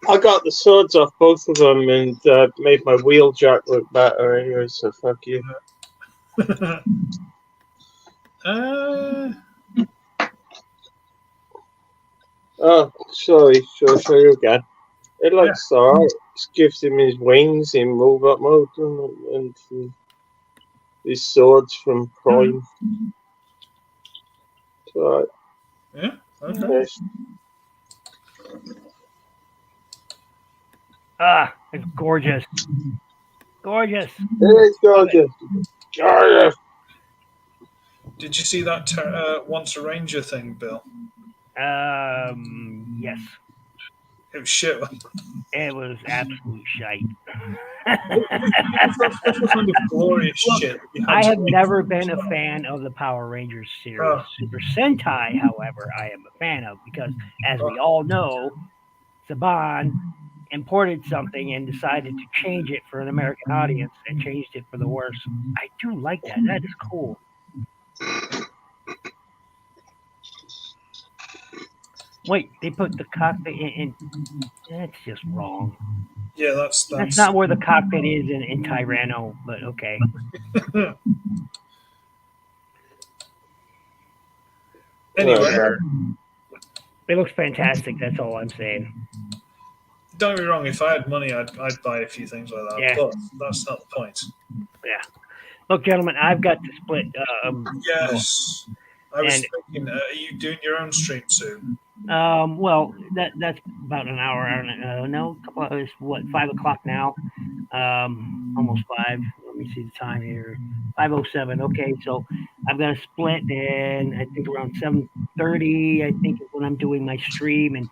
I got the swords off both of them and made my wheeljack look better anyway, so fuck you. Oh, sorry, show you again. It looks alright. It gives him his wings in robot mode and his swords from Prime. It's alright. Yeah, okay. Yes. It's gorgeous. Gorgeous. It's gorgeous. Gorgeous. Did you see that Once a Ranger thing, Bill? Yes. It was shit. It was absolute shite. Kind of glorious shit. I have never been a fan of the Power Rangers series. Oh. Super Sentai, however, I am a fan of because, as we all know, Saban imported something and decided to change it for an American audience and changed it for the worse. I do like that. That is cool. Wait, they put the cockpit in. That's just wrong. Yeah, that's not where the cockpit is in Tyranno, but okay. Anyway, it looks fantastic. That's all I'm saying. Don't get me wrong. If I had money, I'd buy a few things like that. Yeah. But that's not the point. Yeah. Look, gentlemen, I've got to split. Yes. I was thinking, are you doing your own stream soon? Well, that's about an hour. No, a couple hours. What? 5 o'clock now. Almost 5. Let me see the time here. 5:07. Okay, so I've got to split, and I think around 7:30. I think is when I'm doing my stream. And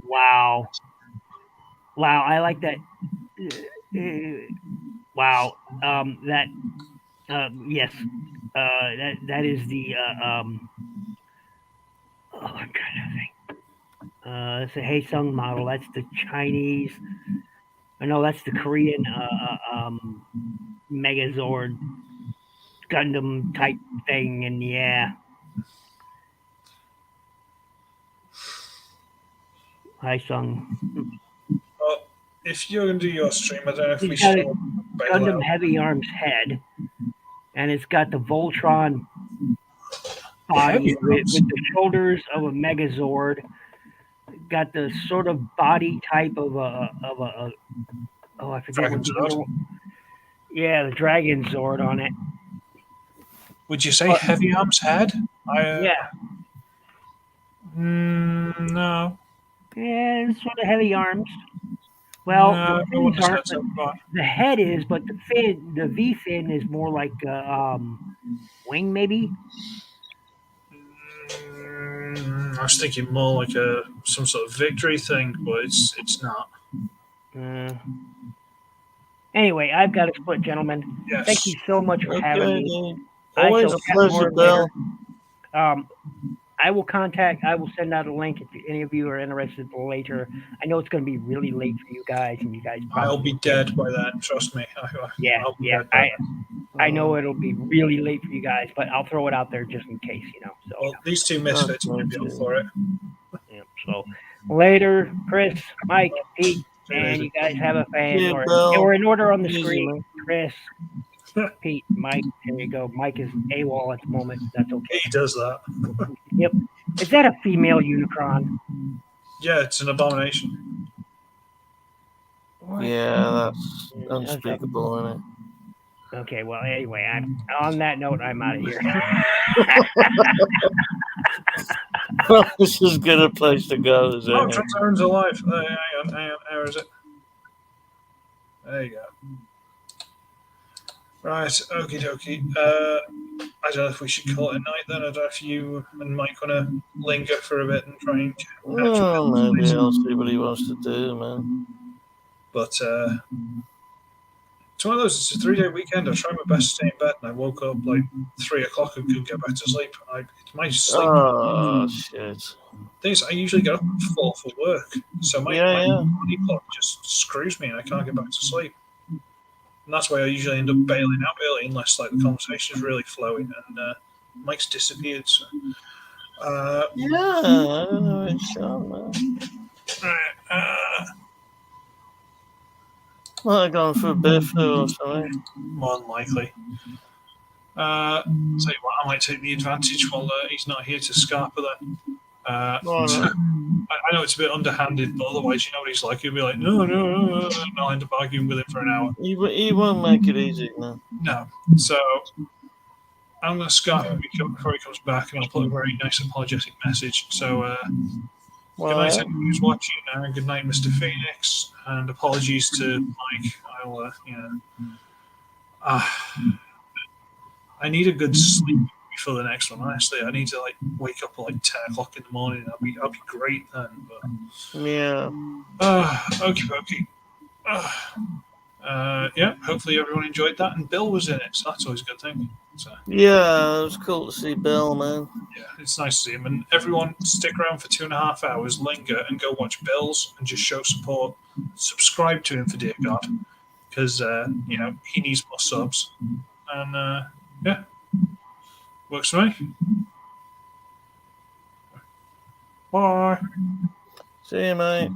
wow, I like that. Wow, yes, that is the I'm trying to think. It's a Haesung model. That's the Chinese. I know that's the Korean Megazord Gundam type thing, and yeah. Haesung. Well, if you're going to do your stream, I don't know if we got should. Gundam Heavy Arms head, and it's got the Voltron body with the shoulders of a Megazord. Got the sort of body type of a I forget what the the Dragon Zord on it. Would you say Heavy Arms head? Yeah. No. Yeah, it's sort of Heavy Arms. Well, no, the fins aren't. The head is, but the fin, the V fin, is more like wing, maybe. I was thinking more like some sort of victory thing, but it's not. Anyway, I've got to split, gentlemen. Yes. Thank you so much for having me. Always a pleasure, Bill. I will send out a link if any of you are interested later. I know it's going to be really late for you guys, and you guys probably... I'll be dead by then, trust me. I know it'll be really late for you guys, but I'll throw it out there just in case, So, well, these two misfits will be up for it. Yeah, so later, Chris, Mike, Pete, and you guys have a fan. Or in order on the screen, Chris, Pete, Mike. There you go. Mike is AWOL at the moment. That's okay. He does that. Yep. Is that a female Unicron? Yeah, it's an abomination. Yeah, that's Yeah, unspeakable, isn't it? Okay, well, anyway, on that note, I'm out of here. Well, this is as good a place to go as Oh, any. Transaren's alive. Hang on. Where is it? There you go. Right, okie dokie. I don't know if we should call it a night then. I don't know if you and Mike want to linger for a bit and try and catch Well, up. maybe I'll see what he wants to do, man. But it's one of those. It's a 3-day weekend. I tried my best to stay in bed, and I woke up like 3 o'clock and couldn't get back to sleep. It's my sleep. Oh, shit. Thing is, I usually get up at 4 for work, so my Yeah. body clock just screws me, and I can't get back to sleep. And that's why I usually end up bailing out early, unless like the conversation is really flowing. And Mike's disappeared. So, Yeah, I don't know where it's gone, man. right, Might have gone for a bit or something. more than likely. Tell you what, I might take the advantage while he's not here to scarper that. Why not? I know it's a bit underhanded, but otherwise, you know what he's like. He'll be like, no, and I'll end up arguing with him for an hour. He won't make it easy, man. No. So I'm going to scarp him before he comes back, and I'll put a very nice apologetic message. So good night, everyone who's watching, and good night, Mr. Phoenix, and apologies to Mike. I'll, I need a good sleep for the next one. Honestly, I need to like wake up at like 10 o'clock in the morning. I'll be great then. But Yeah. okay. Yeah, hopefully everyone enjoyed that, and Bill was in it, so that's always a good thing. So, Yeah, it was cool to see Bill, man. yeah, it's nice to see him. And everyone, stick around for 2.5 hours, linger, and go watch Bill's and just show support. Subscribe to him, for dear God, because he needs more subs. And yeah, works for me. Bye. See you, mate.